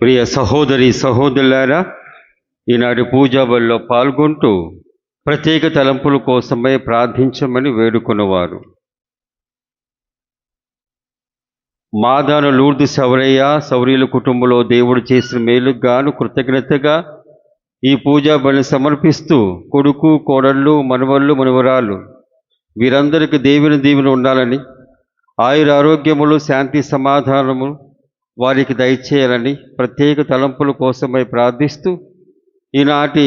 ప్రియ సహోదరి సహోదరులారా, ఈనాటి పూజా బలిలో పాల్గొంటూ ప్రత్యేక తలంపుల కోసమై ప్రార్థించమని వేడుకున్నవారు: మాదాను లూర్దు సౌరీల కుటుంబంలో దేవుడు చేసిన మేలుకు గాను కృతజ్ఞతగా ఈ పూజా బలిని సమర్పిస్తూ కొడుకు, కోడళ్ళు, మనవళ్ళు, మనవరాళ్ళు వీరందరికీ దేవుని దీవెన ఉండాలని, ఆయురారోగ్యములు, శాంతి, సమాధానము వారికి దయచేయాలని ప్రత్యేక తలంపుల కోసమై ప్రార్థిస్తూ ఈనాటి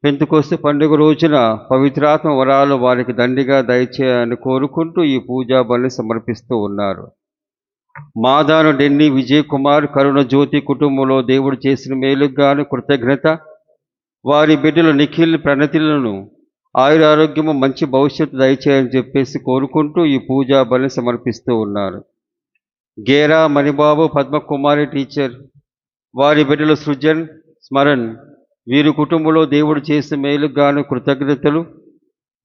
పెంతెకొస్తు పండుగ రోజున పవిత్రాత్మ వరాలు వారికి దండిగా దయచేయాలని కోరుకుంటూ ఈ పూజా బలిని సమర్పిస్తూ ఉన్నారు. మాదాను డెన్నీ విజయ్ కుమార్ కరుణ జ్యోతి కుటుంబంలో దేవుడు చేసిన మేలుకు గాను కృతజ్ఞత, వారి బిడ్డలు నిఖిల్, ప్రణతిలను ఆయురారోగ్యము, మంచి భవిష్యత్తు దయచేయాలని చెప్పేసి కోరుకుంటూ ఈ పూజా బలిని సమర్పిస్తూ ఉన్నారు. గేరా మణిబాబు, పద్మకుమారి టీచర్, వారి బిడ్డలు సృజన్, స్మరణ్ వీరి కుటుంబంలో దేవుడు చేసిన మేలుకు గాను కృతజ్ఞతలు,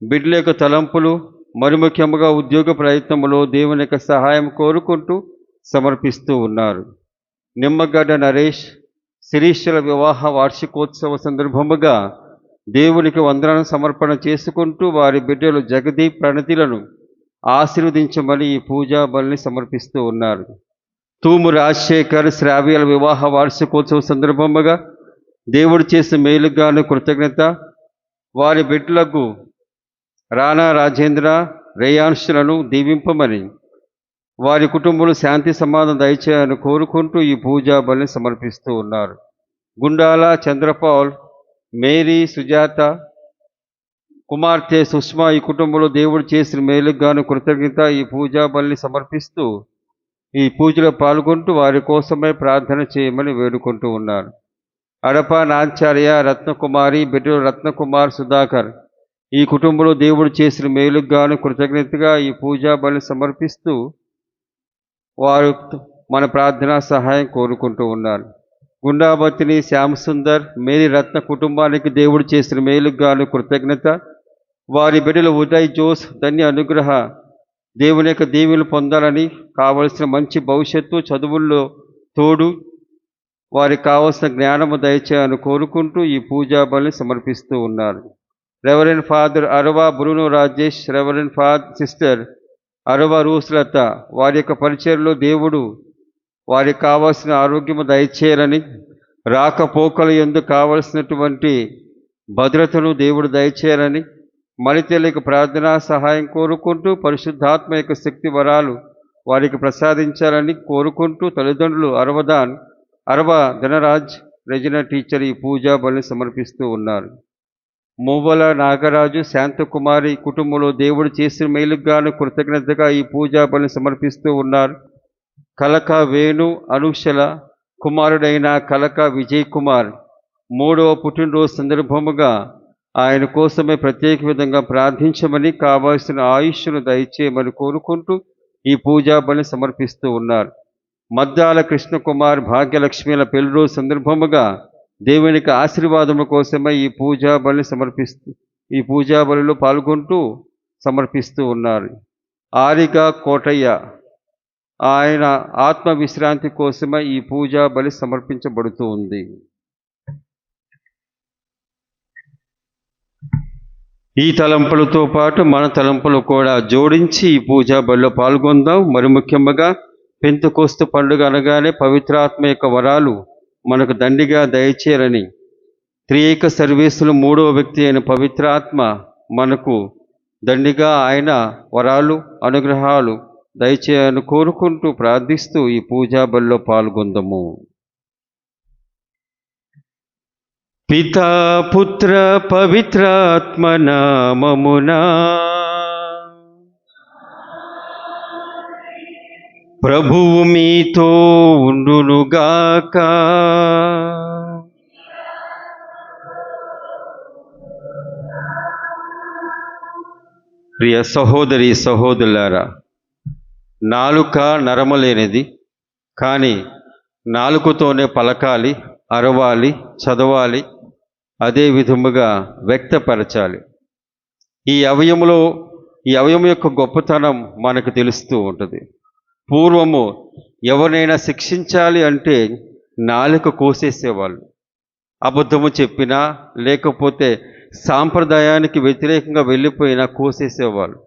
బిడ్డల యొక్క తలంపులు, మరి ముఖ్యంగా ఉద్యోగ ప్రయత్నంలో దేవుని యొక్క సహాయం కోరుకుంటూ సమర్పిస్తూ ఉన్నారు. నిమ్మగడ్డ నరేష్, శిరీషల వివాహ వార్షికోత్సవ సందర్భముగా దేవునికి వందనాలను సమర్పణ చేసుకుంటూ వారి బిడ్డలు జగదీప్, ప్రణతిలను ఆశీర్వదించమని ఈ పూజా బలిని సమర్పిస్తూ ఉన్నారు. తూము రాజశేఖర్, శ్రావ్యాల వివాహ వార్షికోత్సవ సందర్భముగా దేవుడు చేసిన మేలుకు గాను కృతజ్ఞత, వారి బిడ్డలకు రాణా రాజేంద్ర, రేయాన్షులను దీవింపమని, వారి కుటుంబంలో శాంతి సమాధానం దయచేయాలని కోరుకుంటూ ఈ పూజా బలిని సమర్పిస్తూ ఉన్నారు. గుండాల చంద్రపాల్, మేరీ, సుజాత కుమార్తె సుష్మా ఈ కుటుంబంలో దేవుడు చేసిన మేలుకు గాను కృతజ్ఞత ఈ పూజా బలిని సమర్పిస్తూ ఈ పూజలో పాల్గొంటూ వారి కోసమే ప్రార్థన చేయమని వేడుకుంటూ ఉన్నారు. అడప నాంచార్య, రత్నకుమారి బిడ్డలు రత్నకుమార్, సుధాకర్ ఈ కుటుంబంలో దేవుడు చేసిన మేలుకు గాను కృతజ్ఞతగా ఈ పూజా బలిని సమర్పిస్తూ వారు మన ప్రార్థనా సహాయం కోరుకుంటూ ఉన్నారు. గుండాబతిని, శ్యామ్ సుందర్, మేరీ రత్న కుటుంబానికి దేవుడు చేసిన మేలుకు గాను కృతజ్ఞత, వారి బిడ్డలు ఉదయ్, జోస్, ధన్య అనుగ్రహ దేవుని యొక్క దీవెనలు పొందాలని, కావలసిన మంచి భవిష్యత్తు, చదువుల్లో తోడు, వారికి కావలసిన జ్ఞానము దయచేయాలని కోరుకుంటూ ఈ పూజా బలిని సమర్పిస్తూ ఉన్నారు. రెవరెండ్ ఫాదర్ అరవ Bruno Rajesh, reverend father sister అరవ రూసులత వారి యొక్క పరిచయంలో దేవుడు వారికి కావలసిన ఆరోగ్యము దయచేయాలని, రాకపోకల యందు కావలసినటువంటి భద్రతను దేవుడు దయచేయాలని, మణితేలిక ప్రార్థనా సహాయం కోరుకుంటూ పరిశుద్ధాత్మ యొక్క శక్తి వరాలు వారికి ప్రసాదించాలని కోరుకుంటూ తల్లిదండ్రులు అరవ ధనరాజ్, రెజినా టీచర్ ఈ పూజా బలిని సమర్పిస్తూ ఉన్నారు. మూవల నాగరాజు, శాంతకుమారి కుటుంబంలో దేవుడు చేసిన మేలుకు గాను కృతజ్ఞతగా ఈ పూజా బలిని సమర్పిస్తూ ఉన్నారు. కలక వేణు, అనుషల కుమారుడైన కలక విజయ్ కుమార్ 3వ పుట్టినరోజు సందర్భముగా ఆయన కోసమే ప్రత్యేక విధంగా ప్రార్థించమని, కావాల్సిన ఆయుష్ను దయచేయమని కోరుకుంటూ ఈ పూజా బలిని సమర్పిస్తూ ఉన్నారు. మద్దాల కృష్ణకుమార్, భాగ్యలక్ష్మిల పెళ్లిరోజు సందర్భముగా దేవునికి ఆశీర్వాదముల కోసమే ఈ పూజా బలిలో పాల్గొంటూ సమర్పిస్తూ ఉన్నారు. ఆరిగా కోటయ్య, ఆయన ఆత్మ విశ్రాంతి కోసమే ఈ పూజా బలి సమర్పించబడుతూ ఉంది. ఈ తలంపులతో పాటు మన తలంపులు కూడా జోడించి ఈ పూజా బలిలో పాల్గొందాం. మరి ముఖ్యంగా పెంతెకొస్తు పండుగ అనగానే పవిత్రాత్మ యొక్క వరాలు మనకు దండిగా దయచేయాలని, త్రియేక సర్వేశ్వరులు 3వ వ్యక్తి అయిన పవిత్రాత్మ మనకు దండిగా ఆయన వరాలు, అనుగ్రహాలు దయచేయాలని కోరుకుంటూ ప్రార్థిస్తూ ఈ పూజా బలిలో పాల్గొందాము. పితా పుత్ర పవిత్రాత్మ నామమునా ప్రభువు మీతో ఉండునుగాక. ప్రియ సహోదరి సహోదరులారా, నాలుక నరమలేనిది, కానీ నాలుకతోనే పలకాలి, అరవాలి, చదవాలి, అదే విధముగా వ్యక్తపరచాలి. ఈ అవయవం యొక్క గొప్పతనం మనకు తెలుస్తూ ఉంటుంది. పూర్వము ఎవరినైనా శిక్షించాలి అంటే నాలుక కోసేసేవాళ్ళు. అబద్ధము చెప్పినా లేకపోతే సాంప్రదాయానికి వ్యతిరేకంగా వెళ్ళిపోయినా కోసేసేవాళ్ళు.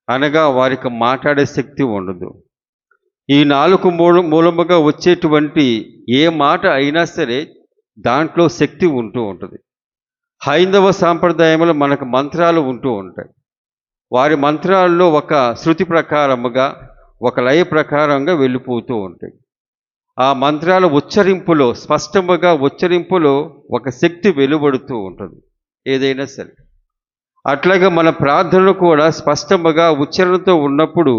అనగా వారికి మాట్లాడే శక్తి ఉండదు. ఈ నాలుక మూలముగా వచ్చేటువంటి ఏ మాట అయినా సరే దాంట్లో శక్తి ఉంటూ ఉంటుంది. హైందవ సాంప్రదాయంలో మనకు మంత్రాలు ఉంటూ ఉంటాయి. వారి మంత్రాల్లో ఒక శృతి ప్రకారముగా, ఒక లయ ప్రకారంగా వెళ్ళిపోతూ ఉంటాయి. ఆ మంత్రాల ఉచ్చరింపులో, స్పష్టముగా ఉచ్చరింపులో ఒక శక్తి వెలువడుతూ ఉంటుంది ఏదైనా సరే. అట్లాగే మన ప్రార్థనలు కూడా స్పష్టముగా ఉచ్చరణతో ఉన్నప్పుడు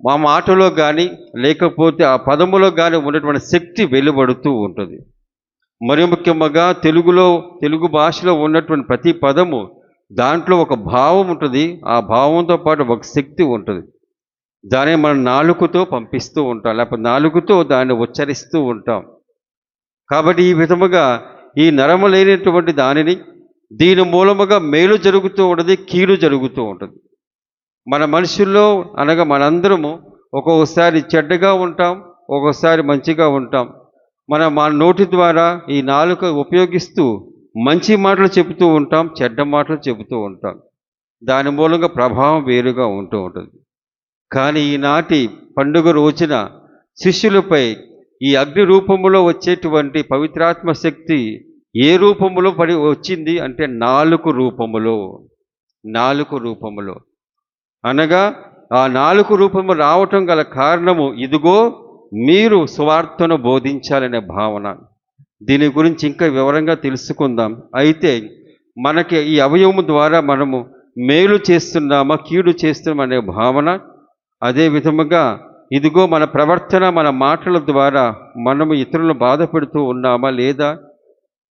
మా మాటలో కానీ లేకపోతే ఆ పదములో కానీ ఉన్నటువంటి శక్తి వెలువడుతూ ఉంటుంది. మరి ముఖ్యంగా తెలుగు భాషలో ఉన్నటువంటి ప్రతి పదము దాంట్లో ఒక భావం ఉంటుంది. ఆ భావంతో పాటు ఒక శక్తి ఉంటుంది. దాన్ని మనం నాలుకతో పంపిస్తూ ఉంటాం, లేకపోతే నాలుకతో దాన్ని ఉచ్చరిస్తూ ఉంటాం. కాబట్టి ఈ విధముగా ఈ నరము లేనటువంటి దానిని దీని మూలముగా మేలు జరుగుతూ ఉంటుంది, కీడు జరుగుతూ ఉంటుంది. మన మనుషుల్లో అనగా మనందరము ఒక్కొక్కసారి చెడ్డగా ఉంటాం, ఒక్కొక్కసారి మంచిగా ఉంటాం. మన నోటి ద్వారా ఈ నాలుక ఉపయోగిస్తూ మంచి మాటలు చెబుతూ ఉంటాం, చెడ్డ మాటలు చెబుతూ ఉంటాం. దాని మూలంగా ప్రభావం వేరుగా ఉంటూ ఉంటుంది. కానీ ఈనాటి పండుగ రోజున శిష్యులపై ఈ అగ్ని రూపములో వచ్చేటువంటి పవిత్రాత్మ శక్తి ఏ రూపములో వచ్చింది అంటే నాలుక రూపములో. అనగా ఆ నాలుక రూపము రావటం గల కారణము ఇదిగో మీరు సువార్తను బోధించాలనే భావన. దీని గురించి ఇంకా వివరంగా తెలుసుకుందాం. అయితే మనకి ఈ అవయవము ద్వారా మనము మేలు చేస్తున్నామా కీడు చేస్తున్నామా అనే భావన, అదే విధముగా ఇదిగో మన ప్రవర్తన, మన మాటల ద్వారా మనము ఇతరులను బాధ పెడుతూ ఉన్నామా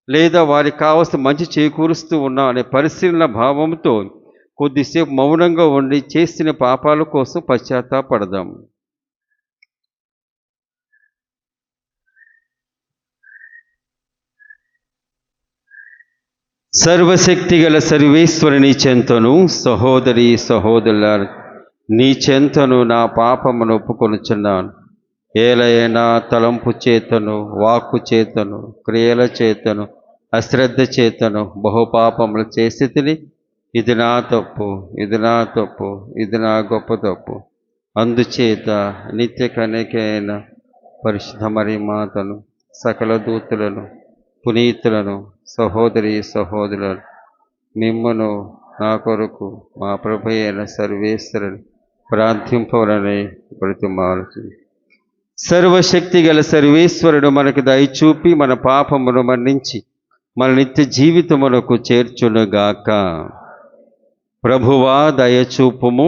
లేదా వారికి కావాల్సిన మంచి చేకూరుస్తూ ఉన్నాం అనే పరిశీలన భావంతో కొద్దిసేపు మౌనంగా ఉండి చేసిన పాపాల కోసం పశ్చాత్తాపడదాం. సర్వశక్తి గల సర్వేశ్వరుని చెంతను, సహోదరి సహోదరుల నీ చెంతను నా పాపమును ఒప్పుకొనుచున్నాను. ఏలైనా తలంపు చేతను, వాక్కు చేతను, క్రియల చేతను, అశ్రద్ధ చేతను బహుపాపములు చేసి తిని ఇది నా తప్పు, ఇది నా గొప్ప తప్పు. అందుచేత నిత్య కన్యకైన పరిశుద్ధ మరియ మాతను, సకల దూతులను, పునీతులను, సహోదరి సహోదరులను మిమ్మును నా కొరకు మా ప్రభు అయిన సర్వేశ్వరుని ప్రార్థింపవలని బ్రతిమాలుతుంది. సర్వశక్తి గల సర్వేశ్వరుడు మనకు దయచూపి మన పాపమును మన్నించి మన నిత్య జీవితమునకు చేర్చునుగాక. ప్రభువా దయచూపుము,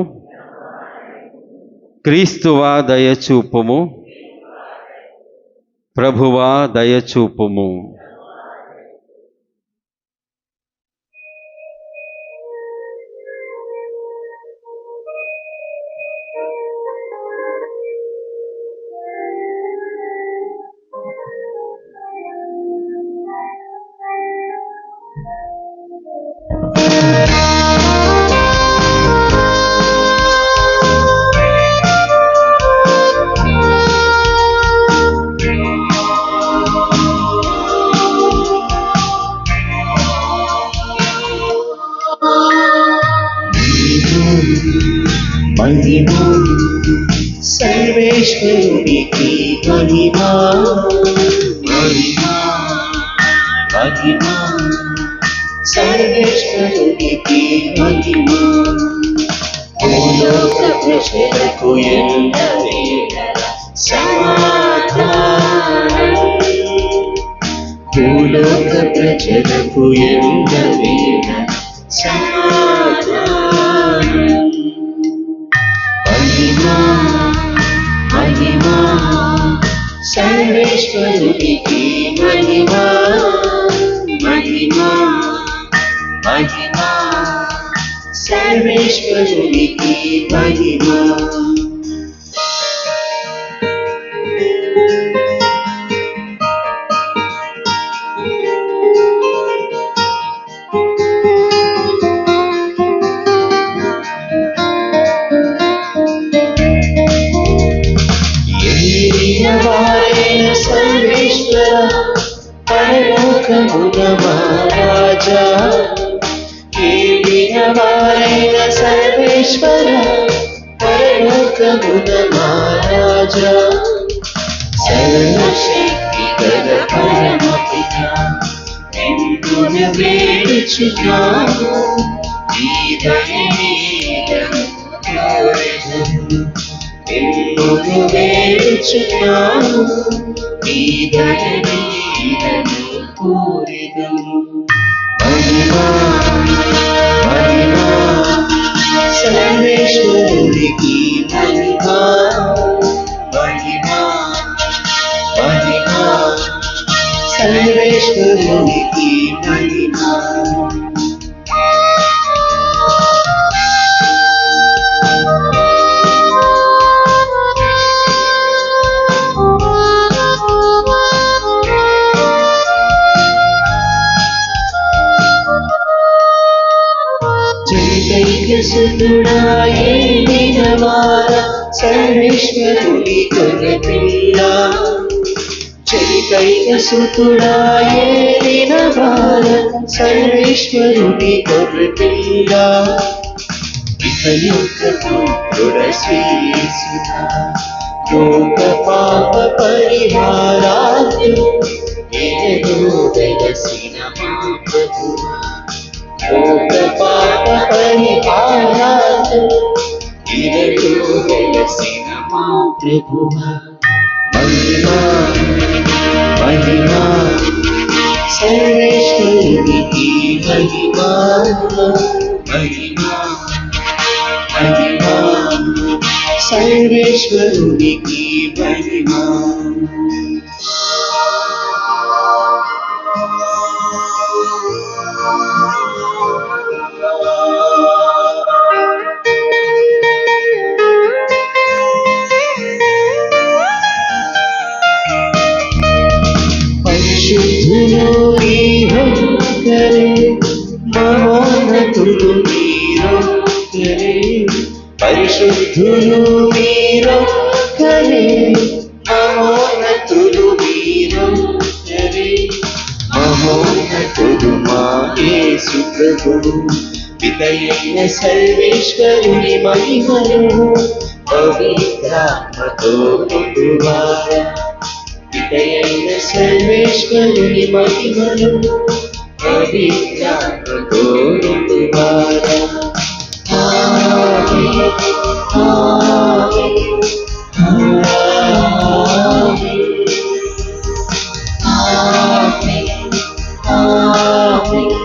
క్రీస్తువా దయచూపుము, ప్రభువా దయచూపుము. మహిమా సర్వేశ్వరునికి మహిమా మహిమా మహిమా సర్వేశ్వరునికి మహిమా. భూలోక ప్రజలకు ఎల్లవేళల సమాధానం, భూలోక ప్రజలకు ఎల్లవేళల సమాధానం. మహిమా మహిమా సర్వేశ్వరునికి మహిమా మహిమా మహిమా సర్వేశ్వరునికి మహిమా. వారైన వారైన సర్వేశ్వర పరలోకమున మహారాజా సర్వశక్తి గల పరమపిత నిన్ను వేడుచున్నాము ఈ దయనీయము కోరెదము నిన్ను వేడుచున్నాము ఈ దయనీయము కోరెదము మహిమా మహిమా సర్వేశ్వరునికి మహిమా మహిమా మహిమా సర్వేశ్వరునికి మహిమా సుతుడాయే నినవార సర్వేశ్వరుని గొర్రెపిల్ల చరితైన సుతుడాయే నినవార సర్వేశ్వరుని గొర్రెపిల్ల ఇతయొక్క పుత్రుడ శ్రీయేసునా లోక పాప పరిహారార్థం ఏదో వెలసిన మా ప్రభువా లోక పాప పరిహారార్థం ఇరడు వెలసిన మా ప్రభువా మహిమా మహిమా సర్వేశ్వరునికి మహిమా మహిమా మహిమా సర్వేశ్వరునికి మహిమా పరిశుద్ధులు మీరొక్కరే మహోన్నతులు మీరొక్కరే పరిశుద్ధులు మీరొక్కరే మహోన్నతులు మీరొక్కరే మహోన్నతుడు మా యేసు ప్రభువు పితయైన సర్వేశ్వరుని మహిమను పవిత్రాత్మతో నిండువారా పితయైన సర్వేశ్వరుని మహిమను పవిత్రాత్మతో నిండువారా ఆమేన్ ఆమేన్ ఆమేన్ ఆమేన్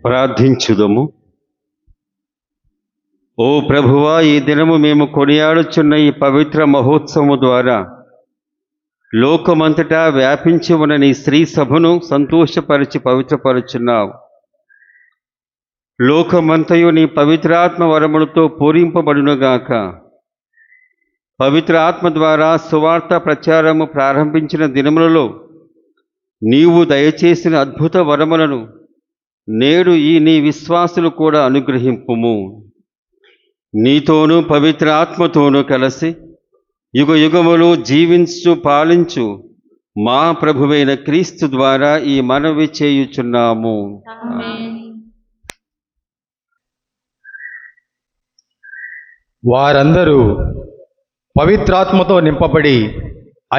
ప్రార్థించుదము. ఓ ప్రభువా, ఈ దినము మేము కొనియాడుచున్న ఈ పవిత్ర మహోత్సవము ద్వారా లోకమంతటా వ్యాపించి ఉన్న నీ స్త్రీ సభను సంతోషపరిచి పవిత్రపరుచున్నావు. లోకమంతయు నీ పవిత్రాత్మ వరములతో పూరింపబడునుగాక. పవిత్ర ఆత్మ ద్వారా సువార్త ప్రచారము ప్రారంభించిన దినములలో నీవు దయచేసిన అద్భుత వరములను నేడు ఈ నీ విశ్వాసులు కూడా అనుగ్రహింపుము. నీతోనూ పవిత్ర ఆత్మతోనూ కలిసి యుగ యుగములు జీవించు పాలించు మా ప్రభువైన క్రీస్తు ద్వారా ఈ మనవి చేయుచున్నాము. వారందరూ పవిత్రాత్మతో నింపబడి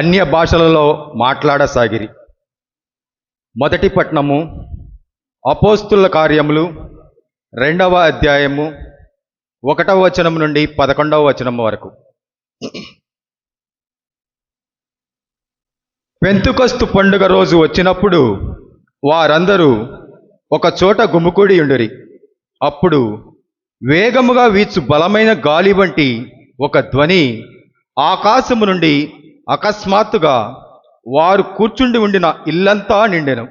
అన్య భాషలలో మాట్లాడసాగిరి. మొదటి పట్టణము అపోస్తుల కార్యములు 2వ అధ్యాయము 1వ వచనం నుండి 11వ వచనం వరకు. పెంతుకొస్తు పండుగ రోజు వచ్చినప్పుడు వారందరూ ఒక చోట గుమికూడి ఉండిరి. అప్పుడు వేగముగా వీచు బలమైన గాలి వంటి ఒక ధ్వని ఆకాశము నుండి అకస్మాత్తుగా వారు కూర్చుండి ఉండిన ఇల్లంతా నిండెను.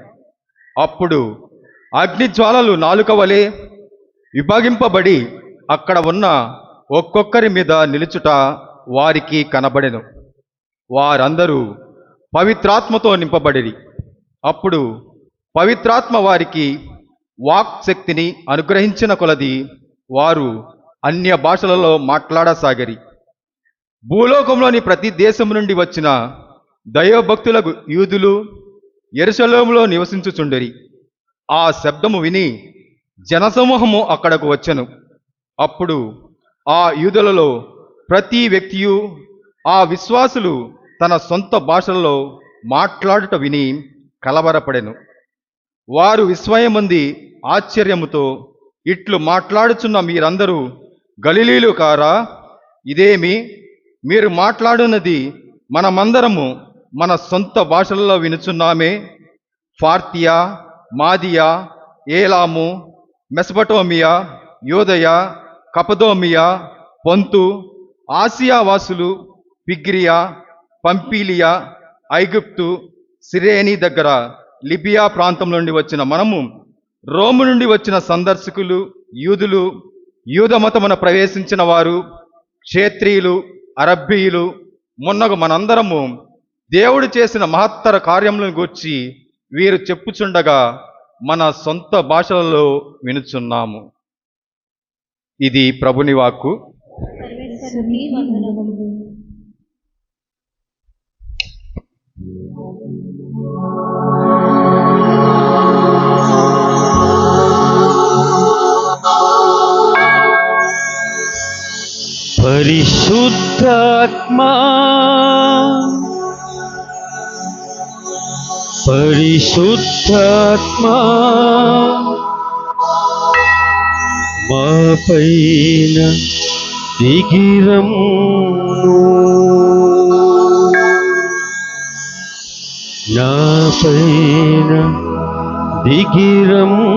అప్పుడు అగ్నిజ్వాలలు నాలుక వలె విభాగింపబడి అక్కడ ఉన్న ఒక్కొక్కరి మీద నిలుచుట వారికి కనబడెను. వారందరూ పవిత్రాత్మతో నింపబడిరి. అప్పుడు పవిత్రాత్మ వారికి వాక్ శక్తిని అనుగ్రహించిన కొలది వారు అన్య భాషలలో మాట్లాడసాగిరి. భూలోకంలోని ప్రతి దేశం నుండి వచ్చిన దైవభక్తులకు యూదులు యెరూషలేములో నివసించుచుండిరి. ఆ శబ్దము విని జనసమూహము అక్కడకు వచ్చెను. అప్పుడు ఆ యూదులలో ప్రతి వ్యక్తియు ఆ విశ్వాసులు తన సొంత భాషలలో మాట్లాడుట విని కలవరపడెను. వారు విస్మయమంది ఆశ్చర్యముతో ఇట్లు మాట్లాడుచున్న మీరందరూ గలిలీలు కారా? ఇదేమి మీరు మాట్లాడున్నది మనమందరము మన సొంత భాషలలో వినుచున్నామే. ఫార్తియా, మాదియా, ఏలాము, మెసపటోమియా, యోదయ, కపదోమియా, పొంతు, ఆసియా వాసులు, పిగ్రియా, పంపీలియా, ఐగుప్తు, సిరేని దగ్గర లిబియా ప్రాంతం నుండి వచ్చిన మనము, రోము నుండి వచ్చిన సందర్శకులు, యూదులు, యూదమతమున ప్రవేశించిన వారు, క్షేత్రీయులు, అరబ్బీయులు మొన్నగు మనందరము దేవుడు చేసిన మహత్తర కార్యములను గూర్చి వీరు చెప్పుచుండగా మన సొంత భాషలలో వినుచున్నాము. ఇది ప్రభుని వాక్కు. సర్వేశ్వరుని వందనములు. పరిశుద్ధాత్మా పరిశుద్ధాత్మా మా పైన దిగిరమ్ము, నా పైన దిగిరమ్ము.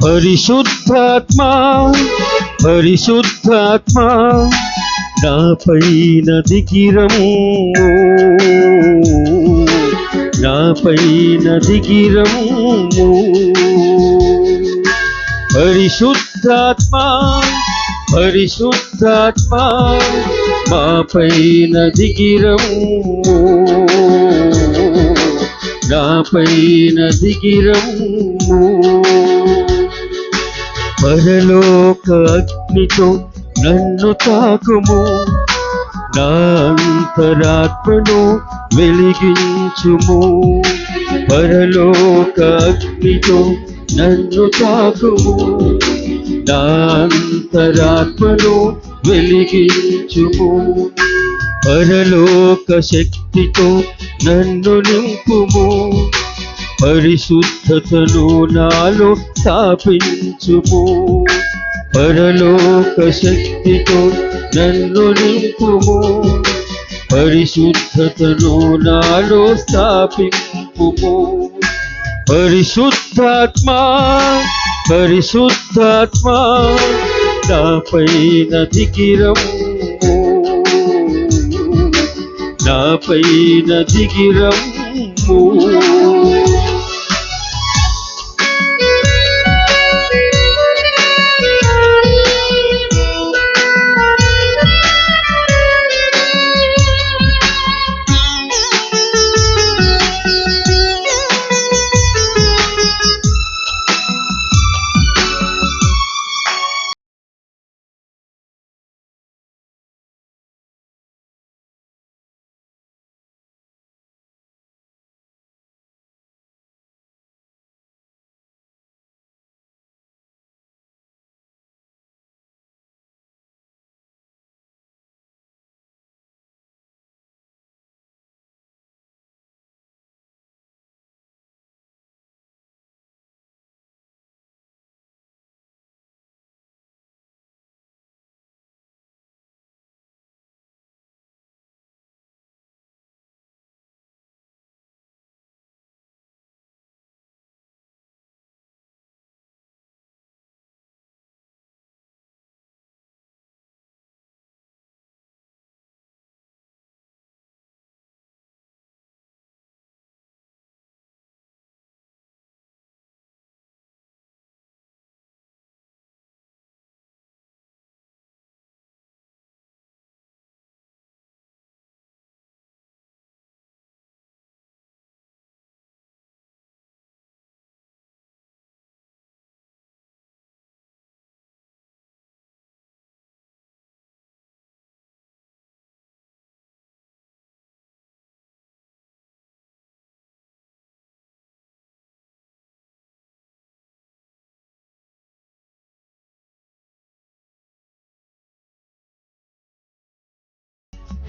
పరిశుద్ధాత్మా పరిశుద్ధాత్మా నా పైన దిగిరమ్ము, నా పైన దిగిరమ్ము. పరిశుద్ధాత్మా పరిశుద్ధాత్మా మా పైన దిగిరమ్ము, నా పైన దిగిరమ్ము. పరలోక అగ్నితో నన్ను తాకుము, నా అంతరాత్మను వెలిగించుము. పరలోక అగ్నితో నన్ను తాకుము, నా అంతరాత్మను వెలిగించుము. పరలోక శక్తితో నన్ను నింపుము, పరిశుద్ధతను నాలో స్థాపించుము. పరలోక శక్తితో నన్ను నింపుము, పరిశుద్ధతను నాలో స్థాపింపుము. పరిశుద్ధాత్మా పరిశుద్ధాత్మా నా పైన దిగిరమ్ము, నా పైన దిగిరమ్ము.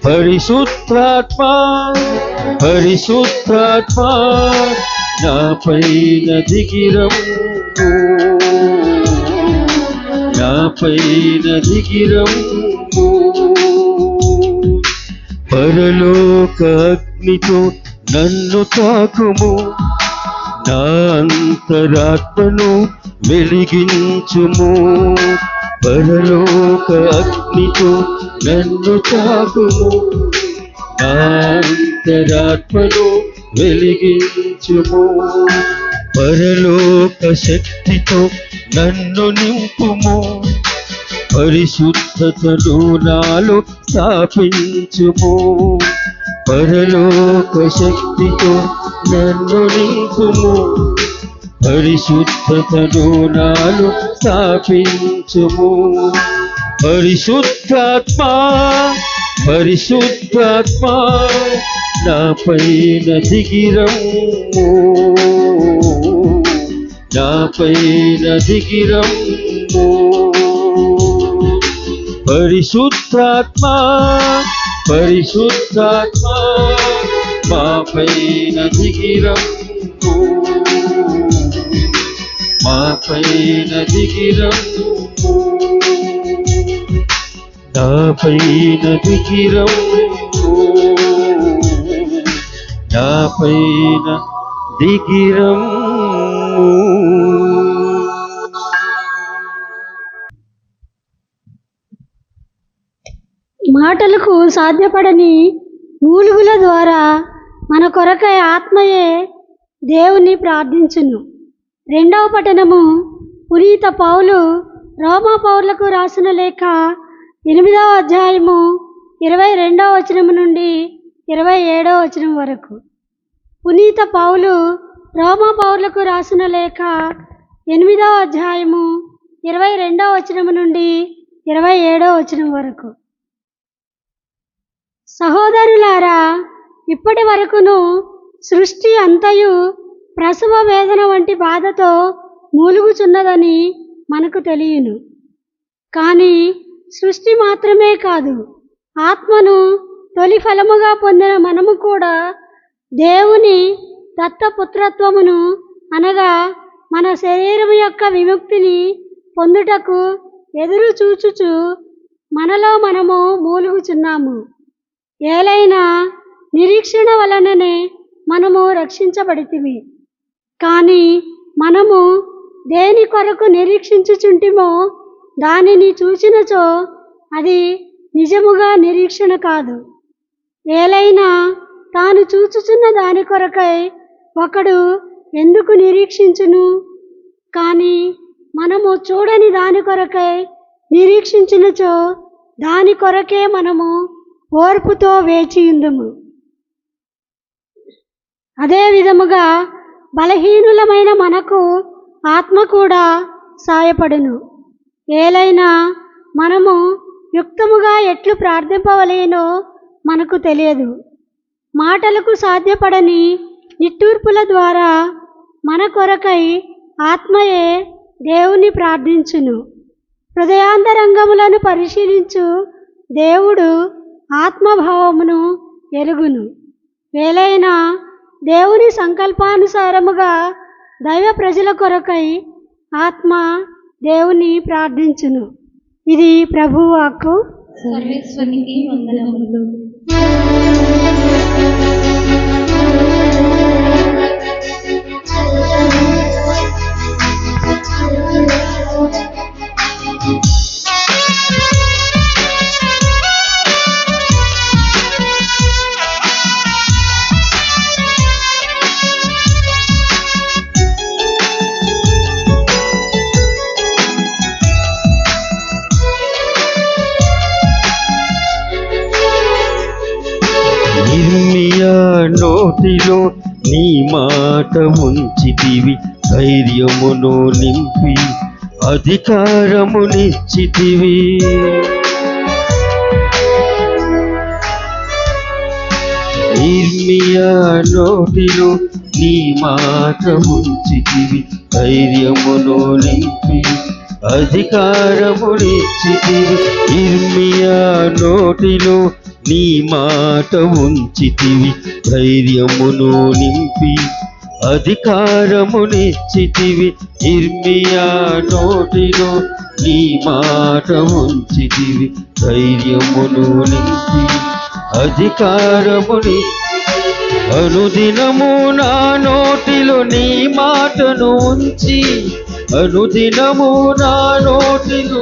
పరిశుద్ధాత్మ పరిశుద్ధాత్మ నాపైన దిగిరమ్ము నాపైన దిగిరమ్ము పరలోక అగ్నితో నన్ను తాకుము నా అంతరాత్మను వెలిగించుము పరలోక అగ్నితో నన్ను తాకుము నా అంతరాత్మను వెలిగించుము పరలోక శక్తితో నన్ను నింపుము పరిశుద్ధతను నాలో స్థాపించుము పరలోక శక్తితో నన్ను నింపుము పరిశుద్ధతను నాలో స్థాపించుము పరిశుద్ధాత్మ పరిశుద్ధాత్మ నాపైన దిగిరమ్ము నాపైన దిగిరమ్ము పరిశుద్ధాత్మ పరిశుద్ధాత్మ మాపైన దిగిరమ్ము మాపైన దిగిరమ్ము నాపైన దిగిరమ్ము నాపైన దిగిరమ్ము మాటలకు సాధ్యపడని మూలుగుల ద్వారా మన కొరకై ఆత్మయే దేవుని ప్రార్థించును. రెండవ పఠనము పునీత పౌలు రోమా పౌరులకు రాసిన లేఖ 8వ అధ్యాయము 22వ వచనము నుండి 27వ వచనం వరకు. పునీత పౌలు రోమా పౌరులకు రాసిన లేఖ 8వ అధ్యాయము 22వ వచనము నుండి 27వ వచనం వరకు. సహోదరులారా, ఇప్పటి వరకును సృష్టి అంతయు ప్రసవ వేదన వంటి బాధతో మూలుగుచున్నదని మనకు తెలియను. కానీ సృష్టి మాత్రమే కాదు, ఆత్మను తొలి ఫలముగా పొందిన మనము కూడా దేవుని దత్తపుత్రత్వమును అనగా మన శరీరం యొక్క విముక్తిని పొందుటకు ఎదురు చూచుచు మనలో మనము మూలుగుచున్నాము. ఏలైనా నిరీక్షణ వలననే మనము రక్షించబడితిమి. కానీ మనము దేని కొరకు నిరీక్షించుచుంటిమో దానిని చూచినచో అది నిజముగా నిరీక్షణ కాదు. ఏలైనా తాను చూచుచున్న దాని కొరకై ఒకడు ఎందుకు నిరీక్షించును? కానీ మనము చూడని దాని కొరకై నిరీక్షించినచో దాని కొరకే మనము ఓర్పుతో వేచియుందుము. అదే విధముగా బలహీనులమైన మనకు ఆత్మ కూడా సాయపడును. ఏలైనా మనము యుక్తముగా ఎట్లు ప్రార్థింపవలేనో మనకు తెలియదు. మాటలకు సాధ్యపడని నిట్టూర్పుల ద్వారా మన కొరకై ఆత్మయే దేవుని ప్రార్థించును. హృదయాంతరంగములను పరిశీలించు దేవుడు ఆత్మభావమును ఎరుగును. వేలైనా దేవుని సంకల్పానుసారముగా దైవ ప్రజల కొరకై ఆత్మ దేవుని ప్రార్థించును. ఇది ప్రభువు వాక్కు. సర్వేశ్వరునికి వందనములు. నోటిలో నీ మాట ఉంచితివి, ధైర్యమును నింపి అధికారమునిచ్చితివి. ఇర్మియా నోటిలో నీ మాట ఉంచితివి, ధైర్యమును నింపి అధికారమునిచ్చితివి. ఇర్మియా నోటిలో నీ మాట ఉంచితివి, ధైర్యమును నింపి అధికారమునిచ్చితివి. ఇర్మియా నోటిలో నీ మాట ఉంచితివి, ధైర్యమును నింపి అధికారముని. అనుదినము నా నోటిలో నీ మాటను ఉంచి, అనుదినము నా నోటిలో,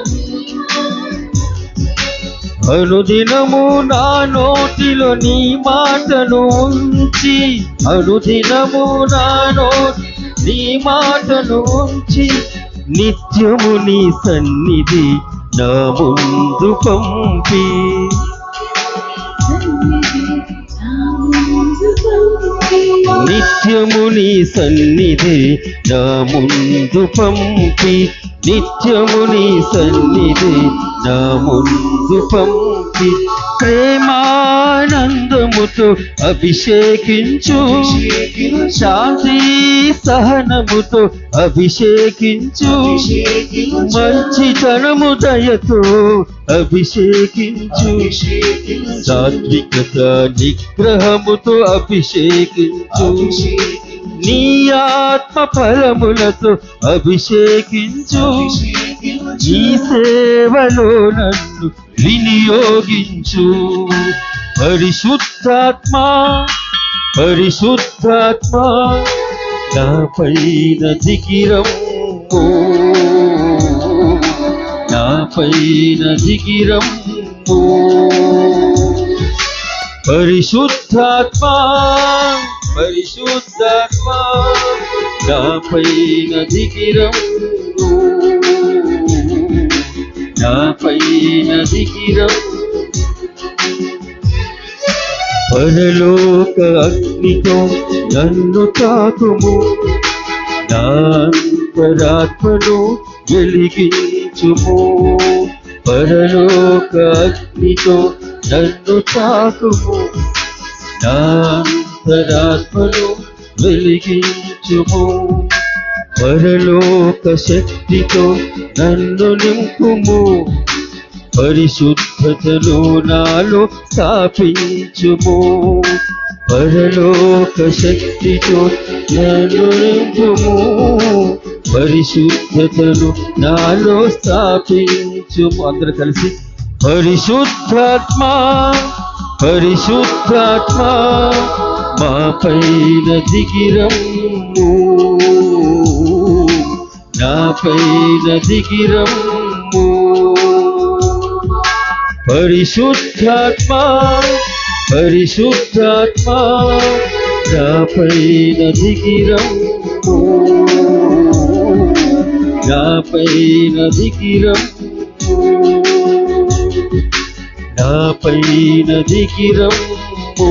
అనుదినము నా నోటిలో నీ మాటను ఉంచి, అనుదినము నా నోటి నీ మాటను ఉంచి, నిత్యము నీ సన్నిధి నా ముందు పంపి, నిత్యము నీ సన్నిధి నా ముందు పంపి, నిత్యము నీ సన్నిధి నా ముందు పంపి. ప్రేమానందముతో అభిషేకించు, శాంతి సహనముతో అభిషేకించు, మంచితనము దయతో అభిషేకించు, సాత్వికత నిగ్రహముతో అభిషేకించు, నీ ఆత్మ ఫలములతో అభిషేకించు, ఈ సేవలో నన్ను వినియోగించు. పరిశుద్ధాత్మా పరిశుద్ధాత్మా నా పైన దిగిరమ్ము, నా పైన దిగిరమ్ము. పరిశుద్ధాత్మా పరిశుద్ధాత్మా నా పైన దిగిరమ్ము, నా పైన దిగిరమ్ము. పరలోక అగ్నితో నన్ను తాకుము, నా అంతరాత్మను వెలిగించుము. పరలోక అగ్నితో నన్ను తాకుము, నా అంతరాత్మను వెలిగించుము. పరలోక శక్తితో నన్ను నింపుము, పరిశుద్ధతలో నాలో స్థాపించుము. పరలోక శక్తితో నన్ను నింపుము, పరిశుద్ధతను నాలో స్థాపించుము. అందరూ కలిసి పరిశుద్ధాత్మా పరిశుద్ధాత్మా మా పైన దిగిరమ్ము, నా పైన దిగిరమ్ము. పరిశుద్ధాత్మా పరిశుద్ధాత్మా నా పైన దిగిరమ్ము, నా పైన దిగిరమ్ము, నా పైన దిగిరమ్ము,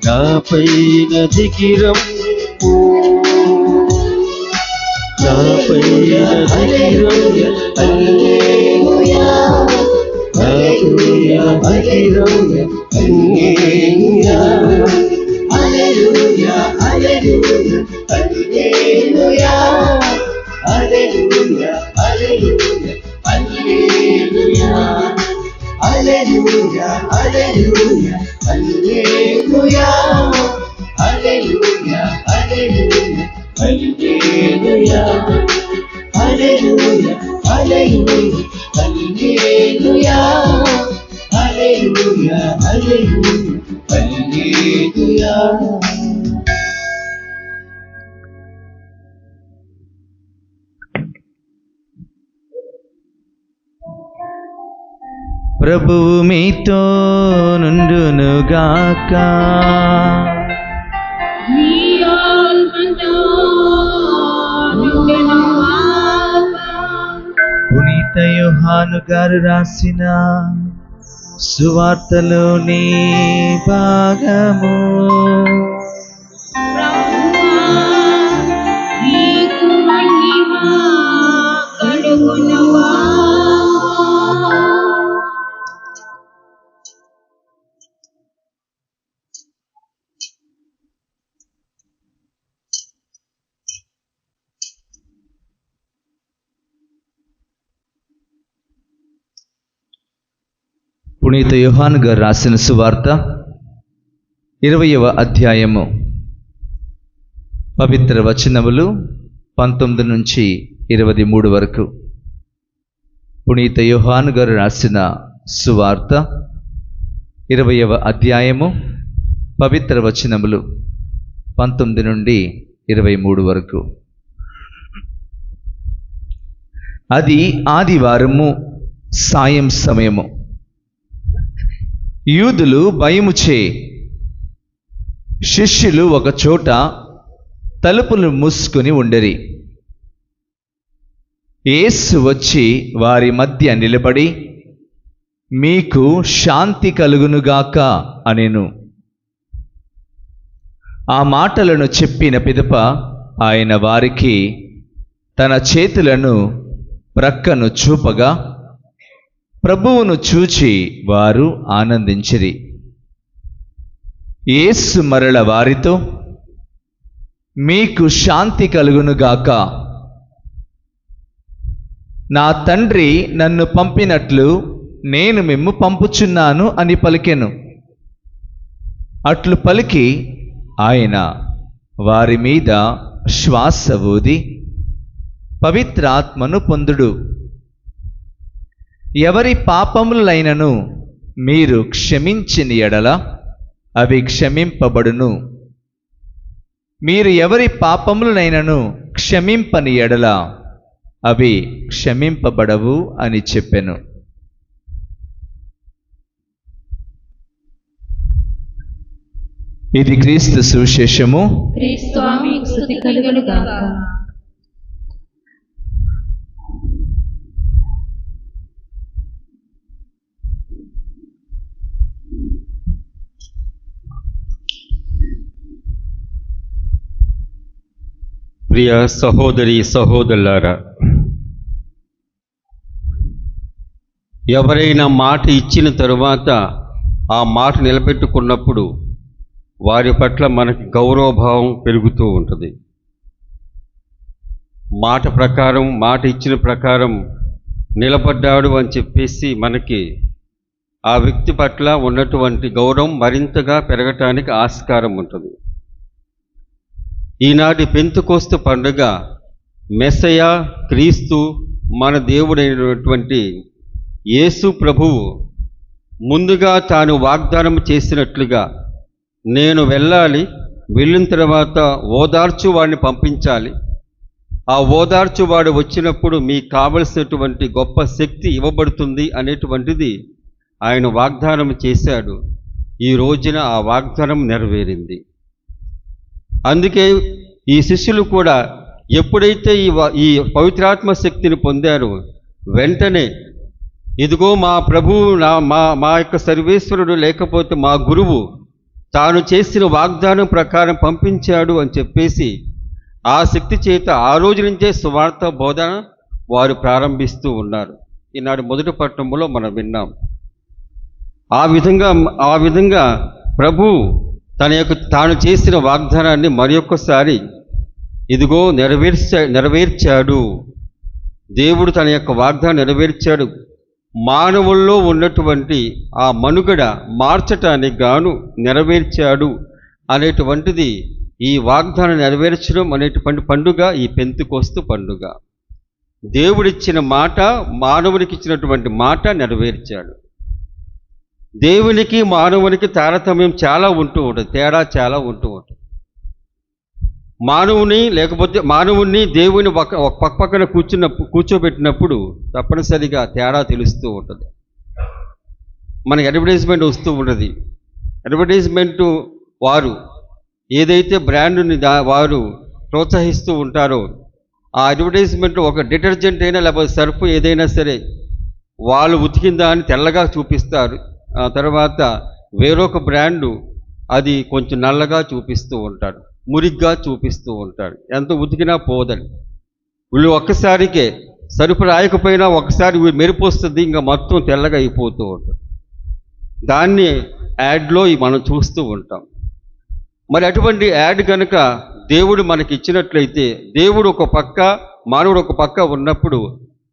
నా పైన దిగిరమ్ము, నా పైన దిగిరమ్ము. హల్లెలూయా నా పైన దిగిరమ్ము. హల్లెలూయా హల్లెలూయా హల్లెలూయా హల్లెలూయా హల్లెలూయా హల్లెలూయా హల్లెలూయా హల్లెలూయా హల్లెలూయా హల్లెలూయా హల్లెలూయా హల్లెలూయా హల్లెలూయా హల్లెలూయా హల్లెలూయా హల్లెలూయా హల్లెలూయా హల్లెలూయా హల్లెలూయా. ప్రభువు మీతో నుండునుగాక. పునీత యోహాను గారు రాసిన సువార్తలోని భాగము. పునీత యోహాను గారు రాసిన సువార్త 20వ అధ్యాయము పవిత్ర వచనములు 19 నుంచి 23 వరకు. పునీత యోహాను గారు రాసిన సువార్త 20వ అధ్యాయము పవిత్ర వచనములు 19 నుండి 23 వరకు. అది ఆదివారము సాయం సమయము. యూదులు భయముచే శిష్యులు ఒక చోట తలుపులు మూసుకొని ఉండెరి. యేసు వచ్చి వారి మధ్య నిలబడి, మీకు శాంతి కలుగునుగాక అనెను. ఆ మాటలను చెప్పిన పిదప ఆయన వారికి తన చేతులను ప్రక్కను చూపగా, ప్రభువును చూచి వారు ఆనందించిరి. యేసు మరల వారితో, మీకు శాంతి కలుగునుగాక. నా తండ్రి నన్ను పంపినట్లు నేను మిమ్ము పంపుచున్నాను అని పలికెను. అట్లు పలికి ఆయన వారి మీద శ్వాస ఊది, పవిత్రాత్మను పొందుడు. ఎవరి పాపములైనను మీరు క్షమించిన ఎడల అవి క్షమింపబడును. మీరు ఎవరి పాపములనైనను క్షమింపని ఎడల అవి క్షమింపబడవు అని చెప్పెను. ఇది క్రీస్తు సువిశేషము. క్రీస్తు మీకు స్తుతి కలుగునుగాక. ప్రియ సహోదరి సహోదరులారా, ఎవరైనా మాట ఇచ్చిన తరువాత ఆ మాట నిలబెట్టుకున్నప్పుడు వారి పట్ల మనకి గౌరవభావం పెరుగుతూ ఉంటుంది. మాట ప్రకారం, మాట ఇచ్చిన ప్రకారం నిలబడ్డాడు అని చెప్పేసి మనకి ఆ వ్యక్తి పట్ల ఉన్నటువంటి గౌరవం మరింతగా పెరగటానికి ఆస్కారం ఉంటుంది. ఈనాటి పెంతెకోస్తు పండుగ మెస్సయ క్రీస్తు మన దేవుడైనటువంటి యేసు ప్రభువు ముందుగా తాను వాగ్దానం చేసినట్లుగా, నేను వెళ్ళాలి, వెళ్ళిన తర్వాత ఓదార్చువాడిని పంపించాలి, ఆ ఓదార్చువాడు వచ్చినప్పుడు మీకు కావలసినటువంటి గొప్ప శక్తి ఇవ్వబడుతుంది అనేటువంటిది ఆయన వాగ్దానం చేశాడు. ఈ రోజున ఆ వాగ్దానం నెరవేరింది. అందుకే ఈ శిష్యులు కూడా ఎప్పుడైతే ఈ పవిత్రాత్మ శక్తిని పొందారో వెంటనే, ఇదిగో మా ప్రభువు, మా యొక్క సర్వేశ్వరుడు లేకపోతే మా గురువు తాను చేసిన వాగ్దానం ప్రకారం పంపించాడు అని చెప్పేసి ఆ శక్తి చేత ఆ రోజు నుంచే సువార్త బోధన వారు ప్రారంభిస్తూ ఉన్నారు. ఈనాడు మొదటి పట్టణంలో మనం విన్నాం. ఆ విధంగా ప్రభు తాను చేసిన వాగ్దానాన్ని మరొకసారి ఇదిగో నెరవేర్చాడు. దేవుడు తన యొక్క వాగ్దానం నెరవేర్చాడు. మానవుల్లో ఉన్నటువంటి ఆ మనుగడ మార్చటానికి గాను నెరవేర్చాడు అనేటువంటిది ఈ వాగ్దానం నెరవేర్చడం అనేటువంటి పండుగ ఈ పెంతెకోస్తు పండుగ. దేవుడిచ్చిన మాట, మానవునికి ఇచ్చినటువంటి మాట నెరవేర్చాడు. దేవునికి మానవునికి తారతమ్యం చాలా ఉంటూ ఉంటుంది, తేడా చాలా ఉంటూ ఉంటుంది. మానవుణ్ణి దేవుని ఒక పక్కన కూర్చోబెట్టినప్పుడు తప్పనిసరిగా తేడా తెలుస్తూ ఉంటుంది. మనకి అడ్వర్టైజ్మెంట్ వస్తూ ఉంటుంది. అడ్వర్టైజ్మెంటు వారు ఏదైతే బ్రాండ్ని వారు ప్రోత్సహిస్తూ ఉంటారో ఆ అడ్వర్టైజ్మెంట్ ఒక డిటర్జెంట్ అయినా లేకపోతే సర్ఫ్ ఏదైనా సరే వాళ్ళు ఉతికిందా అని తెల్లగా చూపిస్తారు. ఆ తర్వాత వేరొక బ్రాండు అది కొంచెం నల్లగా చూపిస్తూ ఉంటాడు, మురిగ్గా చూపిస్తూ ఉంటాడు, ఎంత ఉతికినా పోదని. వీళ్ళు ఒక్కసారికే సరుపు రాయకపోయినా ఒకసారి మెరుపు వస్తుంది, ఇంకా మొత్తం తెల్లగా అయిపోతూ ఉంటుంది. దాన్ని యాడ్లో మనం చూస్తూ ఉంటాం. మరి అటువంటి యాడ్ కనుక దేవుడు మనకి ఇచ్చినట్లయితే, దేవుడు ఒక పక్క మానవుడు ఒక పక్క ఉన్నప్పుడు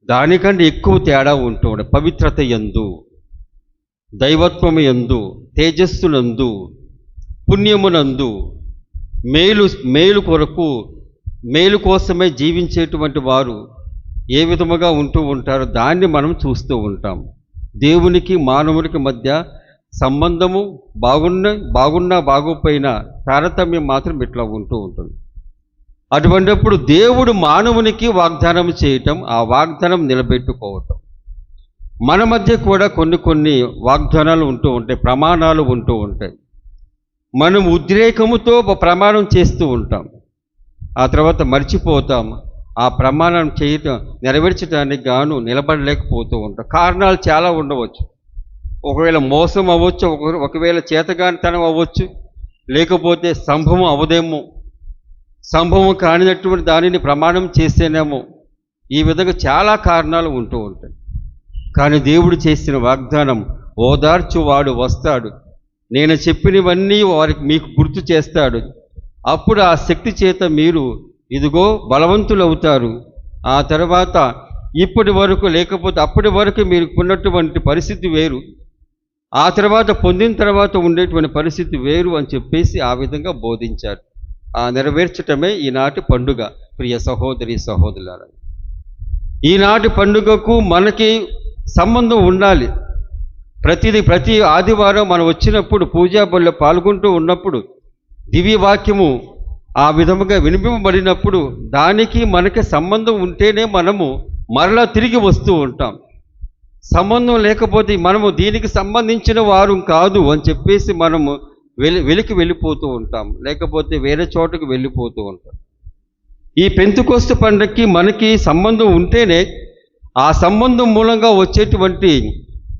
దానికంటే ఎక్కువ తేడా ఉంటూ పవిత్రత యందు దైవత్వము యందు, తేజస్సునందు, పుణ్యమునందు, మేలు కొరకు, మేలు కోసమే జీవించేటువంటి వారు ఏ విధముగా ఉంటూ ఉంటారో దాన్ని మనం చూస్తూ ఉంటాం. దేవునికి మానవునికి మధ్య సంబంధము బాగున్నా బాగోపోయినా తారతమ్యం మాత్రం ఇట్లా ఉంటూ ఉంటుంది. అటువంటిప్పుడు దేవుడు మానవునికి వాగ్దానం చేయటం, ఆ వాగ్దానం నిలబెట్టుకోవటం. మన మధ్య కూడా కొన్ని వాగ్దానాలు ఉంటూ ఉంటాయి, ప్రమాణాలు ఉంటూ ఉంటాయి. మనం ఉద్రేకముతో ప్రమాణం చేస్తూ ఉంటాం, ఆ తర్వాత మర్చిపోతాం. ఆ ప్రమాణం నెరవేర్చడానికి గాను నిలబడలేకపోతూ ఉంటాం. కారణాలు చాలా ఉండవచ్చు. ఒకవేళ మోసం అవ్వచ్చు, ఒకవేళ చేతగానితనం అవ్వచ్చు, లేకపోతే సంభవం అవదేమో, సంభవం కానినటువంటి దానిని ప్రమాణం చేస్తేనేమో. ఈ విధంగా చాలా కారణాలు ఉంటూ ఉంటాయి. కానీ దేవుడు చేసిన వాగ్దానం, ఓదార్చువాడు వస్తాడు, నేను చెప్పినవన్నీ వారికి మీకు గుర్తు చేస్తాడు, అప్పుడు ఆ శక్తి చేత మీరు ఇదిగో బలవంతులవుతారు. ఆ తర్వాత ఇప్పటి వరకు లేకపోతే అప్పటి వరకు మీరు ఉన్నటువంటి పరిస్థితి వేరు, ఆ తర్వాత పొందిన తర్వాత ఉండేటువంటి పరిస్థితి వేరు అని చెప్పేసి ఆ విధంగా బోధించారు. ఆ నెరవేర్చటమే ఈనాటి పండుగ. ప్రియ సహోదరి సహోదరులారా, ఈనాటి పండుగకు మనకి సంబంధం ఉండాలి. ప్రతి ఆదివారం మనం వచ్చినప్పుడు పూజా బలిలో పాల్గొంటూ ఉన్నప్పుడు దివ్యవాక్యము ఆ విధముగా వినిపింపబడినప్పుడు దానికి మనకి సంబంధం ఉంటేనే మనము మరలా తిరిగి వస్తూ ఉంటాం. సంబంధం లేకపోతే మనము దీనికి సంబంధించిన వారు కాదు అని చెప్పేసి మనము వెలికి వెళ్ళిపోతూ ఉంటాం, లేకపోతే వేరే చోటుకు వెళ్ళిపోతూ ఉంటాం. ఈ పెంతెకోస్తు పండగకి మనకి సంబంధం ఉంటేనే ఆ సంబంధం మూలంగా వచ్చేటువంటి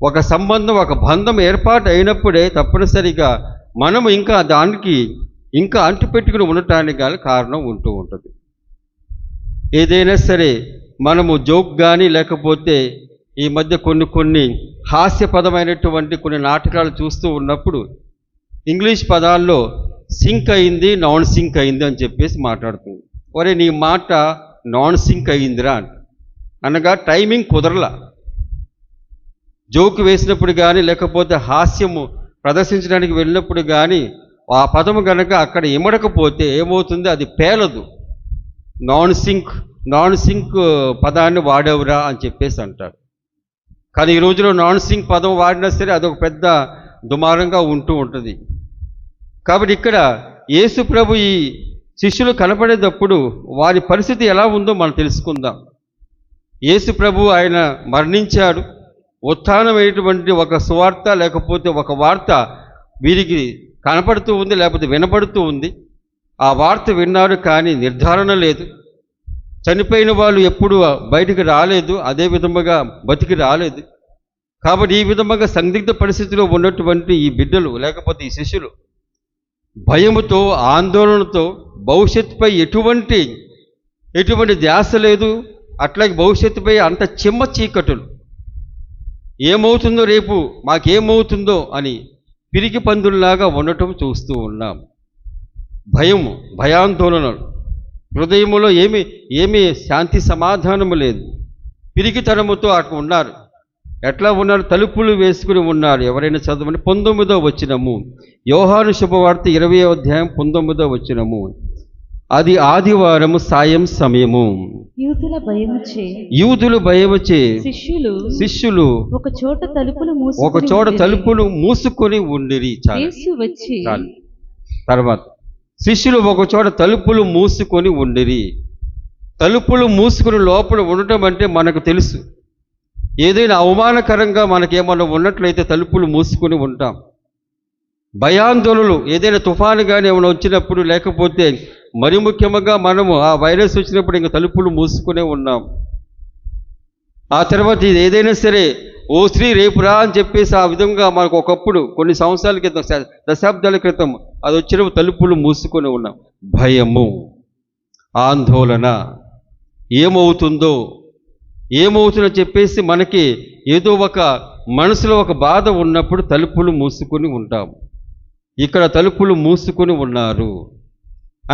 ఒక సంబంధం, ఒక బంధం ఏర్పాటు అయినప్పుడే తప్పనిసరిగా మనము ఇంకా దానికి ఇంకా అంటుపెట్టుకుని ఉండటానికి గల కారణం ఉంటూ ఉంటుంది. ఏదైనా సరే మనము జోక్ కానీ లేకపోతే ఈ మధ్య కొన్ని హాస్యపదమైనటువంటి కొన్ని నాటకాలు చూస్తూ ఉన్నప్పుడు ఇంగ్లీష్ పదాల్లో సింక్ అయింది, నాన్ సింక్ అయింది అని చెప్పేసి మాట్లాడుతుంది. ఒరే నీ మాట నాన్ సింక్ అయ్యిందిరా అనగా టైమింగ్ కుదరలా. జోకు వేసినప్పుడు కానీ లేకపోతే హాస్యము ప్రదర్శించడానికి వెళ్ళినప్పుడు కానీ ఆ పదము కనుక అక్కడ ఇమడకపోతే ఏమవుతుంది, అది పేలదు. నాన్ సింక్ పదాన్ని వాడేవురా అని చెప్పేసి అంటారు. కానీ ఈ రోజులో నాన్ సింక్ పదం వాడినా సరే అదొక పెద్ద దుమారంగా ఉంటూ ఉంటుంది. కాబట్టి ఇక్కడ యేసు ప్రభు ఈ శిష్యులు కనపడేటప్పుడు వారి పరిస్థితి ఎలా ఉందో మనం తెలుసుకుందాం. యేసు ప్రభు ఆయన మరణించాడు, ఉత్థానమైనటువంటి ఒక సువార్త లేకపోతే ఒక వార్త వీరికి కనపడుతూ ఉంది, లేకపోతే వినపడుతూ ఉంది. ఆ వార్త విన్నారు కానీ నిర్ధారణ లేదు. చనిపోయిన వాళ్ళు ఎప్పుడు బయటికి రాలేదు, అదే విధముగా బతికి రాలేదు. కాబట్టి ఈ విధముగా సందిగ్ధ పరిస్థితిలో ఉన్నటువంటి ఈ బిడ్డలు లేకపోతే ఈ శిష్యులు భయముతో, ఆందోళనతో, భవిష్యత్తుపై ఎటువంటి ధ్యాస లేదు, అట్లాగే భవిష్యత్తుపై అంత చిమ్మ చీకటులు, ఏమవుతుందో రేపు మాకేమవుతుందో అని పిరికి పందుల్లాగా ఉండటం చూస్తూ ఉన్నాం. భయాందోళనలు, హృదయములో ఏమీ శాంతి సమాధానము లేదు. పిరికితనముతో అటు ఉన్నారు. ఎట్లా ఉన్నారు? తలుపులు వేసుకుని ఉన్నారు. ఎవరైనా చదవని 19వ వచనము, యోహాను శుభవార్త 20వ అధ్యాయం 19వ వచనము. అది ఆదివారము సాయం సమయము. యూదులు భయముచే శిష్యులు ఒక చోట తలుపులు మూసుకొని ఉండిరి. చాలు. తర్వాత శిష్యులు ఒక చోట తలుపులు మూసుకొని ఉండిరి. తలుపులు మూసుకుని లోపల ఉండటం అంటే మనకు తెలుసు. ఏదైనా అవమానకరంగా మనకేమన్నా ఉన్నట్లయితే తలుపులు మూసుకొని ఉంటాం. భయాందోళనలు, ఏదైనా తుఫాను కానీ ఏమైనా వచ్చినప్పుడు, లేకపోతే మరి ముఖ్యంగా మనము ఆ వైరస్ వచ్చినప్పుడు ఇంకా తలుపులు మూసుకునే ఉన్నాం. ఆ తర్వాత ఇది ఏదైనా సరే ఓ స్త్రీ రేపు రా అని చెప్పేసి ఆ విధంగా మనకు ఒకప్పుడు కొన్ని సంవత్సరాల క్రితం, దశాబ్దాల క్రితం అది వచ్చినప్పుడు తలుపులు మూసుకొని ఉన్నాం. భయము, ఆందోళన, ఏమవుతుందో చెప్పేసి మనకి ఏదో ఒక మనసులో ఒక బాధ ఉన్నప్పుడు తలుపులు మూసుకొని ఉంటాం. ఇక్కడ తలుపులు మూసుకొని ఉన్నారు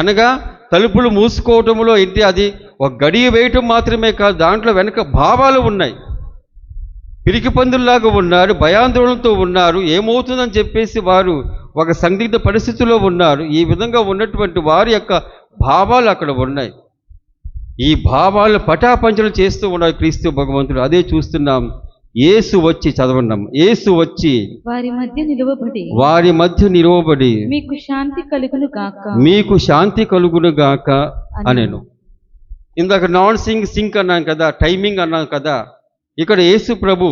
అనగా తలుపులు మూసుకోవటంలో ఏంటి, అది ఒక గడియ వేయటం మాత్రమే కాదు, దాంట్లో వెనక భావాలు ఉన్నాయి. పిరికి పందుల్లాగా ఉన్నారు, భయాందోళనతో ఉన్నారు. ఏమవుతుందని చెప్పేసి వారు ఒక సందిగ్ధ పరిస్థితిలో ఉన్నారు. ఈ విధంగా ఉన్నటువంటి వారి యొక్క భావాలు అక్కడ ఉన్నాయి. ఈ భావాలు పటాపంచలు చేస్తూ ఉన్నారు క్రీస్తు భగవంతుడు. అదే చూస్తున్నాం. యేసు వచ్చి చదవన్నాం. యేసు వచ్చి వారి మధ్య నిలువబడి మీకు శాంతి కలుగును గాక అనేను. ఇందాక నాన్ సింక్ అన్నాం కదా, టైమింగ్ అన్నాం కదా. ఇక్కడ యేసు ప్రభు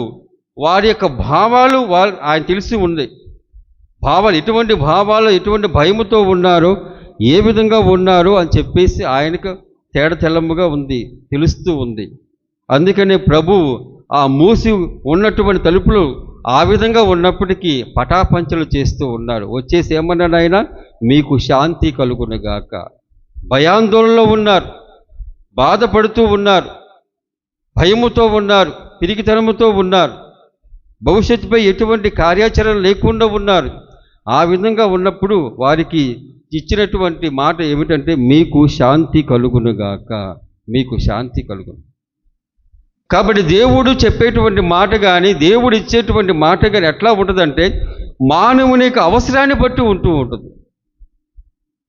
వారి యొక్క భావాలు ఆయన తెలిసి ఉంది. భావాలు ఎటువంటి భయముతో ఉన్నారో, ఏ విధంగా ఉన్నారో అని చెప్పేసి ఆయనకు తెల్లముగా ఉంది, తెలుస్తూ ఉంది. అందుకనే ప్రభు ఆ మూసి ఉన్నటువంటి తలుపులు ఆ విధంగా ఉన్నప్పటికీ పటాపంచలు చేస్తూ ఉన్నారు. వచ్చేసి ఏమన్నాడు ఆయన? మీకు శాంతి కలుగునుగాక. భయాందోళనలో ఉన్నారు, బాధపడుతూ ఉన్నారు, భయముతో ఉన్నారు, పిరికితనముతో ఉన్నారు, భవిష్యత్తుపై ఎటువంటి కార్యాచరణ లేకుండా ఉన్నారు. ఆ విధంగా ఉన్నప్పుడు వారికి ఇచ్చినటువంటి మాట ఏమిటంటే మీకు శాంతి కలుగునుగాక, మీకు శాంతి కలుగును. కాబట్టి దేవుడు చెప్పేటువంటి మాట కానీ, దేవుడు ఇచ్చేటువంటి మాట కానీ ఎట్లా ఉంటుందంటే మానవుని యొక్క అవసరాన్ని బట్టి ఉంటూ ఉంటుంది.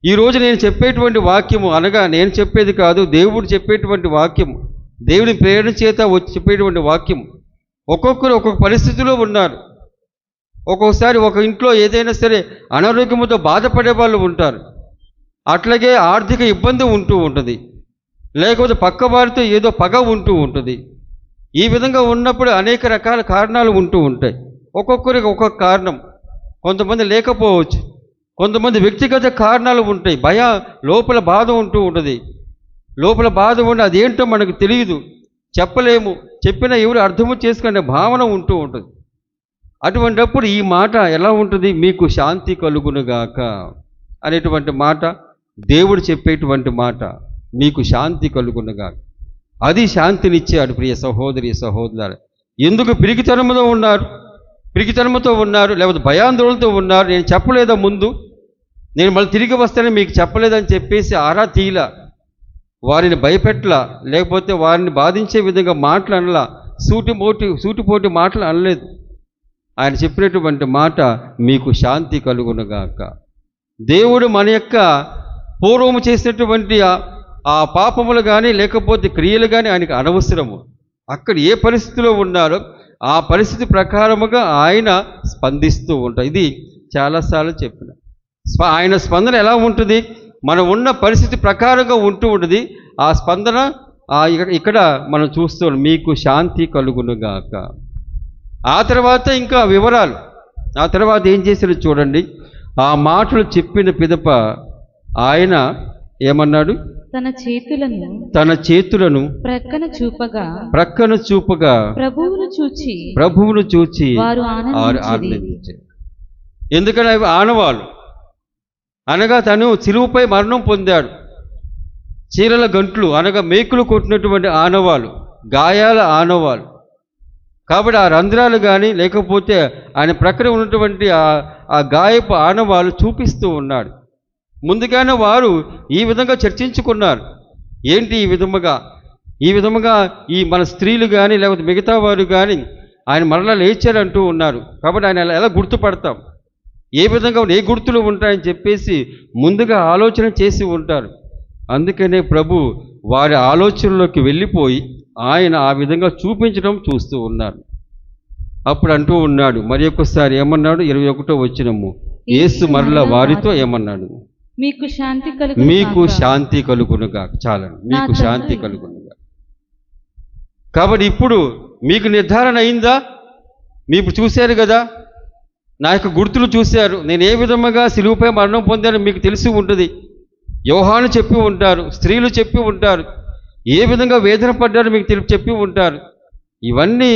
ఈరోజు నేను చెప్పేటువంటి వాక్యము అనగా నేను చెప్పేది కాదు, దేవుడు చెప్పేటువంటి వాక్యము, దేవుని ప్రేరణ చేత వచ్చి చెప్పేటువంటి వాక్యం. ఒక్కొక్కరు ఒక్కొక్క పరిస్థితిలో ఉన్నారు. ఒక్కొక్కసారి ఒక ఇంట్లో ఏదైనా సరే అనారోగ్యంతో బాధపడే వాళ్ళు ఉంటారు. అట్లాగే ఆర్థిక ఇబ్బంది ఉంటూ ఉంటుంది, లేకపోతే పక్క వారితో ఏదో పగ ఉంటూ ఉంటుంది. ఈ విధంగా ఉన్నప్పుడు అనేక రకాల కారణాలు ఉంటూ ఉంటాయి. ఒక్కొక్కరికి ఒక్కొక్క కారణం. కొంతమంది లేకపోవచ్చు, కొంతమంది వ్యక్తిగత కారణాలు ఉంటాయి. లోపల బాధ ఉంటూ ఉంటుంది. లోపల బాధ ఉండి అదేంటో మనకు తెలియదు, చెప్పలేము, చెప్పినా ఎవరు అర్థము చేసుకునే భావన ఉంటూ ఉంటుంది. అటువంటిప్పుడు ఈ మాట ఎలా ఉంటుంది? మీకు శాంతి కలుగునుగాక అనేటువంటి మాట దేవుడు చెప్పేటువంటి మాట. మీకు శాంతి కలుగునుగాక. అది శాంతినిచ్చాడు ప్రియ సహోదరి సహోదరులారా. ఎందుకు పిరికితనముతో ఉన్నారు, లేకపోతే భయాందోళనతో ఉన్నారు. నేను చెప్పలేదా ముందు, నేను మళ్ళీ తిరిగి వస్తానని మీకు చెప్పలేదని చెప్పేసి ఆరా తీయలా, వారిని భయపెట్టలా, లేకపోతే వారిని బాధించే విధంగా మాటలు అనలా, సూటిపోటి మాటలు అనలేదు. ఆయన చెప్పినటువంటి మాట మీకు శాంతి కలుగునుగాక. దేవుడు మన యొక్క పూర్వము చేసినటువంటి ఆ పాపములు కానీ లేకపోతే క్రియలు కానీ ఆయనకు అనవసరము. అక్కడ ఏ పరిస్థితిలో ఉన్నారో ఆ పరిస్థితి ప్రకారముగా ఆయన స్పందిస్తూ ఉంటారు. ఇది చాలాసార్లు చెప్పిన. ఆయన స్పందన ఎలా ఉంటుంది? మనం ఉన్న పరిస్థితి ప్రకారంగా ఉంటూ ఉంటుంది. ఆ స్పందన ఇక్కడ మనం చూస్తాం. మీకు శాంతి కలుగునుగాక. ఆ తర్వాత ఇంకా వివరాలు. ఆ తర్వాత ఏం చేశాడు చూడండి. ఆ మాటలు చెప్పిన పిదప ఆయన ఏమన్నాడు? తన చేతులను ప్రక్కన చూపగా ప్రభువును చూచి వారు ఆనందించారు. ఎందుకని అవి ఆనవాళ్ళు అనగా తను సిలువపై మరణం పొందాడు. చీరల గంట్లు అనగా మేకులు కొట్టినటువంటి ఆనవాళ్ళు, గాయాల ఆనవాళ్ళు. కాబట్టి ఆ రంధ్రాలు కానీ లేకపోతే ఆయన ప్రక్కన ఉన్నటువంటి ఆ గాయపు ఆనవాళ్ళు చూపిస్తూ ఉన్నాడు. ముందుగానే వారు ఈ విధంగా చర్చించుకున్నారు. ఏంటి ఈ విధముగా ఈ మన స్త్రీలు కానీ లేకపోతే మిగతా వారు కానీ ఆయన మరలా లేచారంటూ ఉన్నారు. కాబట్టి ఆయన ఎలా గుర్తుపడతాం, ఏ విధంగా ఏ గుర్తులు ఉంటాయని చెప్పేసి ముందుగా ఆలోచన చేసి ఉంటారు. అందుకనే ప్రభు వారి ఆలోచనలోకి వెళ్ళిపోయి ఆయన ఆ విధంగా చూస్తూ ఉన్నారు. అప్పుడు అంటూ ఉన్నాడు, మరి ఒక్కసారి ఏమన్నాడు? 21వ వచనము. యేసు మరలా వారితో ఏమన్నాడు? మీకు శాంతి కలుగునుగా. చాలండి, మీకు శాంతి కలుగునుగా. కాబట్టి ఇప్పుడు మీకు నిర్ధారణ అయిందా? మీరు చూశారు కదా, నా యొక్క గుర్తులు చూశారు. నేను ఏ విధముగా సిలువపై మరణం పొందానో మీకు తెలిసి ఉంటుంది. యోహాను చెప్పి ఉంటారు, స్త్రీలు చెప్పి ఉంటారు, ఏ విధంగా వేదన పడ్డారో మీకు చెప్పి ఉంటారు. ఇవన్నీ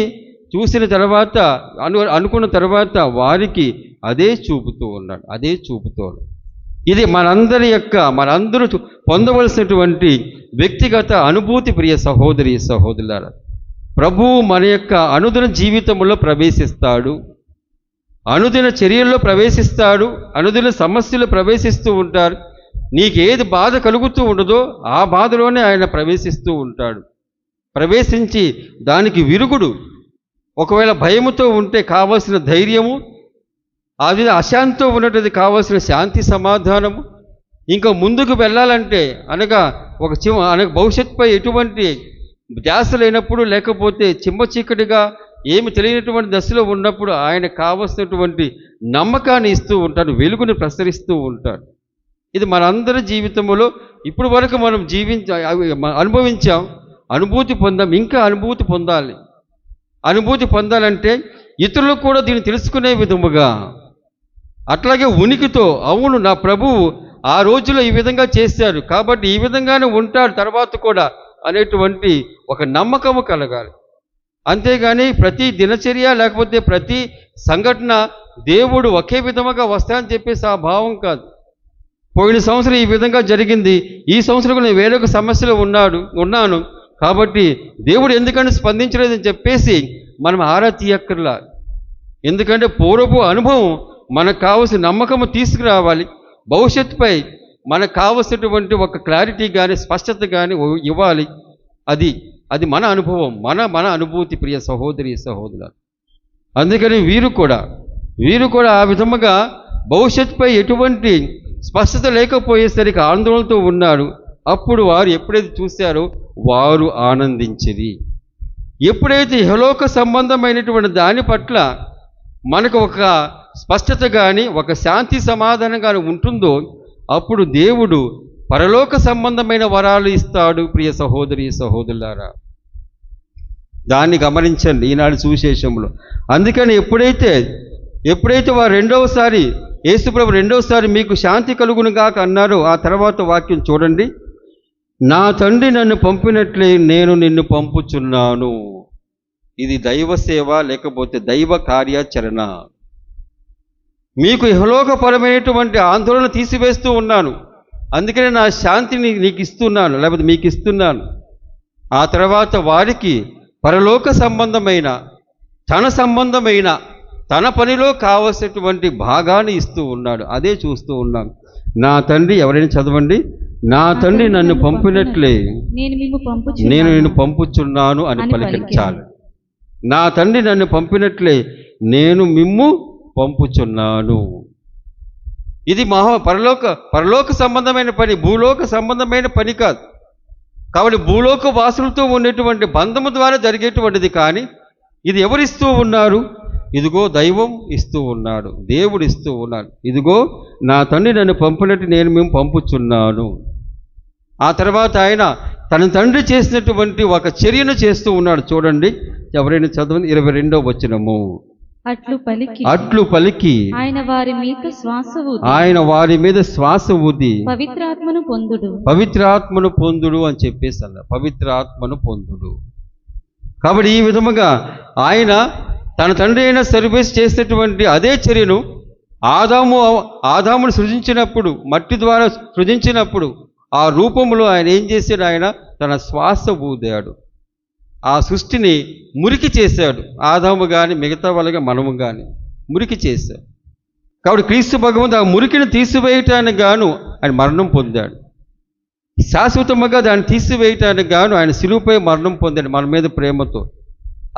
చూసిన తర్వాత అనుకున్న తర్వాత వారికి అదే చూపుతూ ఉన్నాడు. ఇది మనందరూ పొందవలసినటువంటి వ్యక్తిగత అనుభూతి. ప్రియ సహోదరి సహోదరులారా, ప్రభువు మన యొక్క అనుదిన జీవితంలో ప్రవేశిస్తాడు, అనుదిన చర్యల్లో ప్రవేశిస్తాడు, అనుదిన సమస్యలు ప్రవేశిస్తూ ఉంటారు. నీకు ఏది బాధ కలుగుతూ ఉండదో ఆ బాధలోనే ఆయన ప్రవేశిస్తూ ఉంటాడు. ప్రవేశించి దానికి విరుగుడు, ఒకవేళ భయముతో ఉంటే కావలసిన ధైర్యము, అది అశాంతితో ఉన్నట్టు కావలసిన శాంతి సమాధానము, ఇంకా ముందుకు వెళ్ళాలంటే అనగా అనగా భవిష్యత్తుపై ఎటువంటి ధ్యాస లేనప్పుడు, లేకపోతే చిమ్మ చీకటిగా ఏమి తెలియనటువంటి దశలో ఉన్నప్పుడు ఆయన కావలసినటువంటి నమ్మకాన్ని ఇస్తూ ఉంటాడు, వెలుగుని ప్రసరిస్తూ ఉంటాడు. ఇది మనందరి జీవితంలో ఇప్పటి వరకు మనం అనుభవించాం, అనుభూతి పొందాం, ఇంకా అనుభూతి పొందాలి. అనుభూతి పొందాలంటే ఇతరులకు కూడా దీన్ని తెలుసుకునే విధముగా, అట్లాగే ఉనికితో, అవును నా ప్రభువు ఆ రోజులో ఈ విధంగా చేశారు కాబట్టి ఈ విధంగానే ఉంటాడు తర్వాత కూడా అనేటువంటి ఒక నమ్మకము కలగాలి. అంతేగాని ప్రతి దినచర్య లేకపోతే ప్రతి సంఘటన దేవుడు ఒకే విధముగా వస్తాయని చెప్పేసి ఆ భావం కాదు. పోయిన సంవత్సరం ఈ విధంగా జరిగింది, ఈ సంవత్సరం నేను వేరొక సమస్యలో ఉన్నాను కాబట్టి దేవుడు ఎందుకంటే స్పందించలేదని చెప్పేసి మనం ఆరా తీయక్కర్లా. ఎందుకంటే పూర్వపు అనుభవం మనకు కావలసిన నమ్మకము తీసుకురావాలి. భవిష్యత్తుపై మనకు కావలసినటువంటి ఒక క్లారిటీ కానీ స్పష్టత కానీ ఇవ్వాలి. అది మన అనుభవం, మన అనుభూతి ప్రియ సహోదరి సహోదరులు. అందుకని వీరు కూడా ఆ విధముగా భవిష్యత్తుపై ఎటువంటి స్పష్టత లేకపోయేసరికి ఆందోళనతో ఉన్నారు. అప్పుడు వారు ఎప్పుడైతే చూశారో వారు ఆనందించిరి. ఎప్పుడైతే ఇహలోక సంబంధమైనటువంటి దాని పట్ల మనకు ఒక స్పష్టత కానీ ఒక శాంతి సమాధానం కానీ ఉంటుందో అప్పుడు దేవుడు పరలోక సంబంధమైన వరాలు ఇస్తాడు ప్రియ సహోదరి సహోదరులారా. దాన్ని గమనించండి ఈనాడు సువిశేషంలో. అందుకని ఎప్పుడైతే వారు రెండవసారి యేసుప్రభు రెండవసారి మీకు శాంతి కలుగును గాక అన్నారో ఆ తర్వాత వాక్యం చూడండి. నా తండ్రి నన్ను పంపినట్లే నేను నిన్ను పంపుచున్నాను. ఇది దైవ సేవ లేకపోతే దైవ కార్యాచరణ. మీకు ఇహలోకపరమైనటువంటి ఆందోళన తీసివేస్తూ ఉన్నాను, అందుకనే నా శాంతిని నీకు ఇస్తున్నాను లేకపోతే మీకు ఇస్తున్నాను. ఆ తర్వాత వారికి పరలోక సంబంధమైన తన పనిలో కావలసినటువంటి భాగాన్ని ఇస్తూ ఉన్నాడు. అదే చూస్తూ ఉన్నాం. నా తండ్రి, ఎవరైనా చదవండి, నా తండ్రి నన్ను పంపినట్లే నేను నిన్ను పంపుచున్నాను అని పలికించాలి. నా తండ్రి నన్ను పంపినట్లే నేను మిమ్ము పంపుచున్నాను. ఇది పరలోక సంబంధమైన పని, భూలోక సంబంధమైన పని కాదు. కాబట్టి భూలోక వాసులతో ఉన్నటువంటి బంధము ద్వారా జరిగేటువంటిది. కానీ ఇది ఎవరిస్తూ ఉన్నారు? ఇదిగో దైవం ఇస్తూ ఉన్నాడు, దేవుడు ఇస్తూ ఉన్నాడు. ఇదిగో నా తండ్రి నన్ను పంపినట్టు నేను మేము పంపుచున్నాను. ఆ తర్వాత ఆయన తన తండ్రి చేసినటువంటి ఒక చర్యను చేస్తూ ఉన్నాడు. చూడండి, ఎవరైనా చదవండి 22వ వచనము. అట్లు పలికి ఆయన వారి మీద శ్వాస ఊది పవిత్రాత్మను పొందుడు అని చెప్పేసి అన్న. పవిత్రాత్మను పొందుడు. కాబట్టి ఈ విధముగా ఆయన తన తండ్రి అయిన సర్వీస్ చేసినటువంటి అదే చర్యను ఆదామును సృజించినప్పుడు, మట్టి ద్వారా సృజించినప్పుడు ఆ రూపంలో ఆయన ఏం చేశాడు? ఆయన తన శ్వాస ఊదాడు, ఆ సృష్టిని మురికి చేశాడు. ఆదాము కానీ మిగతా వాళ్ళగా మనము కానీ మురికి చేశాడు. కాబట్టి క్రీస్తు భగవంతుడు ఆ మురికిని తీసివేయటానికి గాను ఆయన మరణం పొందాడు. శాశ్వతముగా దాన్ని తీసివేయటానికి గాను ఆయన శిలువపై మరణం పొందాడు మన మీద ప్రేమతో.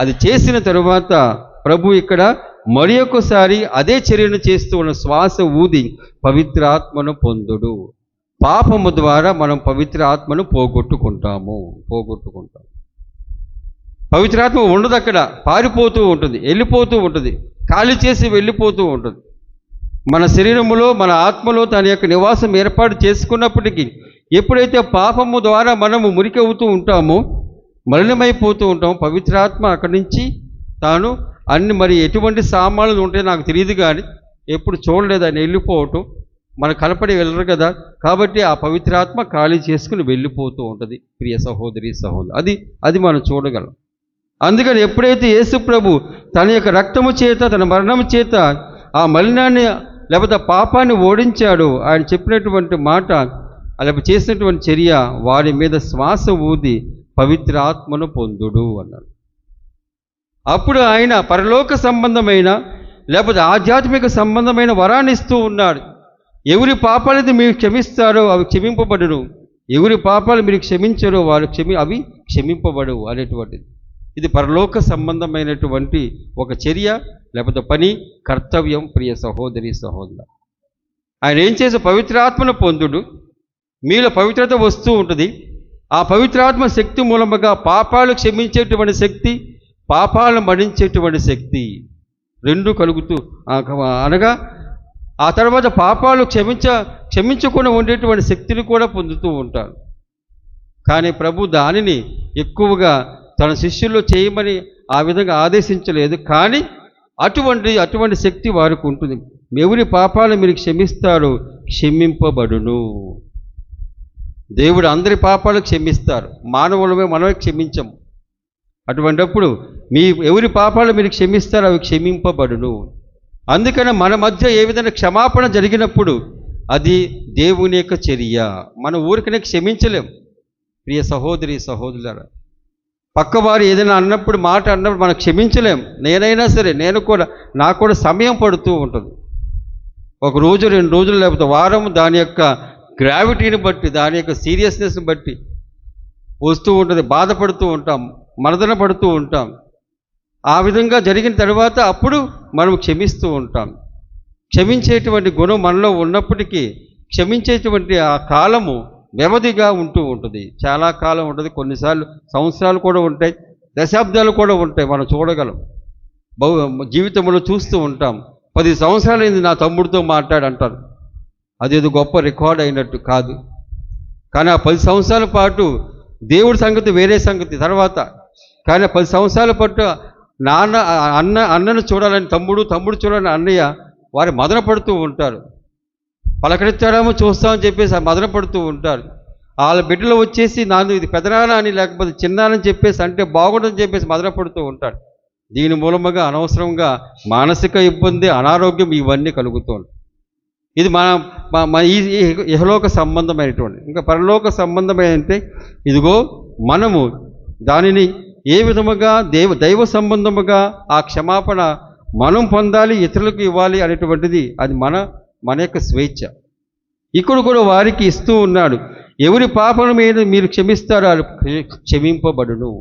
అది చేసిన తరువాత ప్రభు ఇక్కడ మరి ఒకసారి అదే చర్యను చేస్తూ ఉన్న శ్వాస ఊది పవిత్రాత్మను పొందుడు. పాపము ద్వారా మనం పవిత్ర ఆత్మను పోగొట్టుకుంటాం. పవిత్రాత్మ ఉండదు, అక్కడ పారిపోతూ ఉంటుంది, వెళ్ళిపోతూ ఉంటుంది, ఖాళీ చేసి వెళ్ళిపోతూ ఉంటుంది. మన శరీరములో మన ఆత్మలో తన యొక్క నివాసం ఏర్పాటు చేసుకున్నప్పటికీ ఎప్పుడైతే పాపము ద్వారా మనము మురికి అవుతూ ఉంటామో, మలినమైపోతూ ఉంటాం, పవిత్రాత్మ అక్కడి నుంచి తాను మరి ఎటువంటి సామాన్లు ఉంటాయో నాకు తెలియదు కానీ ఎప్పుడు చూడలేదు ఆయన వెళ్ళిపోవటం. మన కనపడి వెళ్ళరు కదా, కాబట్టి ఆ పవిత్రాత్మ ఖాళీ చేసుకుని వెళ్ళిపోతూ ఉంటుంది ప్రియ సహోదరి సహోదరు. అది మనం చూడగలం. అందుకని ఎప్పుడైతే యేసు ప్రభు తన యొక్క రక్తము చేత తన మరణము చేత ఆ మలినాన్ని లేకపోతే పాపాన్ని ఓడించాడు, ఆయన చెప్పినటువంటి మాట లేకపోతే చేసినటువంటి చర్య వారి మీద శ్వాస ఊది పవిత్రాత్మను పొందుడు అన్నాడు. అప్పుడు ఆయన పరలోక సంబంధమైన లేకపోతే ఆధ్యాత్మిక సంబంధమైన వరాన్ని ఇస్తూ ఉన్నాడు. ఎవరి పాపాలైతే మీరు క్షమిస్తారో అవి క్షమింపబడును, ఎవరి పాపాలు మీరు క్షమించారో అవి క్షమింపబడు అనేటువంటిది. ఇది పరలోక సంబంధమైనటువంటి ఒక చర్య, లేకపోతే పని, కర్తవ్యం. ప్రియ సహోదరి సహోదరు, ఆయన ఏం చేసే పవిత్రాత్మను పొందుడు, మీలో పవిత్రత వస్తూ ఉంటుంది. ఆ పవిత్రాత్మ శక్తి మూలముగా పాపాలు క్షమించేటువంటి శక్తి, పాపాలను మడించేటువంటి శక్తి రెండు కలుగుతూ అనగా ఆ తర్వాత పాపాలు క్షమించకుండా ఉండేటువంటి శక్తిని కూడా పొందుతూ ఉంటారు. కానీ ప్రభు దానిని ఎక్కువగా తన శిష్యుల్లో చేయమని ఆ విధంగా ఆదేశించలేదు. కానీ అటువంటి శక్తి వారికి ఉంటుంది. ఎవరి పాపాలు మీరు క్షమిస్తారో క్షమింపబడును. దేవుడు అందరి పాపాలు క్షమిస్తారు, మానవులమే మనమే క్షమించము. అటువంటప్పుడు ఎవరి పాపాలు మీరు క్షమిస్తారో అవి క్షమింపబడును. అందుకని మన మధ్య ఏ విధంగా క్షమాపణ జరిగినప్పుడు అది దేవుని యొక్క చర్య. మన ఊరికనే క్షమించలేం. ప్రియ సహోదరి సహోదరులారా, పక్కవారు ఏదైనా మాట అన్నప్పుడు మనం క్షమించలేం. నేనైనా సరే నాకు కూడా సమయం పడుతూ ఉంటుంది. ఒక రోజు 2 రోజులు లేకపోతే వారం దాని యొక్క గ్రావిటీని బట్టి, దాని యొక్క సీరియస్నెస్ని బట్టి వస్తూ ఉంటుంది. బాధపడుతూ ఉంటాం, మదన పడుతూ ఉంటాం. ఆ విధంగా జరిగిన తర్వాత అప్పుడు మనం క్షమిస్తూ ఉంటాం. క్షమించేటువంటి గుణం మనలో ఉన్నప్పటికీ క్షమించేటువంటి ఆ కాలము వ్యవధిగా ఉంటూ ఉంటుంది. చాలా కాలం ఉంటుంది, కొన్నిసార్లు సంవత్సరాలు కూడా ఉంటాయి, దశాబ్దాలు కూడా ఉంటాయి. మనం చూడగలం, జీవితంలో చూస్తూ ఉంటాం. 10 సంవత్సరాలైంది నా తమ్ముడితో మాట్లాడంటారు. అదేదో గొప్ప రికార్డ్ అయినట్టు కాదు. కానీ ఆ 10 సంవత్సరాల పాటు దేవుడి సంగతి వేరే సంగతి తర్వాత. కానీ 10 సంవత్సరాల పాటు అన్నను చూడాలని తమ్ముడు చూడాలని అన్నయ్య వారు మదన పడుతూ ఉంటారు. పలకరించాడేమో చూస్తామని చెప్పేసి మదన పడుతూ ఉంటారు. వాళ్ళ బిడ్డలు వచ్చేసి నాన్న ఇది పెదనాన్న అని లేకపోతే చిన్నానని చెప్పేసి అంటే బాగుండదని చెప్పేసి మదన పడుతూ ఉంటాడు. దీని మూలముగా అనవసరంగా మానసిక ఇబ్బంది, అనారోగ్యం ఇవన్నీ కలుగుతూ ఉంటాయి. ఇది మన ఈ ఇహలోక సంబంధమైనటువంటి. ఇంకా పరలోక సంబంధమైనంటే ఇదిగో మనము దానిని ఏ విధముగా దైవ సంబంధముగా ఆ క్షమాపణ మనం పొందాలి, ఇతరులకు ఇవ్వాలి అనేటువంటిది అది మన యొక్క స్వేచ్ఛ. ఇక్కడ కూడా వారికి ఇస్తూ ఉన్నాడు. ఎవరి పాపల మీద మీరు క్షమిస్తారో అది క్షమింపబడును.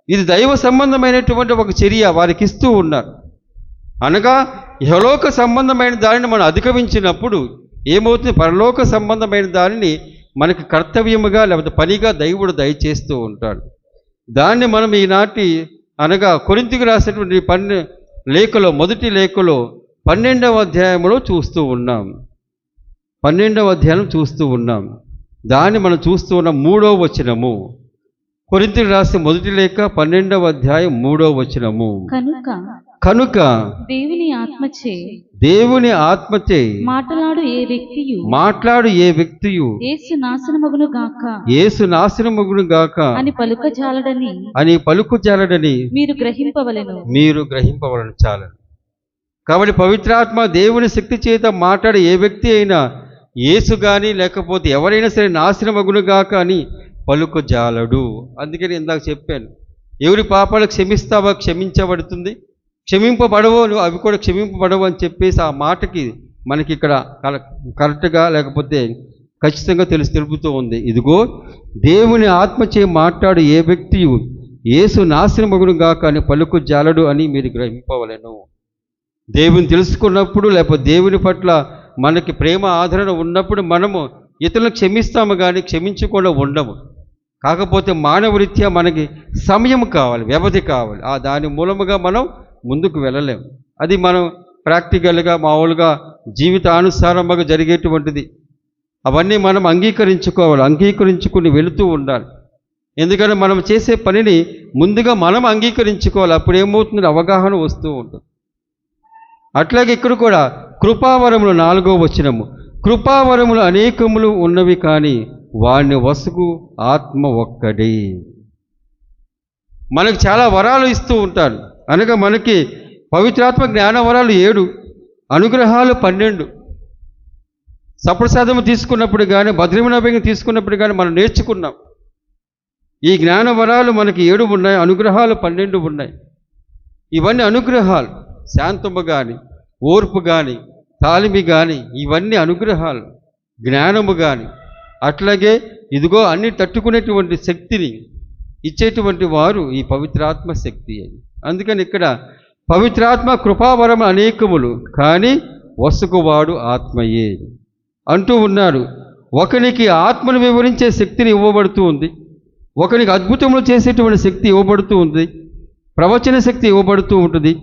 ఇది దైవ సంబంధమైనటువంటి ఒక చర్య వారికి ఇస్తూ ఉన్నారు. అనగా ఇహలోక సంబంధమైన దానిని మనం అధిగమించినప్పుడు ఏమవుతుంది, పరలోక సంబంధమైన దానిని మనకి కర్తవ్యముగా లేకపోతే పనిగా దేవుడు దయచేస్తూ ఉంటాడు. దాన్ని మనం ఈనాటి అనగా కొరింథీయులకు రాసినటువంటి మొదటి లేఖలో 12వ అధ్యాయంలో చూస్తూ ఉన్నాం. 12వ అధ్యాయం చూస్తూ ఉన్నాం. దాన్ని మనం చూస్తూ ఉన్న 3వ వచనము. కొరింథీయులకు రాసిన మొదటి లేఖ 12వ అధ్యాయం 3వ వచనము. కనుక దేవుని ఆత్మచే మాట్లాడు ఏ వ్యక్తియు యేసు నాశనమగును గాక అని పలుకుజాలడని మీరు గ్రహింపవలను. చాలని. కాబట్టి పవిత్రాత్మ దేవుని శక్తి చేత మాట్లాడే ఏ వ్యక్తి అయినా యేసు కానీ లేకపోతే ఎవరైనా సరే నాశనమగును గాక అని పలుకుజాలడు. అందుకని ఇందాక చెప్పాను, ఎవరి పాపాలు క్షమిస్తావా క్షమించబడుతుంది, క్షమింపబడవో అవి కూడా క్షమింపబడవు అని చెప్పేసి ఆ మాటకి మనకి ఇక్కడ కరెక్ట్గా లేకపోతే ఖచ్చితంగా తెలుపుతూ ఉంది. ఇదిగో దేవుని ఆత్మచే మాట్లాడు ఏ వ్యక్తియు యేసు నాశనమగును గాక అని పలుకు జాలడు అని మీరు గ్రహింపవలెను. దేవుని తెలుసుకున్నప్పుడు లేకపోతే దేవుని పట్ల మనకి ప్రేమ ఆదరణ ఉన్నప్పుడు మనము ఇతరులను క్షమిస్తాము కానీ క్షమించకుండా ఉండము. కాకపోతే మానవరీత్యా మనకి సమయం కావాలి, వ్యవధి కావాలి. దాని మూలముగా మనం ముందుకు వెళ్ళలేము. అది మనం ప్రాక్టికల్గా మామూలుగా జీవితానుసారంగా జరిగేటువంటిది. అవన్నీ మనం అంగీకరించుకుని వెళుతూ ఉండాలి. ఎందుకంటే మనం చేసే పనిని ముందుగా మనం అంగీకరించుకోవాలి. అప్పుడు ఏమవుతుంది, అవగాహన వస్తూ ఉంటుంది. అట్లాగే ఇక్కడ కూడా కృపావరములు 4వ వచనము. కృపావరములు అనేకములు ఉన్నవి కానీ వాడిని వసుకు ఆత్మ ఒక్కడే. మనకు చాలా వరాలు ఇస్తూ ఉంటారు. అనగా మనకి పవిత్రాత్మ జ్ఞాన వరాలు 7, అనుగ్రహాలు 12. సప్రసాదము తీసుకున్నప్పుడు కానీ భద్రమనభ్యంగా తీసుకున్నప్పుడు కానీ మనం నేర్చుకున్నాం. ఈ జ్ఞాన వరాలు మనకి 7 ఉన్నాయి, అనుగ్రహాలు 12 ఉన్నాయి. ఇవన్నీ అనుగ్రహాలు. శాంతము కానీ, ఓర్పు కానీ, తాలిమి కానీ ఇవన్నీ అనుగ్రహాలు. జ్ఞానము కానీ అట్లాగే ఇదిగో అన్ని తట్టుకునేటువంటి శక్తిని ఇచ్చేటువంటి వారు ఈ పవిత్రాత్మ శక్తి అని. అందుకని ఇక్కడ పవిత్రాత్మ కృపావరం అనేకములు, కానీ వసుకువాడు ఆత్మయే అంటూ ఉన్నారు. ఒకనికి ఆత్మను వివరించే శక్తిని ఇవ్వబడుతూ ఉంది, ఒకనికి అద్భుతములు చేసేటువంటి శక్తి ఇవ్వబడుతూ ఉంది, ప్రవచన శక్తి ఇవ్వబడుతూ ఉంటుంది,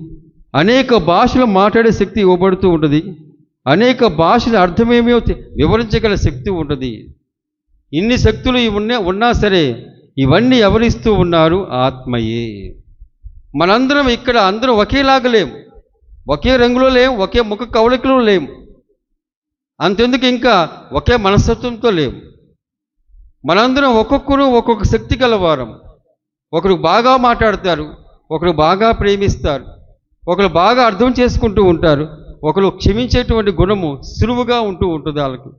అనేక భాషలు మాట్లాడే శక్తి ఇవ్వబడుతూ ఉంటుంది, అనేక భాషల అర్థమేమో వివరించగల శక్తి ఉంటుంది. ఇన్ని శక్తులు ఉన్నా సరే ఇవన్నీ ఎవరిస్తూ ఉన్నారు? ఆత్మయే. మనందరం ఇక్కడ అందరం ఒకేలాగా లేము, ఒకే రంగులో లేము, ఒకే ముఖ కవళికలో లేము, అంతెందుకు ఇంకా ఒకే మనస్తత్వంతో లేము. మనందరం ఒక్కొక్కరు ఒక్కొక్క శక్తి గలవారం. ఒకరు బాగా మాట్లాడతారు, ఒకరు బాగా ప్రేమిస్తారు, ఒకరు బాగా అర్థం చేసుకుంటూ ఉంటారు, ఒకరు క్షమించేటువంటి గుణము సులువుగా ఉంటూ ఉంటుంది వాళ్ళకి.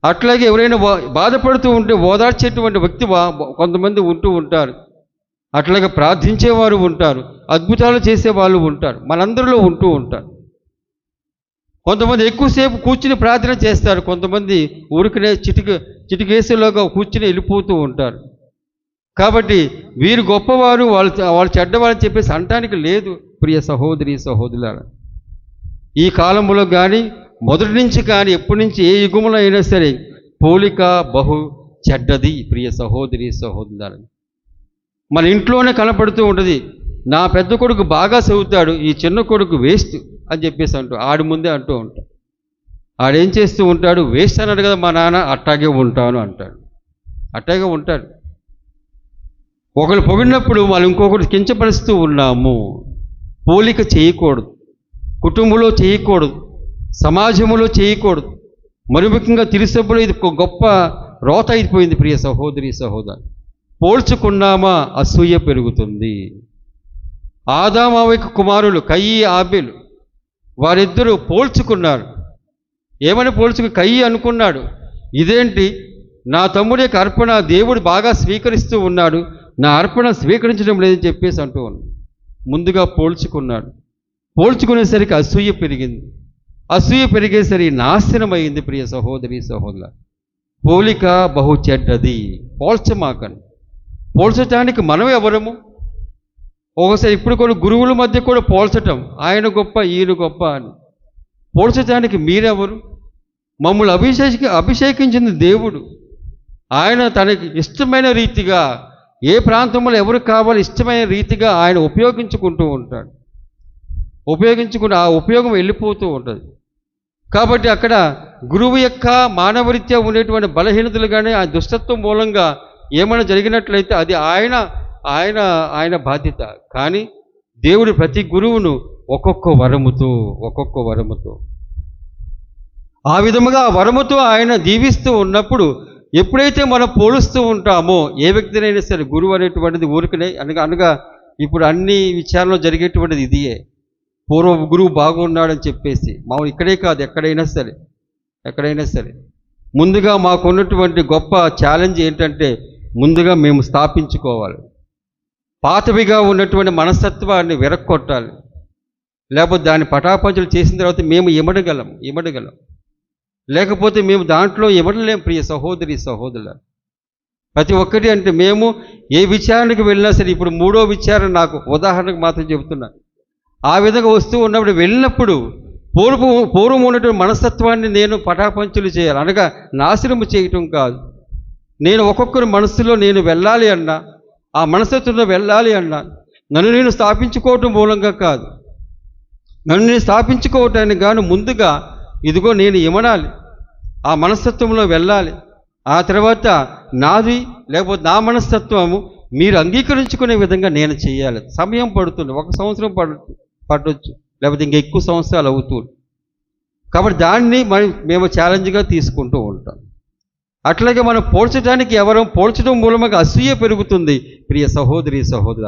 అట్లాగే ఎవరైనా బాధపడుతూ ఉంటే ఓదార్చేటువంటి వ్యక్తి కొంతమంది ఉంటూ ఉంటారు. అట్లాగే ప్రార్థించేవారు ఉంటారు, అద్భుతాలు చేసేవాళ్ళు ఉంటారు, మనందరిలో ఉంటూ ఉంటారు. కొంతమంది ఎక్కువసేపు కూర్చుని ప్రార్థన చేస్తారు, కొంతమంది ఊరికనే చిటికేసేలోగా కూర్చుని వెళ్ళిపోతూ ఉంటారు. కాబట్టి వీరు గొప్పవారు, వాళ్ళు చెడ్డవారని చెప్పేసి అంటానికి లేదు ప్రియ సహోదరి సహోదరులారా. ఈ కాలంలో కానీ మొదటి నుంచి కానీ ఎప్పటి నుంచి ఏ యుగంలో అయినా సరే పోలిక బహు చెడ్డది ప్రియ సహోదరి సహోదరులారా. మన ఇంట్లోనే కనపడుతూ ఉంటుంది. నా పెద్ద కొడుకు బాగా చదువుతాడు, ఈ చిన్న కొడుకు వేస్ట్ అని చెప్పేసి ఆడి ముందే అంటూ ఉంటాడు. ఆడేం చేస్తూ ఉంటాడు? వేస్ట్ అన్నాడు కదా మా నాన్న, అట్టాగే ఉంటాను అంటాడు. అట్టాగే ఉంటాడు. ఒకరు పొగిడినప్పుడు వాళ్ళు ఇంకొకరు కించపరుస్తూ ఉన్నాము. పోలిక చేయకూడదు, కుటుంబంలో చేయకూడదు, సమాజంలో చేయకూడదు. మరి ముఖ్యంగా తిరుసభలో ఇది ఒక గొప్ప రోత అయిపోయింది ప్రియ సహోదరి సహోదరు. పోల్చుకున్నామా అసూయ పెరుగుతుంది. ఆదాము హవ్వ కుమారులు కయ్యి ఆబేలు వారిద్దరూ పోల్చుకున్నారు. ఏమని కయ్యి అనుకున్నాడు, ఇదేంటి నా తమ్ముడి యొక్క అర్పణ దేవుడు బాగా స్వీకరిస్తూ ఉన్నాడు, నా అర్పణ స్వీకరించడం లేదని చెప్పేసి అంటూ ఉన్నాడు. ముందుగా పోల్చుకున్నాడు. పోల్చుకునేసరికి అసూయ పెరిగింది. అసూయ పెరిగేసరికి నాశనం అయింది ప్రియ సహోదరి సహోదరుల. పోలిక బహు చెడ్డది, పోల్చమాకండి. పోల్చటానికి మనం ఎవరము? ఒకసారి ఇప్పుడు కూడా గురువుల మధ్య కూడా పోల్చటం, ఆయన గొప్ప ఈయన గొప్ప అని. పోల్చటానికి మీరెవరు? మమ్మల్ని అభిషేకించింది దేవుడు. ఆయన తనకి ఇష్టమైన రీతిగా ఏ ప్రాంతంలో ఎవరు కావాలి ఇష్టమైన రీతిగా ఆయన ఉపయోగించుకుంటూ ఉంటాడు. ఉపయోగించుకుని ఆ ఉపయోగం వెళ్ళిపోతూ ఉంటుంది. కాబట్టి అక్కడ గురువు యొక్క మానవరీత్యా ఉండేటువంటి బలహీనతలు కానీ ఆ దుష్టత్వం మూలంగా ఏమైనా జరిగినట్లయితే అది ఆయన బాధ్యత. కానీ దేవుడు ప్రతి గురువును ఒక్కొక్క వరముతో ఆ విధముగా వరముతో ఆయన దీవిస్తూ ఉన్నప్పుడు ఎప్పుడైతే మనం పోలుస్తూ ఉంటామో ఏ వ్యక్తినైనా సరే, గురువు అనేటువంటిది ఊరికనే అనగా ఇప్పుడు అన్ని విచారణలో జరిగేటువంటిది ఇదియే. పూర్వ గురువు బాగున్నాడని చెప్పేసి మామూలు ఇక్కడే కాదు ఎక్కడైనా సరే ముందుగా మాకున్నటువంటి గొప్ప ఛాలెంజ్ ఏంటంటే ముందుగా మేము స్థాపించుకోవాలి. పాతవిగా ఉన్నటువంటి మనస్తత్వాన్ని విరక్కొట్టాలి. లేకపోతే దాన్ని పటాపంచలు చేసిన తర్వాత మేము ఇమడగలం. లేకపోతే మేము దాంట్లో ఇమడలేం ప్రియ సహోదరి సహోదరుల. ప్రతి ఒక్కటి అంటే మేము ఏ విచారణకు వెళ్ళినా సరే, ఇప్పుడు 3వ విచారణ నాకు ఉదాహరణకు మాత్రం చెబుతున్నాను. ఆ విధంగా వస్తూ ఉన్నప్పుడు వెళ్ళినప్పుడు పూర్వం ఉన్నటువంటి మనస్తత్వాన్ని నేను పటాపంచులు చేయాలి, అనగా నాశనము చేయటం కాదు. నేను ఒక్కొక్కరి మనస్సులో నేను వెళ్ళాలి అన్నా, ఆ మనస్తత్వంలో వెళ్ళాలి అన్నా, నన్ను నేను స్థాపించుకోవటం మూలంగా కాదు. నన్ను నేను స్థాపించుకోవటానికి గాను ముందుగా ఇదిగో నేను ఇమనాలి, ఆ మనస్తత్వంలో వెళ్ళాలి. ఆ తర్వాత నాది లేకపోతే నా మనస్తత్వము మీరు అంగీకరించుకునే విధంగా నేను చేయాలి. సమయం పడుతుంది, 1 సంవత్సరం పట్టొచ్చు, లేకపోతే ఇంకా ఎక్కువ సంవత్సరాలు అవుతుంది. కాబట్టి దాన్ని మేము ఛాలెంజ్గా తీసుకుంటూ ఉంటాం. అట్లాగే మనం పోల్చడానికి పోల్చడం మూలముగా అసూయ పెరుగుతుంది ప్రియ సహోదరి సహోదర.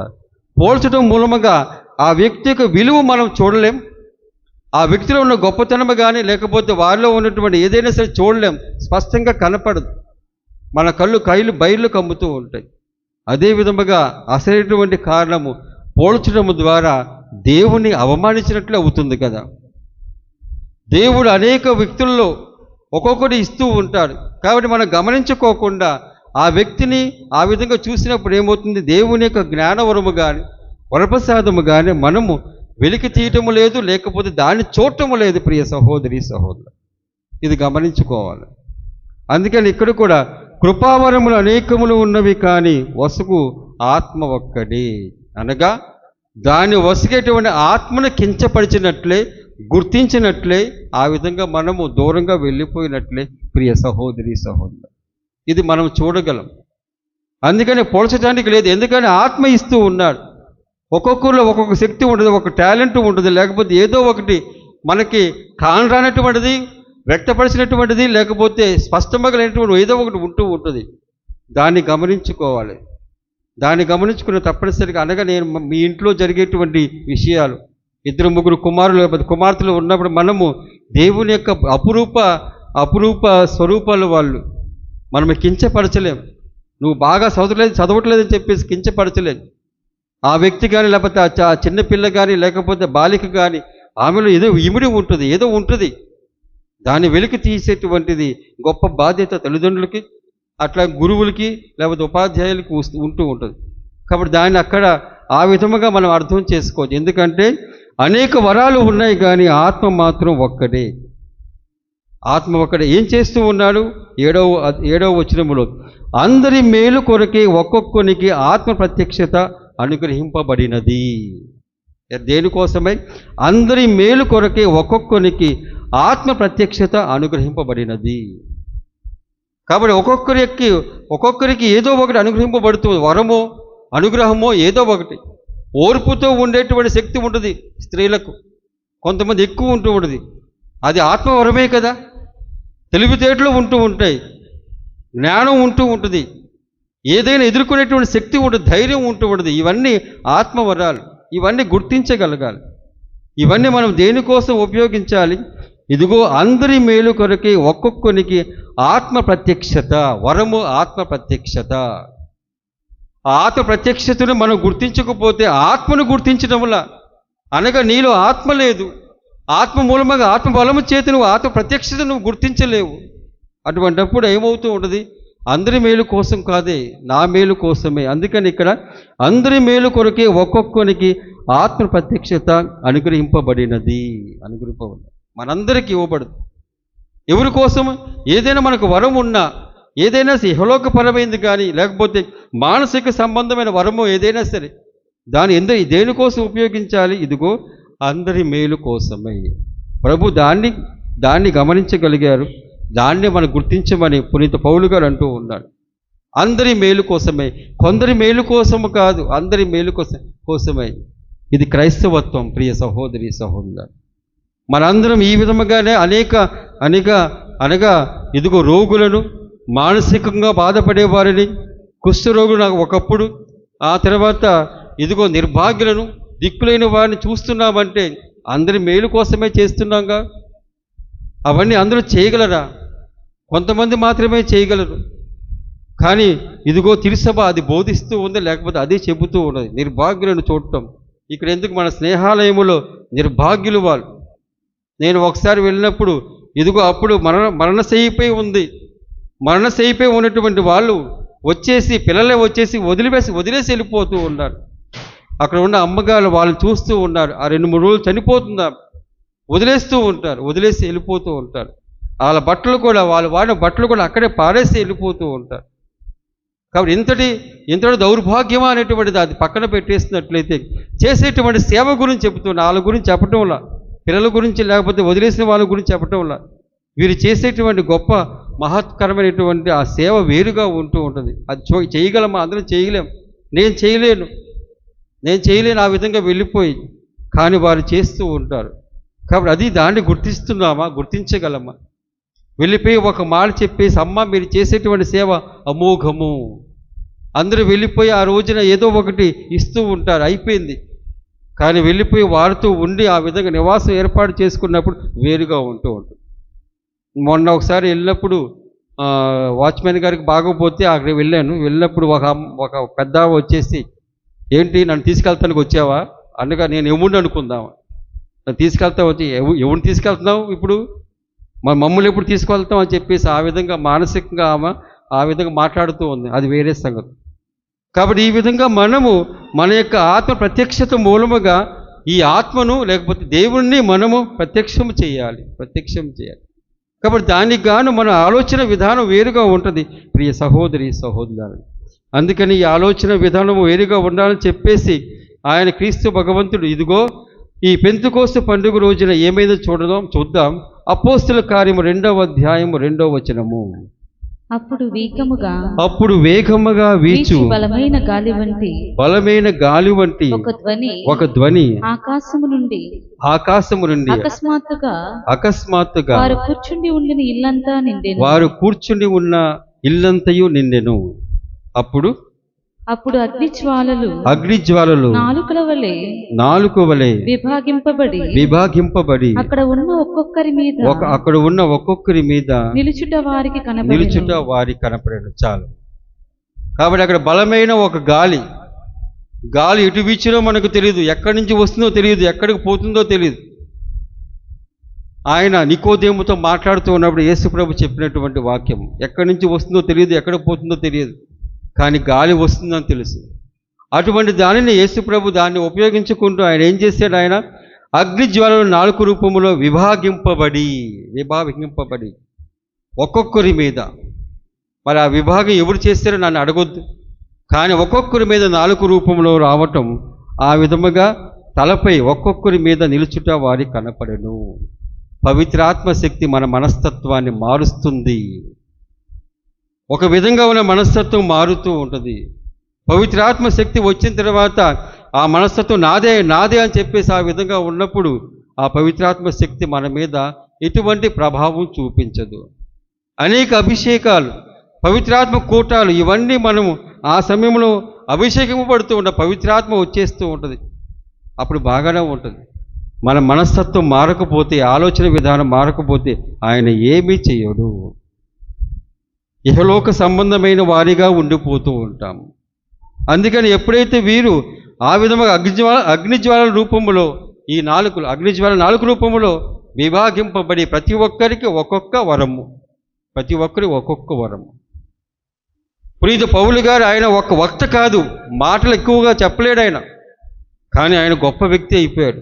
పోల్చడం మూలముగా ఆ వ్యక్తి యొక్క విలువ మనం చూడలేం, ఆ వ్యక్తిలో ఉన్న గొప్పతనము కానీ లేకపోతే వారిలో ఉన్నటువంటి ఏదైనా సరే చూడలేం, స్పష్టంగా కనపడదు. మన కళ్ళు బయళ్ళు కమ్ముతూ ఉంటాయి. అదే విధముగా అసలైనటువంటి కారణము పోల్చడం ద్వారా దేవుని అవమానించినట్లు అవుతుంది కదా. దేవుడు అనేక వ్యక్తుల్లో ఒక్కొక్కటి ఇస్తూ ఉంటాడు. కాబట్టి మనం గమనించుకోకుండా ఆ వ్యక్తిని ఆ విధంగా చూసినప్పుడు ఏమవుతుంది, దేవుని యొక్క జ్ఞానవరము కానీ వరప్రసాదము కానీ మనము వెలికి తీయటము లేదు, లేకపోతే దాన్ని చూడటము లేదు. ప్రియ సహోదరి సహోదరు, ఇది గమనించుకోవాలి. అందుకని ఇక్కడ కూడా కృపావరములు అనేకములు ఉన్నవి, కానీ వసుగు ఆత్మ ఒక్కడే. అనగా దాన్ని వసిగేటువంటి ఆత్మను కించపరిచినట్లే, గుర్తించినట్లే ఆ విధంగా మనము దూరంగా వెళ్ళిపోయినట్లే. ప్రియ సహోదరి సహోదరు, ఇది మనం చూడగలం. అందుకని పోల్చడానికి లేదు. ఎందుకని ఆత్మ ఇస్తూ ఉన్నాడు. ఒక్కొక్కరిలో ఒక్కొక్క శక్తి ఉంటుంది, ఒక టాలెంట్ ఉంటుంది, లేకపోతే ఏదో ఒకటి మనకి కానరానటువంటిది, వ్యక్తపరిచినటువంటిది, లేకపోతే స్పష్టంగా లేనటువంటి ఏదో ఒకటి ఉంటూ ఉంటుంది. దాన్ని గమనించుకోవాలి. దాన్ని గమనించుకున్న తప్పనిసరిగా, అనగా నేను మీ ఇంట్లో జరిగేటువంటి విషయాలు, 2-3 కుమారులు లేకపోతే కుమార్తెలు ఉన్నప్పుడు మనము దేవుని యొక్క అపురూప స్వరూపాలు వాళ్ళు. మనము కించపరచలేము. నువ్వు బాగా చదవట్లేదని చెప్పేసి కించపరచలేదు. ఆ వ్యక్తి కానీ, లేకపోతే ఆ చిన్నపిల్ల కానీ, లేకపోతే బాలిక కానీ, ఆమెలో ఏదో ఇమిడి ఉంటుంది, ఏదో ఉంటుంది. దాన్ని వెలికి తీసేటువంటిది గొప్ప బాధ్యత తల్లిదండ్రులకి, అట్లా గురువులకి, లేకపోతే ఉపాధ్యాయులకి ఉంటూ ఉంటుంది. కాబట్టి దాన్ని అక్కడ ఆ విధముగా మనం అర్థం చేసుకోవచ్చు. ఎందుకంటే అనేక వరాలు ఉన్నాయి, కానీ ఆత్మ మాత్రం ఒక్కడే. ఆత్మ ఒక్కడే. ఏం చేస్తూ ఉన్నాడు? 7వ వచనములో, అందరి మేలు కొరకే ఒక్కొక్కనికి ఆత్మ ప్రత్యక్షత అనుగ్రహింపబడినది. దేనికోసమై? అందరి మేలు కొరకే ఒక్కొక్కనికి ఆత్మ ప్రత్యక్షత అనుగ్రహింపబడినది. కాబట్టి ఒక్కొక్కరికి ఏదో ఒకటి అనుగ్రహింపబడుతుంది. వరమో అనుగ్రహమో ఏదో ఒకటి. ఓర్పుతో ఉండేటువంటి శక్తి ఉంటుంది స్త్రీలకు, కొంతమంది ఎక్కువ ఉంటూ ఉంటుంది. అది ఆత్మవరమే కదా. తెలివితేటలు ఉంటూ ఉంటాయి, జ్ఞానం ఉంటూ ఉంటుంది, ఏదైనా ఎదుర్కొనేటువంటి శక్తి ఉంటుంది, ధైర్యం ఉంటూ ఉంటుంది. ఇవన్నీ ఆత్మవరాలు. ఇవన్నీ గుర్తించగలగాలి. ఇవన్నీ మనం దేనికోసం ఉపయోగించాలి? ఇదిగో అందరి మేలు కొరకే ఒక్కొక్కనికి ఆత్మ ప్రత్యక్షత. వరము ఆత్మ ప్రత్యక్షత. ఆత్మ ప్రత్యక్షతను మనం గుర్తించకపోతే ఆత్మను గుర్తించడం వల్ల, అనగా నీలో ఆత్మ లేదు, ఆత్మ మూలముగా ఆత్మ బలము చేతి నువ్వు ఆత్మ ప్రత్యక్షత నువ్వు గుర్తించలేవు. అటువంటప్పుడు ఏమవుతూ ఉంటుంది? అందరి మేలు కోసం కాదే, నా మేలు కోసమే. అందుకని ఇక్కడ అందరి మేలు కొరకే ఒక్కొక్కనికి ఆత్మ ప్రత్యక్షత అనుగ్రహింపబడినది. మనందరికీ ఇవ్వబడదు. ఎవరి కోసం? ఏదైనా మనకు వరం ఉన్నా, ఏదైనా ఇహలోకపరమైంది కానీ, లేకపోతే మానసిక సంబంధమైన వరము ఏదైనా సరే, దేనికోసం ఉపయోగించాలి? ఇదిగో అందరి మేలు కోసమే. ప్రభు దాన్ని గమనించగలిగారు. దాన్ని మనం గుర్తించమని పునీత పౌలు గారు అంటూ ఉన్నాడు. అందరి మేలు కోసమే, కొందరి మేలు కోసము కాదు, అందరి మేలు కోసమే. ఇది క్రైస్తవత్వం. ప్రియ సహోదరి సహోదరు, మనందరం ఈ విధముగానే అనగా ఇదిగో రోగులను, మానసికంగా బాధపడే వారిని, కుష్ఠరోగులు ఒకప్పుడు, ఆ తర్వాత ఇదిగో నిర్భాగ్యులను, దిక్కులైన వారిని చూస్తున్నామంటే అందరి మేలు కోసమే చేస్తున్నాంగా. అవన్నీ అందరూ చేయగలరా? కొంతమంది మాత్రమే చేయగలరు. కానీ ఇదిగో తిరుసభ అది బోధిస్తూ ఉంది, లేకపోతే అదే చెబుతూ ఉన్నది. నిర్భాగ్యులను చూడటం. ఇక్కడ ఎందుకు? మన స్నేహాలయములో నిర్భాగ్యులు వాళ్ళు. నేను ఒకసారి వెళ్ళినప్పుడు ఇదిగో అప్పుడు మరణశయ్యపై ఉంది. మరణశయ్యపై ఉన్నటువంటి వాళ్ళు పిల్లలే వచ్చేసి వదిలేసి వెళ్ళిపోతూ ఉన్నారు. అక్కడ ఉన్న అమ్మగారు వాళ్ళని చూస్తూ ఉన్నారు. ఆ 2-3 రోజులు చనిపోతుందా, వదిలేస్తూ ఉంటారు, వదిలేసి వెళ్ళిపోతూ ఉంటారు. వాళ్ళ బట్టలు కూడా, వాళ్ళు వాడిన బట్టలు కూడా అక్కడే పారేసి వెళ్ళిపోతూ ఉంటారు. కాబట్టి ఇంతటి దౌర్భాగ్యమా అనేటువంటిది అది పక్కన పెట్టేసినట్లయితే, చేసేటువంటి సేవ గురించి చెబుతున్నా, వాళ్ళ గురించి చెప్పటంలా, పిల్లల గురించి లేకపోతే వదిలేసిన వాళ్ళ గురించి చెప్పటంలా, వీరు చేసేటువంటి గొప్ప మహత్కరమైనటువంటి ఆ సేవ వేరుగా ఉంటూ ఉంటుంది. అది చేయగలమా? అందరం చేయలేం. నేను చేయలేను ఆ విధంగా వెళ్ళిపోయి, కానీ వారు చేస్తూ ఉంటారు. కాబట్టి దాన్ని గుర్తిస్తున్నామా? గుర్తించగలమా? వెళ్ళిపోయి ఒక మాట చెప్పేసి, అమ్మ మీరు చేసేటువంటి సేవ అమోఘము, అందరూ వెళ్ళిపోయి ఆ రోజున ఏదో ఒకటి ఇస్తూ ఉంటారు, అయిపోయింది. కానీ వెళ్ళిపోయి వారితో ఉండి ఆ విధంగా నివాసం ఏర్పాటు చేసుకున్నప్పుడు వేరుగా ఉంటూ ఉంటుంది. మొన్న ఒకసారి వెళ్ళినప్పుడు వాచ్మెన్ గారికి బాగోపోతే అక్కడ వెళ్ళినప్పుడు ఒక పెద్ద వచ్చేసి, ఏంటి నన్ను తీసుకెళ్తానికి వచ్చావా అనగా, నేను ఎవరిని అనుకుందామా, నన్ను తీసుకెళ్తావు వచ్చి ఎవరిని తీసుకెళ్తున్నావు ఇప్పుడు, మమ్మల్ని ఎప్పుడు తీసుకెళ్తాం అని చెప్పేసి ఆ విధంగా మానసికంగా ఆమె ఆ విధంగా మాట్లాడుతూ ఉంది, అది వేరే సంగతి. కాబట్టి ఈ విధంగా మనము మన యొక్క ఆత్మ ప్రత్యక్షత మూలముగా ఈ ఆత్మను లేకపోతే దేవుణ్ణి మనము ప్రత్యక్షం చేయాలి. కాబట్టి దానికి గాను మన ఆలోచన విధానం వేరుగా ఉంటుంది ప్రియ సహోదరి సహోదరులు. అందుకని ఈ ఆలోచన విధానం వేరుగా ఉండాలని చెప్పేసి ఆయన క్రీస్తు భగవంతుడు ఇదిగో ఈ పెంతెకోస్తు పండుగ రోజున ఏమైందో చూద్దాం. అపోస్తల కార్యము 2వ అధ్యాయము 2వ వచనము. అప్పుడు వేగముగా వీచు బలమైన గాలి వంటి ఒక ధ్వని ఆకాశము నుండి అకస్మాత్తుగా వారు కూర్చుండి ఉన్న ఇల్లంతయు నిండెను. అప్పుడు అగ్నిజ్వాలలు నాలుక వలె విభాగింపబడి అక్కడ ఉన్న ఒక్కొక్కరి మీద నిలుచుట వారి కనపడేను. చాలు. కాబట్టి అక్కడ బలమైన ఒక గాలి ఎటు వీచినో మనకు తెలియదు, ఎక్కడి నుంచి వస్తుందో తెలియదు, ఎక్కడికి పోతుందో తెలియదు. ఆయన నికోదేముతో మాట్లాడుతూ ఉన్నప్పుడు యేసుప్రభు చెప్పినటువంటి వాక్యం, ఎక్కడి నుంచి వస్తుందో తెలియదు, ఎక్కడికి పోతుందో తెలియదు, కానీ గాలి వస్తుందని తెలుసు. అటువంటి దానిని యేసుప్రభు దాన్ని ఉపయోగించుకుంటూ ఆయన ఏం చేశాడు, ఆయన అగ్నిజ్వాలలు 4 రూపములో విభాగింపబడి ఒక్కొక్కరి మీద, మరి ఆ విభాగం ఎవరు చేస్తారో నన్ను అడగొద్దు, కానీ ఒక్కొక్కరి మీద 4 రూపంలో రావటం, ఆ విధముగా తలపై ఒక్కొక్కరి మీద నిలుచుట వారి కనపడెను. పవిత్రాత్మ శక్తి మన మనస్తత్వాన్ని మారుస్తుంది. ఒక విధంగా ఉన్న మనస్తత్వం మారుతూ ఉంటుంది. పవిత్రాత్మ శక్తి వచ్చిన తర్వాత ఆ మనస్తత్వం నాదే అని చెప్పేసి ఆ విధంగా ఉన్నప్పుడు ఆ పవిత్రాత్మ శక్తి మన మీద ఎటువంటి ప్రభావం చూపించదు. అనేక అభిషేకాలు, పవిత్రాత్మ కూటాలు, ఇవన్నీ మనము ఆ సమయంలో అభిషేకింపబడుతూ ఉన్న పవిత్రాత్మ వచ్చేస్తూ ఉంటుంది. అప్పుడు బాగానే ఉంటుంది. మన మనస్తత్వం మారకపోతే, ఆలోచన విధానం మారకపోతే ఆయన ఏమీ చేయడు. ఇహలోక సంబంధమైన వారిగా ఉండిపోతూ ఉంటాం. అందుకని ఎప్పుడైతే వీరు ఆ విధంగా అగ్నిజ్వాల రూపములో ఈ 4 అగ్నిజ్వాల 4 రూపములో విభాగింపబడి ప్రతి ఒక్కరికి ఒక్కొక్క వరము. పునీత పౌలు గారు ఆయన ఒక వక్త కాదు, మాటలు ఎక్కువగా చెప్పలేడు ఆయన, కానీ ఆయన గొప్ప వ్యక్తి అయిపోయాడు.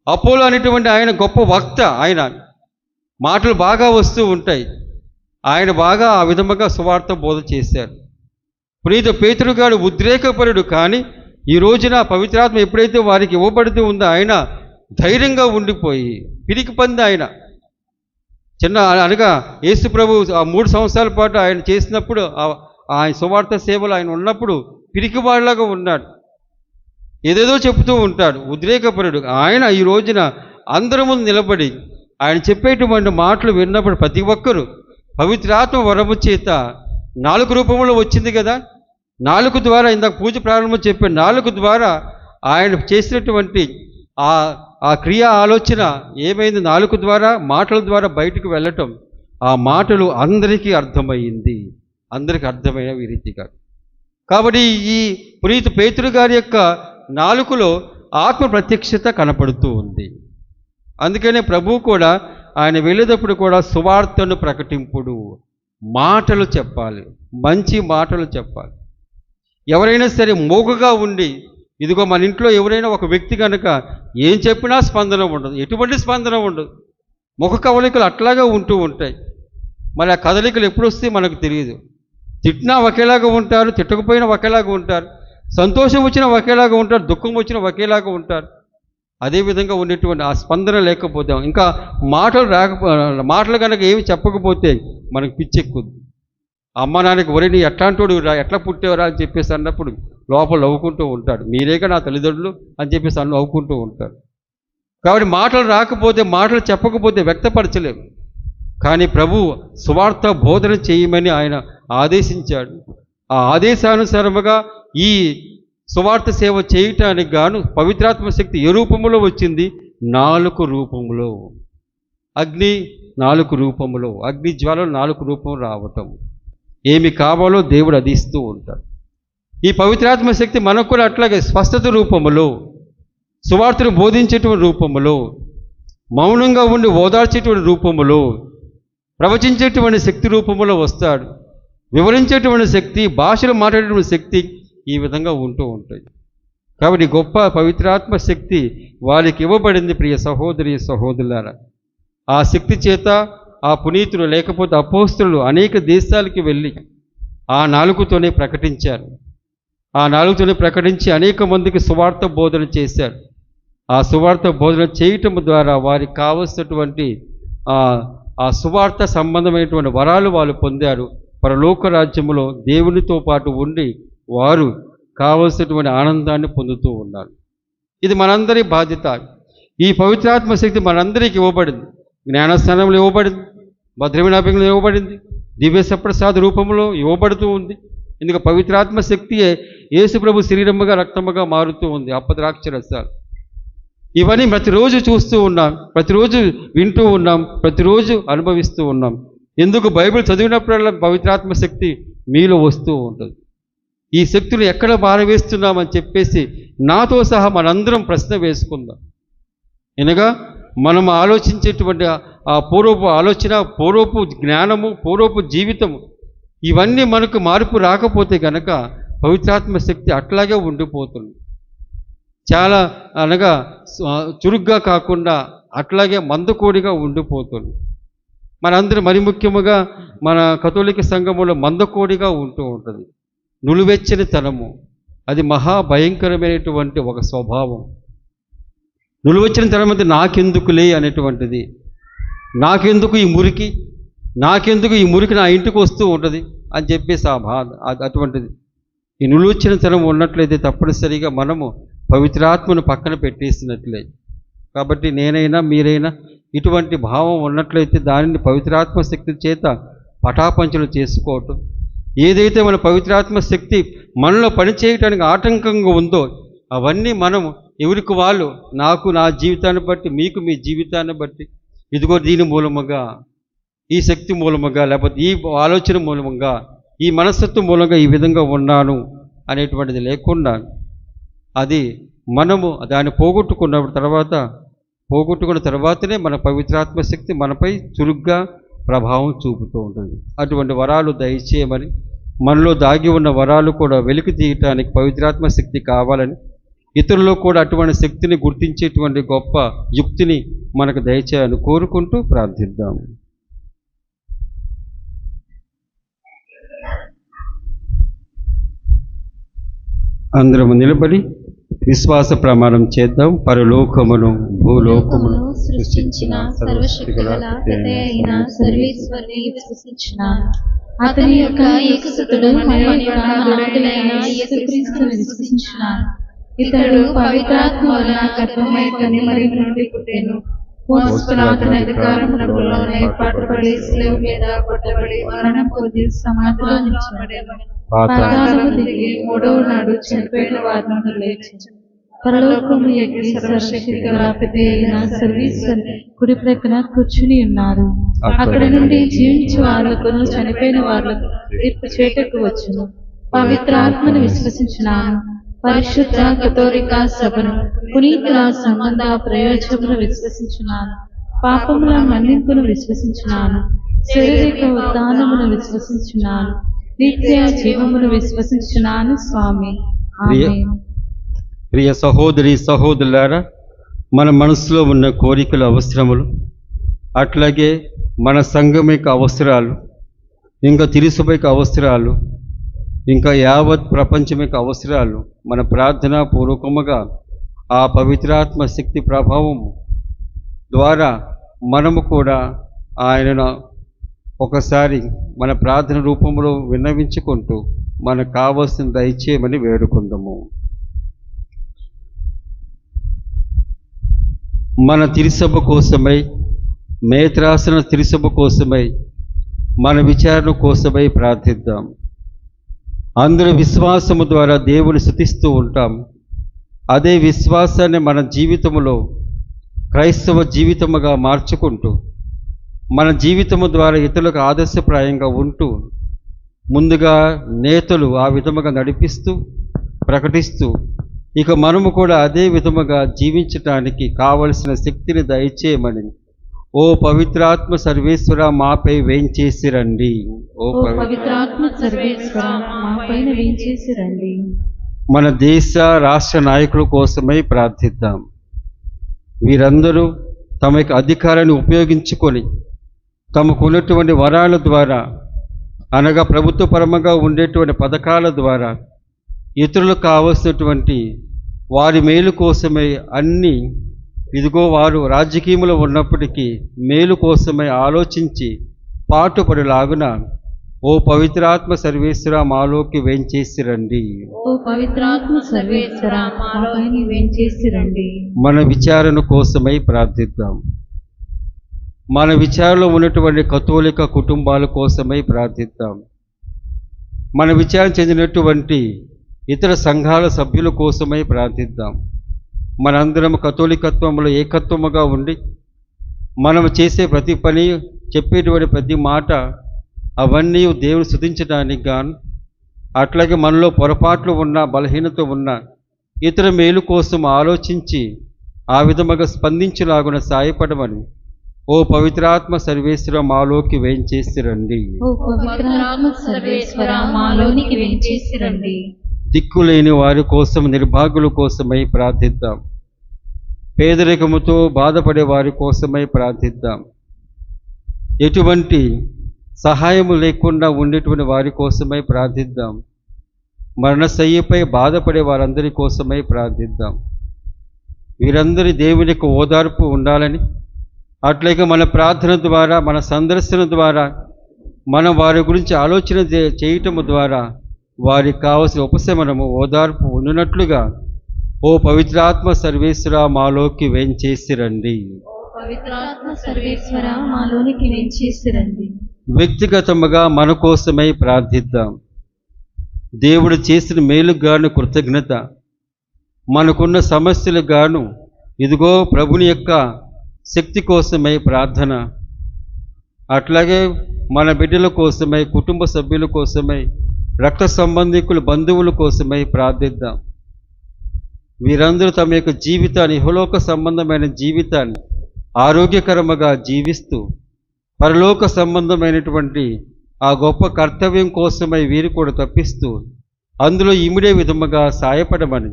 అపోలో అనేటువంటి ఆయన గొప్ప వక్త, ఆయన మాటలు బాగా వస్తూ ఉంటాయి. ఆయన బాగా ఆ విధముగా సువార్త బోధ చేశారు. పునీత పేతురు గారు ఉద్రేకపరుడు, కానీ ఈ రోజున పవిత్రాత్మ ఎప్పుడైతే వారికి ఇవ్వబడుతూ ఉందో ఆయన ధైర్యంగా ఉండిపోయి పిరికి పంది. ఆయన అనగా యేసు ప్రభు ఆ 3 సంవత్సరాల పాటు ఆయన చేసినప్పుడు ఆయన సువార్త సేవలు ఆయన ఉన్నప్పుడు పిరికివాడిలాగా ఉన్నాడు, ఏదేదో చెబుతూ ఉంటాడు, ఉద్రేకపరుడు. ఆయన ఈ రోజున అందరి ముందు నిలబడి ఆయన చెప్పేటువంటి మాటలు విన్నప్పుడు ప్రతి ఒక్కరూ పవిత్రాత్మ వరము చేత 4 రూపంలో వచ్చింది కదా, 4 ద్వారా, ఇందాక పూజ ప్రారంభం చెప్పాను, 4 ద్వారా ఆయన చేసినటువంటి ఆ క్రియా ఆలోచన ఏమైంది, 4 ద్వారా మాటల ద్వారా బయటకు వెళ్ళటం, ఆ మాటలు అందరికీ అర్థమయ్యింది, అందరికీ అర్థమైన రీతిగా. కాబట్టి ఈ పునీత పేతురు గారి యొక్క నాలుకలో ఆత్మ ప్రత్యక్షత కనపడుతూ ఉంది. అందుకనే ప్రభువు కూడా ఆయన వెళ్ళేటప్పుడు కూడా సువార్తను ప్రకటింపుడు, మాటలు చెప్పాలి, మంచి మాటలు చెప్పాలి. ఎవరైనా సరే మోగుగా ఉండి, ఇదిగో మన ఇంట్లో ఎవరైనా ఒక వ్యక్తి కనుక ఏం చెప్పినా స్పందన ఉండదు, ఎటువంటి స్పందన ఉండదు, ముఖ కవలికలు అట్లాగా ఉంటూ ఉంటాయి. మరి ఆ కదలికలు ఎప్పుడు వస్తే మనకు తెలియదు. తిట్టినా ఒకేలాగా ఉంటారు, తిట్టకపోయినా ఒకేలాగా ఉంటారు, సంతోషం వచ్చినా ఒకేలాగా ఉంటారు, దుఃఖం వచ్చినా ఒకేలాగా ఉంటారు. అదేవిధంగా ఉండేటువంటి ఆ స్పందన లేకపోతే, ఇంకా మాటలు కనుక ఏమి చెప్పకపోతే మనకు పిచ్చెక్కుద్ది. అమ్మ నాన్నకి ఒరే నీ ఎట్లాంటోడు రా, ఎట్లా పుట్టేవరా అని చెప్పేసి అన్నప్పుడు లోపల నవ్వుకుంటూ ఉంటాడు, మీరేగా నా తల్లిదండ్రులు అని చెప్పేసి నవ్వుకుంటూ ఉంటాడు. కాబట్టి మాటలు రాకపోతే, మాటలు చెప్పకపోతే వ్యక్తపరచలేము. కానీ ప్రభు సువార్త బోధన చేయమని ఆయన ఆదేశించాడు. ఆ ఆదేశానుసారముగా ఈ సువార్త సేవ చేయటానికి గాను పవిత్రాత్మ శక్తి ఏ రూపంలో వచ్చింది? 4 రూపంలో. అగ్ని 4 రూపంలో, అగ్ని జ్వాలలు 4 రూపం రావటం. ఏమి కావాలో దేవుడు అది ఇస్తూ ఉంటాడు. ఈ పవిత్రాత్మ శక్తి మనకు కూడా అట్లాగే స్పష్టత రూపములో, సువార్తను బోధించేటువంటి రూపములో, మౌనంగా ఉండి ఓదార్చేటువంటి రూపములో, ప్రవచించేటువంటి శక్తి రూపములో వస్తాడు. వివరించేటువంటి శక్తి, భాషలు మాట్లాడేటువంటి శక్తి ఈ విధంగా ఉంటూ ఉంటాయి. కాబట్టి గొప్ప పవిత్రాత్మ శక్తి వారికి ఇవ్వబడింది. ప్రియ సహోదరి సహోదరులారా, ఆ శక్తి చేత ఆ పునీతులు లేకపోతే అపోస్తలులు అనేక దేశాలకి వెళ్ళి ఆ నాలుగుతోనే ప్రకటించారు. ఆ నాలుగుతోనే ప్రకటించి అనేక మందికి సువార్త బోధన చేశారు. ఆ సువార్త బోధన చేయటం ద్వారా వారికి కావలసినటువంటి ఆ సువార్త సంబంధమైనటువంటి వరాలు వాళ్ళు పొందారు. పరలోక రాజ్యంలో దేవునితో పాటు ఉండి వారు కావలసినటువంటి ఆనందాన్ని పొందుతూ ఉన్నారు. ఇది మనందరి బాధ్యత. ఈ పవిత్రాత్మ శక్తి మనందరికీ ఇవ్వబడింది. జ్ఞానస్థానంలో ఇవ్వబడింది, భద్రవినాభంలో ఇవ్వబడింది, దివ్య సప్రసాద రూపంలో ఇవ్వబడుతూ ఉంది. ఎందుకు పవిత్రాత్మ శక్తియే యేసుప్రభు శరీరముగా రక్తముగా మారుతూ ఉంది. అపద్రాక్ష రసాలు ఇవన్నీ ప్రతిరోజు చూస్తూ ఉన్నాం, ప్రతిరోజు వింటూ ఉన్నాం, ప్రతిరోజు అనుభవిస్తూ ఉన్నాం. ఎందుకు బైబిల్ చదివినప్పుడల్లా పవిత్రాత్మ శక్తి మీలో వస్తూ ఉంటుంది. ఈ శక్తులు ఎక్కడ పారవేస్తున్నామని చెప్పేసి నాతో సహా మనందరం ప్రశ్న వేసుకుందాం. అనగా మనం ఆలోచించేటువంటి ఆ పూర్వపు ఆలోచన, పూర్వపు జ్ఞానము, పూర్వపు జీవితము ఇవన్నీ మనకు మార్పు రాకపోతే కనుక పవిత్రాత్మ శక్తి అట్లాగే ఉండిపోతుంది. చాలా అనగా చురుగ్గా కాకుండా అట్లాగే మందకోడిగా ఉండిపోతుంది. మనందరం మరి ముఖ్యముగా మన కథోలిక సంఘములో మందకోడిగా ఉంటూ ఉంటుంది. నులువెచ్చని తనము అది మహాభయంకరమైనటువంటి ఒక స్వభావం. నులువెచ్చని తనం అంటే నాకెందుకులే అనేటువంటిది, నాకెందుకు ఈ మురికి, నాకెందుకు ఈ మురికి నా ఇంటికి వస్తూ ఉంటుంది అని చెప్పేసి ఆ బాధ అటువంటిది. ఈ నులువెచ్చని తనం ఉన్నట్లయితే తప్పనిసరిగా మనము పవిత్రాత్మను పక్కన పెట్టేసినట్లే. కాబట్టి నేనైనా మీరైనా ఇటువంటి భావం ఉన్నట్లయితే దానిని పవిత్రాత్మ శక్తి చేత పటాపంచలు చేసుకోవటం, ఏదైతే మన పవిత్రాత్మ శక్తి మనలో పనిచేయటానికి ఆటంకంగా ఉందో అవన్నీ మనం ఎవరికి వాళ్ళు, నాకు నా జీవితాన్ని బట్టి, మీకు మీ జీవితాన్ని బట్టి, ఇదిగో దీని మూలముగా, ఈ శక్తి మూలముగా, లేకపోతే ఈ ఆలోచన మూలముగా, ఈ మనస్తత్వం మూలంగా ఈ విధంగా ఉన్నాను అనేటువంటిది లేకుండా అది మనము దాన్ని పోగొట్టుకున్న తర్వాతనే మన పవిత్రాత్మ శక్తి మనపై చురుగ్గా ప్రభావం చూపుతూ ఉంటుంది. అటువంటి వరాలు దయచేయమని, మనలో దాగి ఉన్న వరాలు కూడా వెలికి తీయటానికి పవిత్రాత్మ శక్తి కావాలని, ఇతరుల్లో కూడా అటువంటి శక్తిని గుర్తించేటువంటి గొప్ప యుక్తిని మనకు దయచేయాలని కోరుకుంటూ ప్రార్థిద్దాము. అందరము నిలబడి విశ్వాస ప్రమాణం చేద్దాం. పరలోకమును భూలోకమును సృష్టించిన సర్వశక్తిగల అయిన సర్వేశ్వరుని విశ్వసించున్నాను. అతని యొక్క ఏకసుతుడు మరియు నాథుడైన యేసుక్రీస్తును విశ్వసించున్నాను. ఇతడు పవిత్రాత్మ వలన గర్భమై కన్య మరియ నుండి పుట్టెను. మోసుకుని అధికారమునకు లోనై పట్టుబడి శిలువ మీద కొట్టబడి మరణం పొంది సమాధిలో నిలిచిపడెను. పాతాళము దిగి మూడవ నాడు చనిపోయిన వారి నుండి లేచి పరలోకము ఎక్కి సర్వశక్తిగల అయిన సర్వేశ్వరుని కుడి ప్రక్కన కూర్చుని ఉన్నారు. అక్కడ నుండి జీవించే వాళ్లకును చనిపోయిన వాళ్లకు తీర్పు చేయటకు వచ్చును. పవిత్రాత్మను విశ్వసించున్నాను. పరిశుద్ధ కథోలిక సభను, పునీతుల సంబంధ ప్రయోజనమును విశ్వసించున్నాను. పాపముల మన్నింపును విశ్వసించున్నాను. శారీరక ఉత్థానమును విశ్వసించున్నాను. నిత్య జీవమును విశ్వసించున్నాను. స్వామి ఆమేన్. ప్రియ సహోదరి సహోదరులారా, మన మనసులో ఉన్న కోరికలు, అవసరములు, అట్లాగే మన సంఘం యొక్క అవసరాలు, ఇంకా తిరుసభ యొక్క అవసరాలు, ఇంకా యావత్ ప్రపంచం యొక్క అవసరాలు మన ప్రార్థనా పూర్వకముగా ఆ పవిత్రాత్మ శక్తి ప్రభావం ద్వారా మనము కూడా ఆయనను ఒకసారి మన ప్రార్థన రూపంలో విన్నవించుకుంటూ మనకు కావాల్సిన దయచేయమని వేడుకుందాము. మన తిరుసభ కోసమై, మేత్రాసన తిరుసభ కోసమై, మన విచారణ కోసమై ప్రార్థిద్దాం. అందరూ విశ్వాసము ద్వారా దేవుని స్తుతిస్తూ ఉంటాం. అదే విశ్వాసాన్ని మన జీవితంలో క్రైస్తవ జీవితముగా మార్చుకుంటూ, మన జీవితము ద్వారా ఇతరులకు ఆదర్శప్రాయంగా ఉంటూ, ముందుగా నేతలు ఆ విధముగా నడిపిస్తూ ప్రకటిస్తూ, ఇక మనము కూడా అదే విధముగా జీవించటానికి కావలసిన శక్తిని దయచేయమని ఓ పవిత్రాత్మ సర్వేశ్వర మాపై వేంచేసి రండి. ఓ పవిత్రాత్మ సర్వేశ్వర మా పైన వేంచేసి రండి. మన దేశ రాష్ట్ర నాయకుల కోసమై ప్రార్థిద్దాం. వీరందరూ తమ యొక్క అధికారాన్ని ఉపయోగించుకొని తమకున్నటువంటి వరాల ద్వారా, అనగా ప్రభుత్వపరంగా ఉండేటువంటి పథకాల ద్వారా ఇతరులకు కావలసినటువంటి వారి మేలు కోసమై అన్ని, ఇదిగో వారు రాజకీయంలో ఉన్నప్పటికీ మేలు కోసమై ఆలోచించి పాటుపడేలాగున ఓ పవిత్రాత్మ సర్వేశ్వర మాలోకి వేంచేసి రండి. ఓ పవిత్రాత్మ సర్వేశ్వర మాలోకి వేంచేసి రండి. మన విచారణ కోసమై ప్రార్థిద్దాం. మన విచారణలో ఉన్నటువంటి కథోలిక కుటుంబాల కోసమై ప్రార్థిద్దాం. మన విచారణ చెందినటువంటి ఇతర సంఘాల సభ్యుల కోసమై ప్రార్థిద్దాం. మనందరం కథోలికత్వంలో ఏకత్వముగా ఉండి మనం చేసే ప్రతి పని, చెప్పేటువంటి ప్రతి మాట అవన్నీ దేవుని స్తుతించడానికి గాను, అట్లాగే మనలో పొరపాట్లు ఉన్న, బలహీనత ఉన్న ఇతర మేలు కోసం ఆలోచించి ఆ విధముగా స్పందించలాగున సాయపడమని ఓ పవిత్రాత్మ సర్వేశ్వర మాలోకి వేంచేసి రండి. ఓ పవిత్రాత్మ సర్వేశ్వర మాలోనికి వేంచేసి రండి. దిక్కులేని వారి కోసం, నిర్భాగుల కోసమై ప్రార్థిద్దాం. పేదరికముతో బాధపడే వారి కోసమై ప్రార్థిద్దాం. ఎటువంటి సహాయము లేకుండా ఉండేటువంటి వారి కోసమై ప్రార్థిద్దాం. మరణశయ్యపై బాధపడే వారందరి కోసమై ప్రార్థిద్దాం. వీరందరి దేవునికి ఓదార్పు ఉండాలని, అట్లాగే మన ప్రార్థన ద్వారా, మన సందర్శన ద్వారా, మనం వారి గురించి ఆలోచన చేయటము ద్వారా వారికి కావలసిన ఉపశమనము, ఓదార్పు ఉండినట్లుగా ఓ పవిత్రాత్మ సర్వేశ్వర మాలోకి వేంచేసి రండి. పవిత్రాత్మ సర్వేశ్వర మాలోనికి వేంచేసి రండి. వ్యక్తిగతముగా మన కోసమై ప్రార్థిద్దాం. దేవుడు చేసిన మేలుకు గాను కృతజ్ఞత, మనకున్న సమస్యలకు గాను ఇదిగో ప్రభుని యొక్క శక్తి కోసమై ప్రార్థన, అట్లాగే మన బిడ్డల కోసమై, కుటుంబ సభ్యుల కోసమై, రక్త సంబంధికుల బంధువుల కోసమై ప్రార్థిద్దాం. వీరందరూ తమ యొక్క జీవితాన్ని, ఇహలోక సంబంధమైన జీవితాన్ని ఆరోగ్యకరముగా జీవిస్తూ పరలోక సంబంధమైనటువంటి ఆ గొప్ప కర్తవ్యం కోసమై వీరు కూడా తప్పిస్తూ అందులో ఇమిడే విధముగా సాయపడమని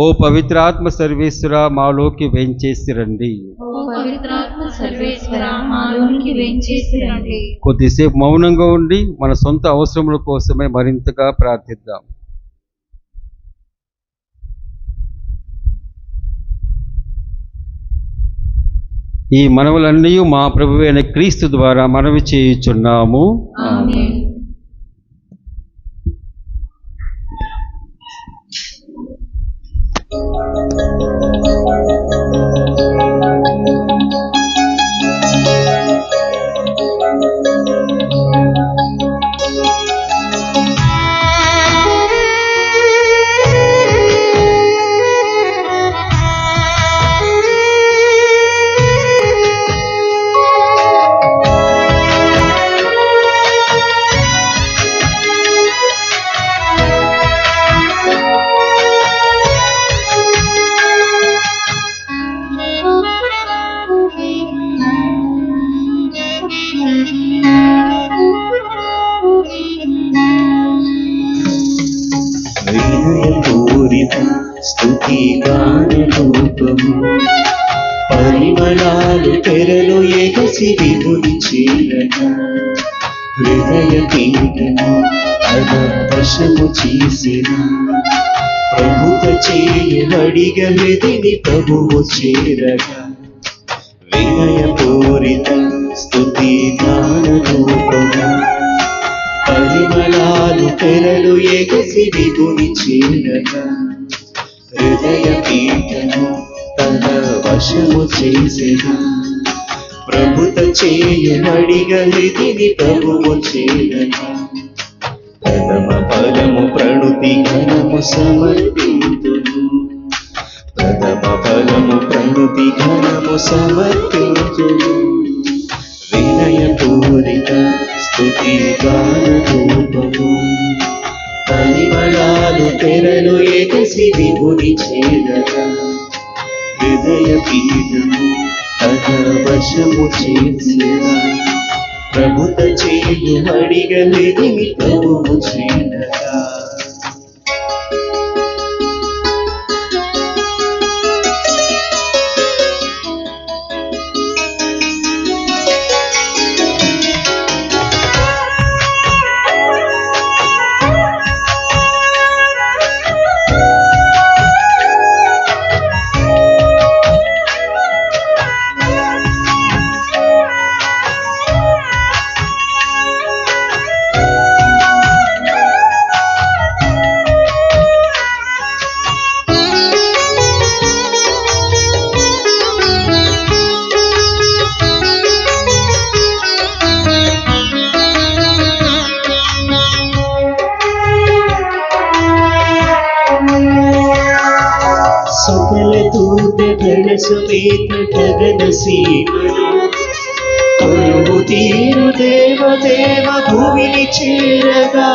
ఓ పవిత్రాత్మ సర్వేశ్వర మాలోకి వేంచేసి రండి. ఓ పవిత్రాత్మ సర్వేశ్వర మాలోనికి వేంచేసి రండి. కొద్దిసేపు మౌనంగా ఉండి మన సొంత అవసరముల కోసమై మరింతగా ప్రార్థిద్దాం. ఈ మనవులన్నీ మా ప్రభువైన క్రీస్తు ద్వారా మనవి చేయుచున్నాము. ఆమేన్. వినయపూరిత స్తుతిగానరూపము పరిమళాలు తెరలు ఎగసి విభుని చేరక హృదయ పీఠము అదవశము చేసిన ప్రభుత చేయబడిగ హృదిని ప్రభువు చేరగా వినయపూరిత స్తుతిగానరూపము పరిమళాలు తెరలు ఎగసి విభుని చేరగా హృదయ పీఠము తన వశము చేసిన ప్రభుత చేయబడిగ హృదిని ప్రభువు చేరగా ప్రథమ ఫలము ప్రణుతి ఘనము సమర్పింతును ప్రథమ ఫలము ప్రణుతి ఘనము సమర్పింతును వినయపూరిత స్తుతిగానరూపము పరిమళాలు తెరలు ఎగసి విభుని చేరగా హృదయ పీఠము తన వశము చేసినా ప్రభుత చేయు అడిగలేని ప్రభువు చేయగా సకల దూతగణ సమేత గగన సీమను కొలువు తీరు దేవదేవ భూమిని చేరగా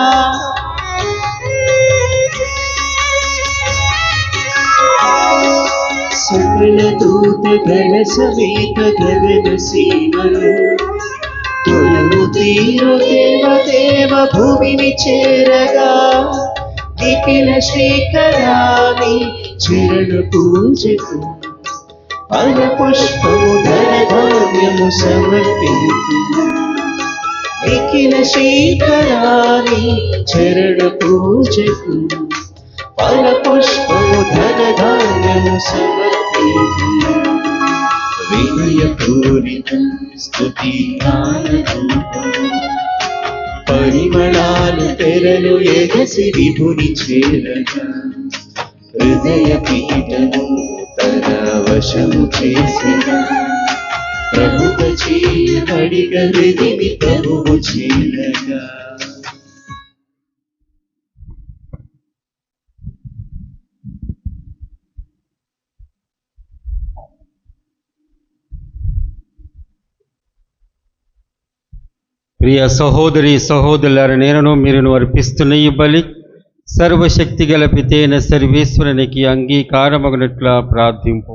సకల దూతగణ సమేత గగన సీమను కొలువు తీరు దేవదేవ భూమిని చేరగా నిఖిల శ్రీకరాని చరణ పూజకు ఫల పుష్పము ధనధాన్యము సమర్పించు నిఖిల శ్రీకరాని చరణ పూజకు ఫల పుష్పము ధనధాన్యము సమర్పించు వినయ పూరిత స్తుతి గానరూపము పరిమళాలు తెరలు ఎగసి విభుని చేరగా హృదయ పీఠము తన వశము చేసినా ప్రభుత చేయబడిగ హృదిని ప్రభువు చేరగా ప్రియ సహోదరి సహోదరులారా, నేనును మీరును అర్పిస్తున్న ఈ బలి సర్వశక్తి గల పితైన సర్వేశ్వరునికి అంగీకారమగునట్లా ప్రార్థింపు.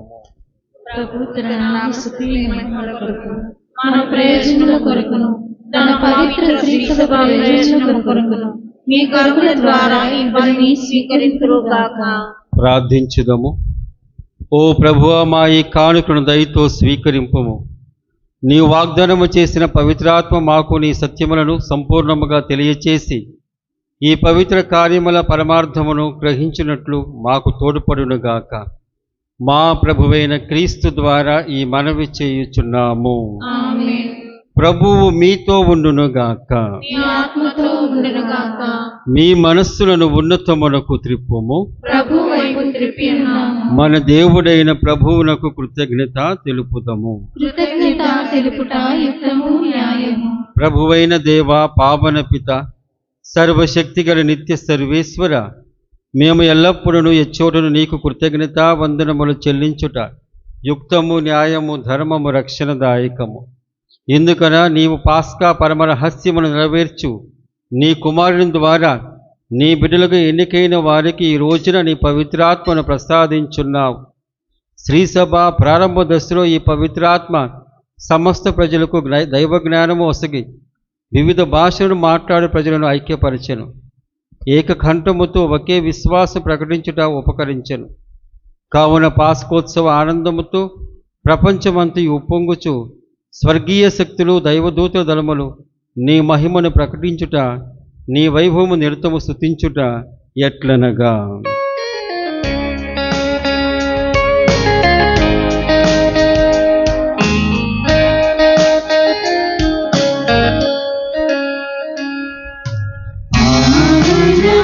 ప్రభు తన నామ స్తుతి మహిమల కొరకు మన ప్రయోజనముల కొరకును తన పవిత్ర శ్రీసభ ప్రయోజనముల కొరకును మీ కరుణ ద్వారా ఈ బలిని స్వీకరింతురుగాక. ప్రార్థించుదము. ఓ ప్రభువా, మా ఈ కానుకను దయతో స్వీకరింపుము. నీవు వాగ్దానము చేసిన పవిత్రాత్మ మాకు నీ సత్యములను సంపూర్ణముగా తెలియచేసి ఈ పవిత్ర కార్యముల పరమార్థమును గ్రహించినట్లు మాకు తోడ్పడునుగాక. మా ప్రభువైన క్రీస్తు ద్వారా ఈ మనవి చేయుచున్నాము. ఆమేన్. ప్రభువు మీతో ఉండునుగాక. మీ ఆత్మతో ఉండునుగాక. మీ మనస్సులను ఉన్నతమునకు త్రిప్పుము. ప్రభు వైపు త్రిప్పి ఉన్నాము. మన దేవుడైన ప్రభువునకు కృతజ్ఞత తెలుపుదము. కృతజ్ఞత తెలుపుట యుక్తము న్యాయము. ప్రభువైన దేవ, పావన పిత, సర్వశక్తిగల నిత్య సర్వేశ్వర, మేము ఎల్లప్పుడూ ఎచ్చోటను నీకు కృతజ్ఞత వందనములు చెల్లించుట యుక్తము, న్యాయము, ధర్మము, రక్షణదాయకము. ఎందుకనా నీవు పాస్కా పరమ రహస్యమును నెరవేర్చు నీ కుమారుని ద్వారా నీ బిడ్డలకు ఎన్నికైన వారికి ఈ రోజున నీ పవిత్రాత్మను ప్రసాదించున్నావు. శ్రీసభ ప్రారంభ దశలో ఈ పవిత్రాత్మ సమస్త ప్రజలకు దైవ జ్ఞానము ఒసగి వివిధ భాషలను మాట్లాడే ప్రజలను ఐక్యపరచెను. ఏకకంఠముతో ఒకే విశ్వాసం ప్రకటించుట ఉపకరించెను. కావున పాస్కోత్సవ ఆనందముతో ప్రపంచమంతా ఉప్పొంగుచు స్వర్గీయ శక్తులు, దైవదూత దళములు నీ మహిమను ప్రకటించుట, నీ వైభవము నిరతము స్తుతించుట ఎట్లనగా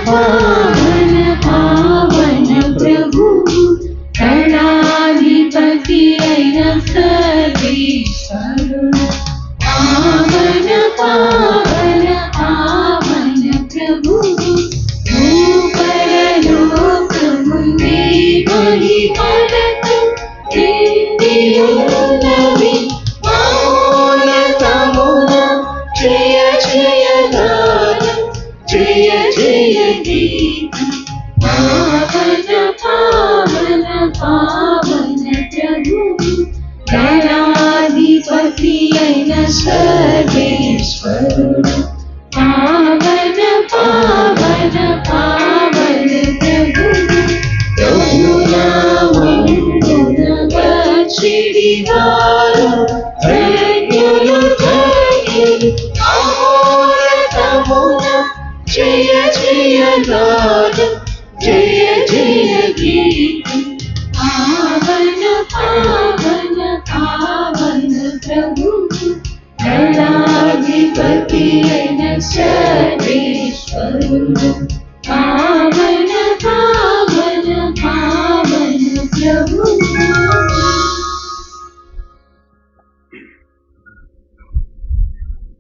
పావన పావన ప్రభు కళాధిపతి అయిన సర్వేశ్వరుడు. పావన పావన పావన ప్రభు భూపరలోకముందే మహిమలతో నిండియున్నవి మౌనతమున జయ జయ గానం, జయ జయ గీతం. పావన పావన పావన ప్రభు కళా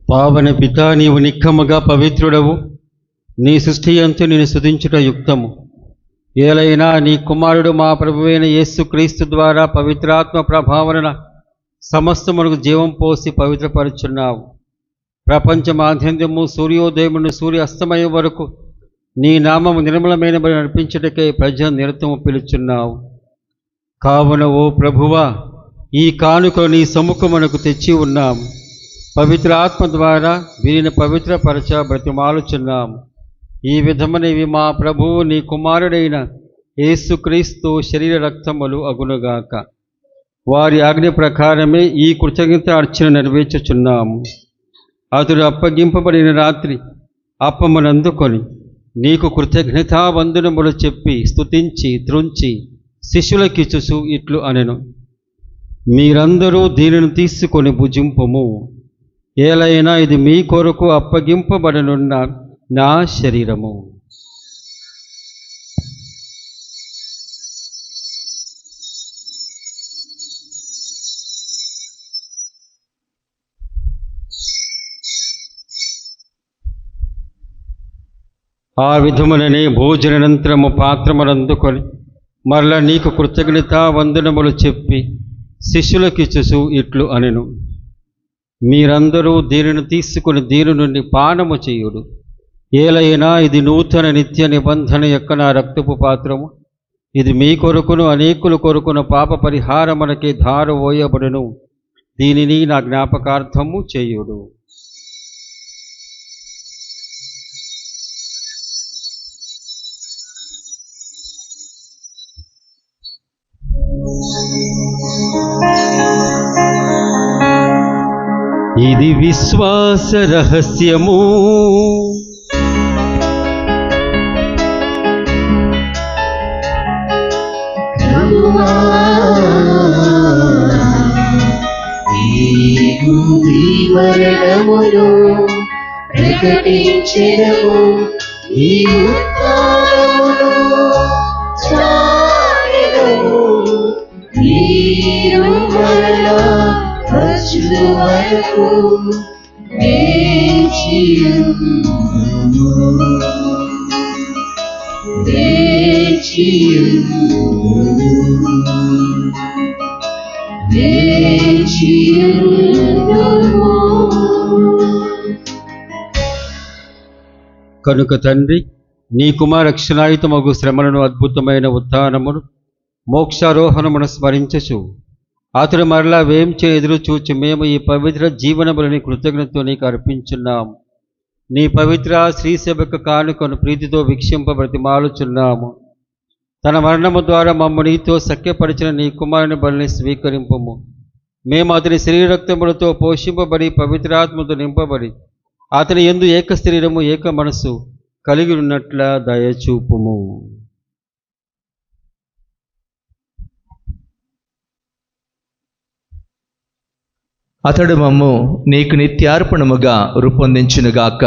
పావన పితా, నీవు నిక్కముగా పవిత్రుడవు. నీ సృష్టి అంతు నేను స్తుతించుట యుక్తము. ఏలైనా నీ కుమారుడు మా ప్రభువైన యేసుక్రీస్తు ద్వారా పవిత్రాత్మ ప్రభావన సమస్తమునకు జీవం పోసి పవిత్రపరుచున్నావు. ప్రపంచమాద్యంతము సూర్యోదయం నుండి సూర్య అస్తమయం వరకు నీ నామము నిర్మలమైన బలి నడిపించుటకై ప్రజలు నిరతము పిలుచున్నావు. కావున ఓ ప్రభువా, ఈ కానుకలు నీ సముఖమునకు తెచ్చి ఉన్నాము. పవిత్ర ఆత్మ ద్వారా వీరిని పవిత్రపరచ బ్రతిమాలుచున్నాము. ఈ విధమునవి మా ప్రభువు నీ కుమారుడైన యేసుక్రీస్తు శరీర రక్తములు అగునుగాక. వారి ఆజ్ఞ ప్రకారమే ఈ కృతజ్ఞత అర్చన నెరవేర్చుచున్నాము. అతడు అప్పగింపబడిన రాత్రి అప్పమునందుకొని నీకు కృతజ్ఞతావందనములు చెప్పి స్తుతించి త్రుంచి శిష్యులకిచ్చుచు ఇట్లు అనెను: మీరందరూ దీనిని తీసుకొని భుజింపుము. ఏలైనా ఇది మీ కొరకు అప్పగింపబడనున్న నా శరీరము. ఆ విధముననే భోజనానంతరము పాత్రమునందుకొని మరలా నీకు కృతజ్ఞతావందనములు చెప్పి శిష్యులకిచ్చుచు ఇట్లు అనెను: మీరందరూ దీనిని తీసుకుని దీని నుండి పానము చేయుడు. ఏలైనా ఇది నూతన నిత్య నిబంధన యొక్క నా రక్తపు పాత్రము. ఇది మీ కొరకును అనేకుల కొరకును పాప పరిహారమునకే ధారవోయబడును. దీనిని నా జ్ఞాపకార్థము చేయుడు. ఇది విశ్వాస రహస్యము. ప్రభువా, నీవు నీ మరణమును ప్రకటించెదము, నీ ఉత్థానమును చాటెదము. నీరు మరలా వచ్చు వరకు కనుక తండ్రి, నీ కుమార రక్షణాయుతమగు శ్రమలను అద్భుతమైన ఉత్థానమును మోక్షారోహణమును స్మరించచు అతడు మరలా వేంచే ఎదురు చూచి మేము ఈ పవిత్ర జీవన బలిని కృతజ్ఞతతో నీకు అర్పించున్నాము. నీ పవిత్ర శ్రీసేవక కానుకను ప్రీతితో వీక్షింపబతిమాలుచున్నాము. తన మరణము ద్వారా మమ్ము నీతో సఖ్యపరిచిన నీ కుమారుని బలిని స్వీకరింపము. మేము అతని శరీరరక్తములతో పోషింపబడి పవిత్రాత్మతో నింపబడి అతని యందు ఏక శరీరము ఏక మనసు కలిగి ఉన్నట్ల దయచూపుము. అతడు మమ్ము నీకు నిత్యార్పణముగా రూపొందించునుగాక.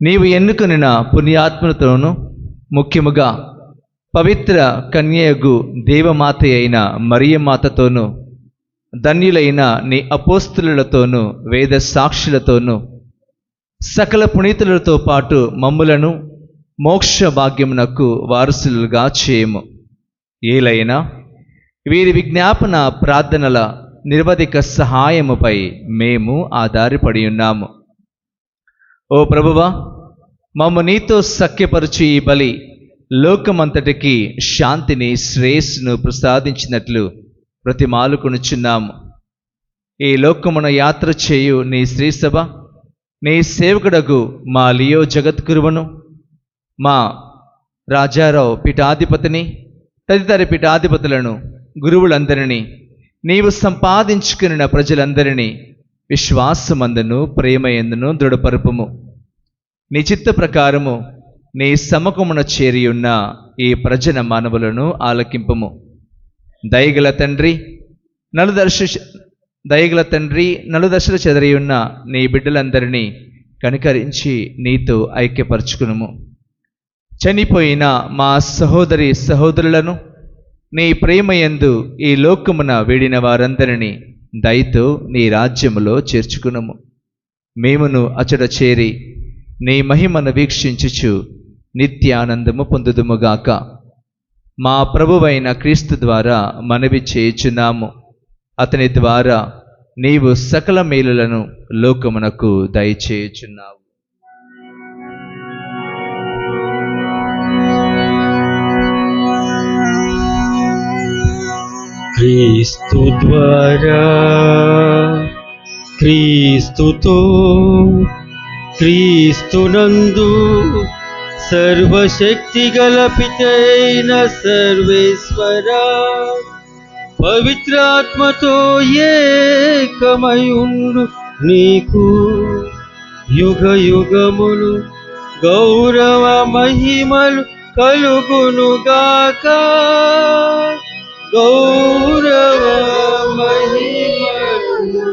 నీవు ఎన్నుకొనిన పుణ్యాత్మతోనూ ముఖ్యముగా పవిత్ర కన్యయగు దేవమాత అయిన మరియమాతతోనూ ధన్యులైన నీ అపోస్తులతోనూ వేద సాక్షులతోనూ సకల పునీతులతో పాటు మమ్ములను మోక్ష భాగ్యమునకు వారసులుగా చేయము. ఏలైనా వీరి విజ్ఞాపన ప్రార్థనల నిర్వధిక సహాయముపై మేము ఆధారపడి ఉన్నాము. ఓ ప్రభువా, మమ్ము నీతో సఖ్యపరచు ఈ బలి లోకమంతటికి శాంతిని శ్రేయస్సును ప్రసాదించినట్లు ప్రతిమాలుకొనుచున్నాము. ఈ లోకమున యాత్ర చేయు నీ శ్రీసభ, నీ సేవకుడగు మా లియో జగద్గురువును, మా రాజారావు పీఠాధిపతిని, తదితర పీఠాధిపతులను, గురువులందరినీ, నీవు సంపాదించుకున్న ప్రజలందరినీ విశ్వాసమందును ప్రేమయందును దృఢపరుపుము. నీ చిత్త ప్రకారము నీ సముఖమున చేరియున్న ఈ ప్రజల మానవులను ఆలకింపము. దయగల తండ్రి, నలుదశలు చెదరియున్న నీ బిడ్డలందరినీ కనికరించి నీతో ఐక్యపరచుకునుము. చనిపోయిన మా సహోదరి సహోదరులను నీ ప్రేమయందు ఈ లోకమున వీడిన వారందరినీ దయతో నీ రాజ్యములో చేర్చుకునుము. మేమును అచట చేరి నీ మహిమను వీక్షించుచు నిత్యానందము పొందుదుముగాక. మా ప్రభువైన క్రీస్తు ద్వారా మనవి చేయుచున్నాము. అతని ద్వారా నీవు సకల మేలులను లోకమునకు దయచేయుచున్నావు. క్రీస్తు ద్వారా, క్రీస్తుతో, క్రీస్తునందు సర్వశక్తి గల పితైన సర్వేశ్వరా, పవిత్రాత్మతో ఏకమయుండు నీకు యుగ యుగములు గౌరవ మహిమలు కలుగునుగాక. గౌరవ మహిమలు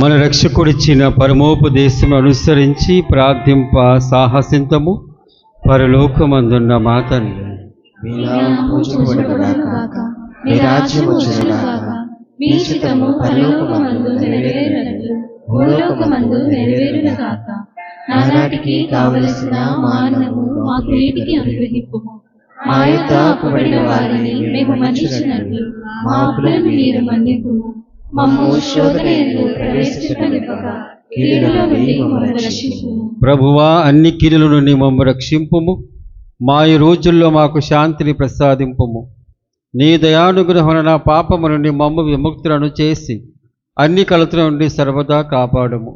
మన రక్షకుడిచ్చిన పరమోపదేశం అనుసరించి ప్రార్థింప సాహసింతము. పరలోకమందున్న మా తండ్రి, మీ నామం పూజింపబడుగాక, మీ రాజ్యం వచ్చుగాక, మీ చిత్తము పరలోకమందు నెరవేరునట్లు భూలోకమందు నెరవేరుగాక. నానాటికి కావలసిన మానము మాకు నేటికి అనుగ్రహింపుము. మా యొక్క అప్పుబడిన వారిని మేము మన్నించినట్లు మా అప్పులను మీరు మన్నింపుము. మమ్ము శోధనయందు ప్రవేశింపనివ్వక కీడులో నుండి మమ్మల్ని రక్షింపుము. ప్రభువా, అన్ని కీడుల నుండి మమ్ము రక్షింపుము. మా ఈ రోజుల్లో మాకు శాంతిని ప్రసాదింపుము. నీ దయానుగ్రహం నా పాపము నుండి మమ్ము విముక్తులను చేసి అన్ని కలతల నుండి సర్వదా కాపాడము.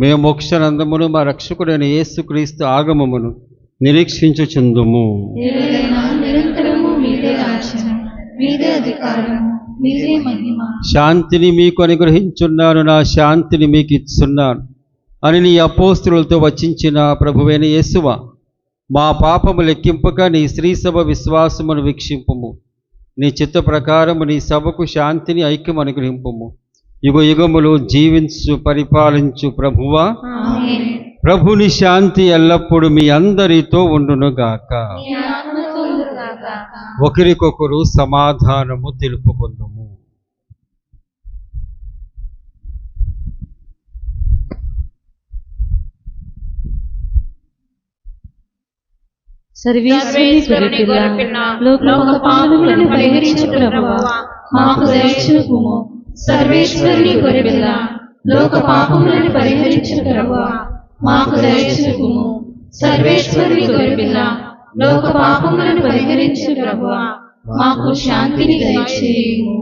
మేము మోక్షానందమును మా రక్షకుడైన యేసుక్రీస్తు ఆగమమును నిరీక్షించుచుందుము. నిరంతరము మీదే రాజ్యం, మీదే అధికారము, మీదే మహిమ. శాంతిని మీకు అనుగ్రహించున్నాను, నా శాంతిని మీకు ఇస్తున్నాను అని నీ అపోస్తులతో వచించిన ప్రభువైన యేసువా, మా పాపము లెక్కింపక నీ శ్రీసభ విశ్వాసమును వీక్షింపుము. నీ చిత్త ప్రకారము నీ సభకు శాంతిని ఐక్యం అనుగ్రహింపుము. యుగ యుగములు జీవించు పరిపాలించు ప్రభువా, ప్రభుని శాంతి ఎల్లప్పుడూ మీ అందరితో ఉండునుగాక. ఒకరికొకరు సమాధానము తెలుపుకుందుము. సర్వేశ్వరుని గొర్రెపిల్ల, లోక పాపములను పరిహరించు ప్రభువా, మాకు దయచూపుము. సర్వేశ్వరుని గొర్రెపిల్ల, లోక పాపములను పరిహరించు ప్రభువా, మాకు దయచూపుము. సర్వేశ్వరుని గొర్రెపిల్ల, లోక పాపములను పరిహరించు ప్రభువా, మాకు శాంతిని దయచేయుము.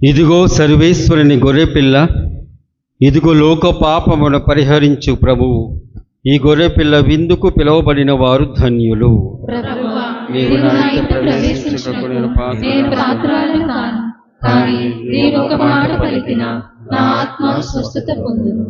ఇదిగో సర్వేశ్వరుని గొర్రెపిల్ల, ఇదిగో లోక పాపమును పరిహరించు ప్రభువు. ఈ గొర్రెపిల్ల విందుకు పిలువబడిన వారు ధన్యులు. ప్రభువా, నీవు నా ఇంట ప్రవేశించుటకు నేను పాత్రురాలిని కాను, కానీ నీవు ఒక మాట పలికినా నా ఆత్మ స్వస్థత పొందును.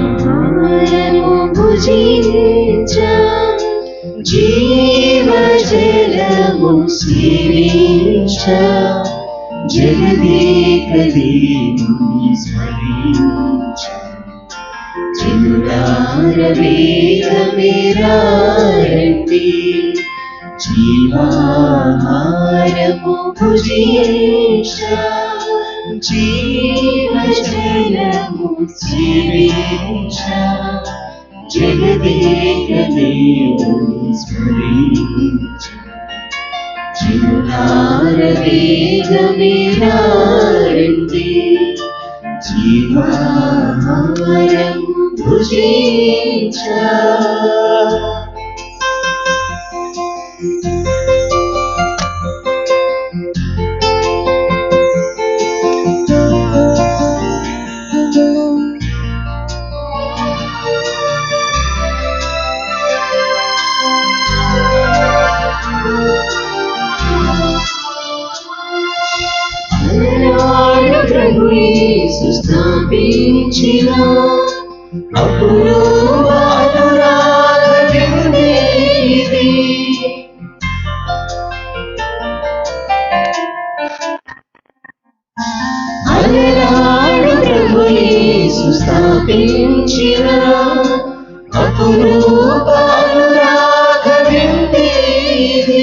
జీవాహారము భుజించ, జీవజలము సేవించ, జగదేకదేవుని స్మరించ. జనులార వేగమే రండి, జీవాహారము భుజించ జీవజలము సేవించ జగదేక దేవుని స్మరించ చిరునార వేగమేరారండి జీవాహారము భుజించ ప్రభు యేసు స్థాపించిన అపురూప అనురాగ విందే ఇది. అలనాడు ప్రభు యేసు స్థాపించిన అపురూప అనురాగ విందే ఇది.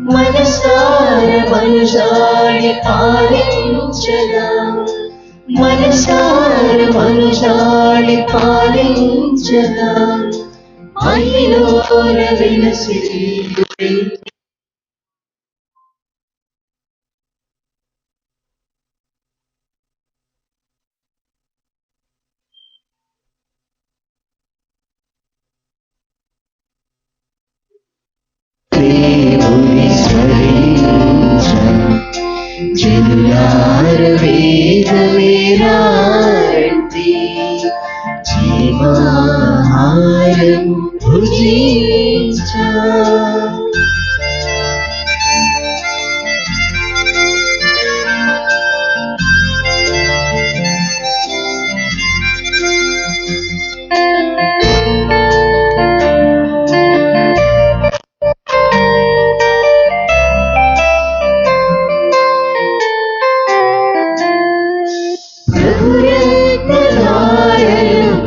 మనసార మనుషాడి పాలించగా మనసార మనుషాడి పాలించగా మహిళోర విలసి దేవుని స్మరించ జనులార వేగమేరారండి జీవాహారం భుజించ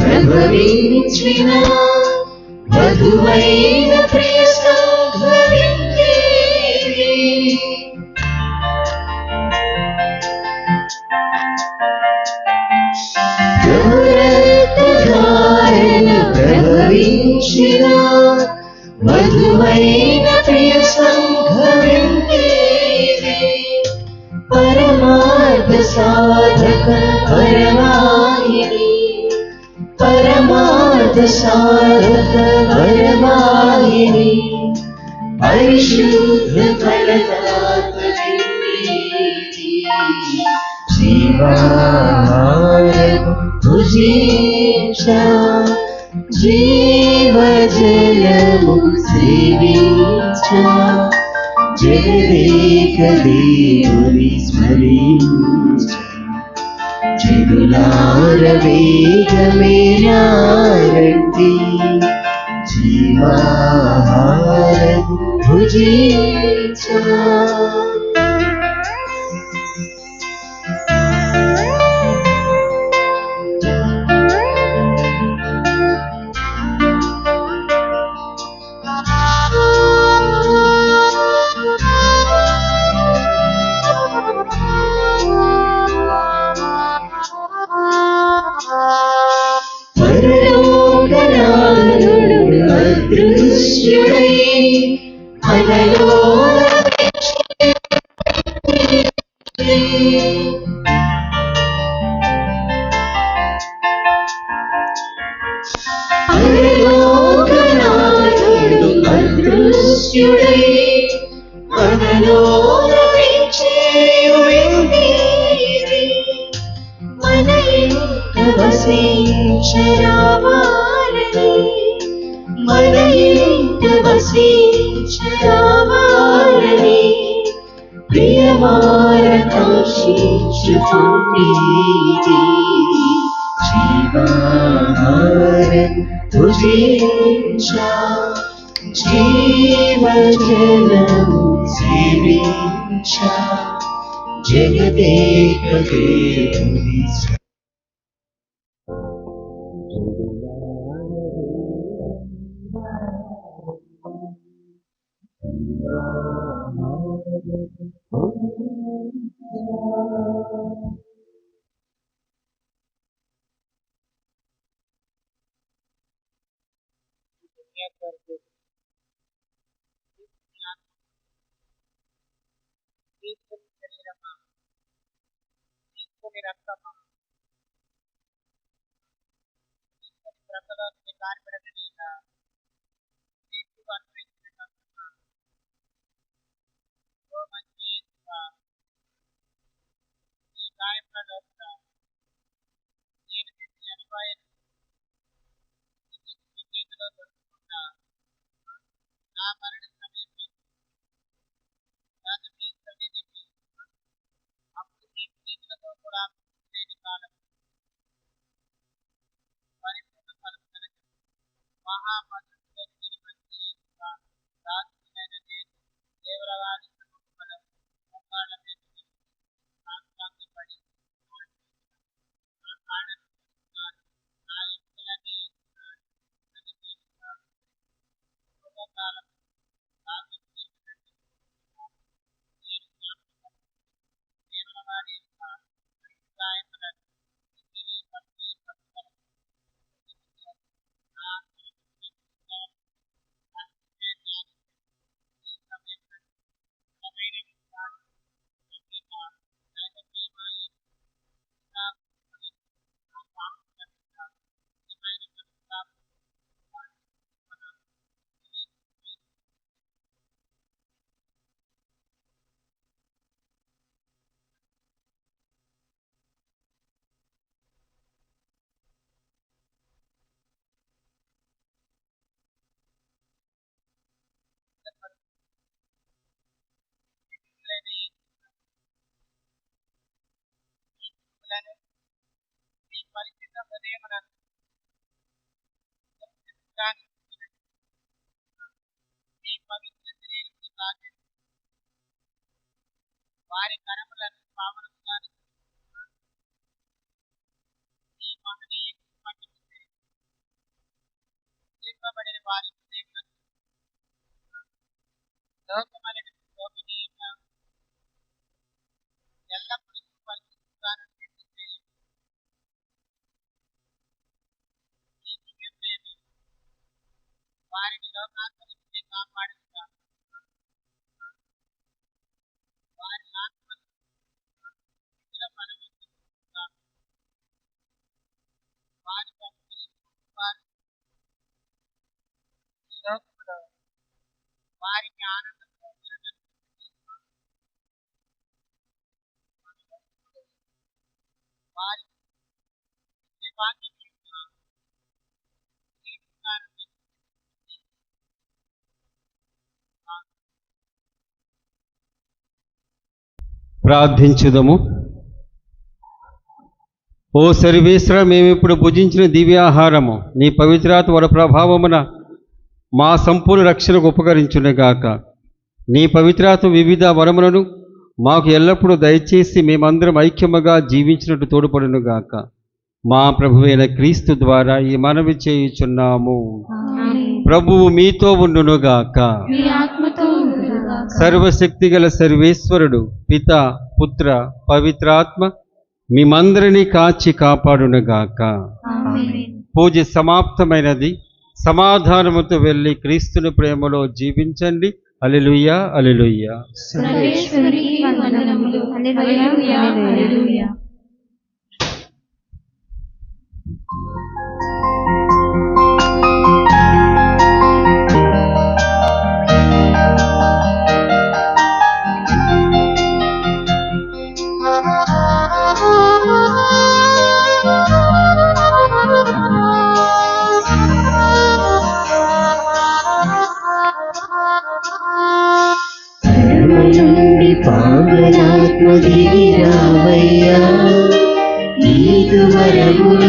ప్రభవించిన వధువైన ప్రియ సంఘమిది. ప్రభవించిన వధువైన ప్రియ సంఘమిది. పరమార్థ సాధక పరమాయిని పరమార్థ సాధక పరమాయిని పరిశుద్ధ ఫలదాతని జీవాహారం భుజించ జీవజలము సేవించ జగదేక దేవుని స్మరించ జనులార వేగమేరారండి జీవాహారం భుజించ. పరలోకనాథుడు అదృశ్యుడై మనలోన పరలోకనాథుడు అదృశ్యుడై మనలోన మన ఇంట వసించరావాలని మన ఇంట వసించరావాలని ప్రియమార కాంక్షించుకుంటేది జీవాహారం భుజించ జీవజలము సేవించ జగదేక దేవుని ప్రార్థించుదము. ఓ సర్వేశ్వర, మేమిప్పుడు భుజించిన దివ్యాహారము నీ పవిత్రాత్మ వర ప్రభావమున మా సంపూర్ణ రక్షణకు ఉపకరించునుగాక. నీ పవిత్రాత్మ వివిధ వరములను మాకు ఎల్లప్పుడూ దయచేసి మేమందరం ఐక్యముగా జీవించినట్టు తోడ్పడునుగాక. మా ప్రభువైన క్రీస్తు ద్వారా ఈ మనవి చేయుచున్నాము. ప్రభువు మీతో ఉండునుగాక. మీ ఆత్మతో ఉండునుగాక. సర్వశక్తిగల సర్వేశ్వరుడు పిత, పుత్ర, పవిత్రాత్మ మిమ్మందరినీ కాచి కాపాడునుగాక. ఆమేన్. పూజ సమాప్తమైనది. సమాధానముతో వెళ్ళి క్రీస్తుని ప్రేమలో జీవించండి. హల్లెలూయా, హల్లెలూయా. సర్వేశ్వరునికి వందనములు. హల్లెలూయా, హల్లెలూయా. నుండి పావనాత్మ దిగిరావయ్యా, నీదు వరముల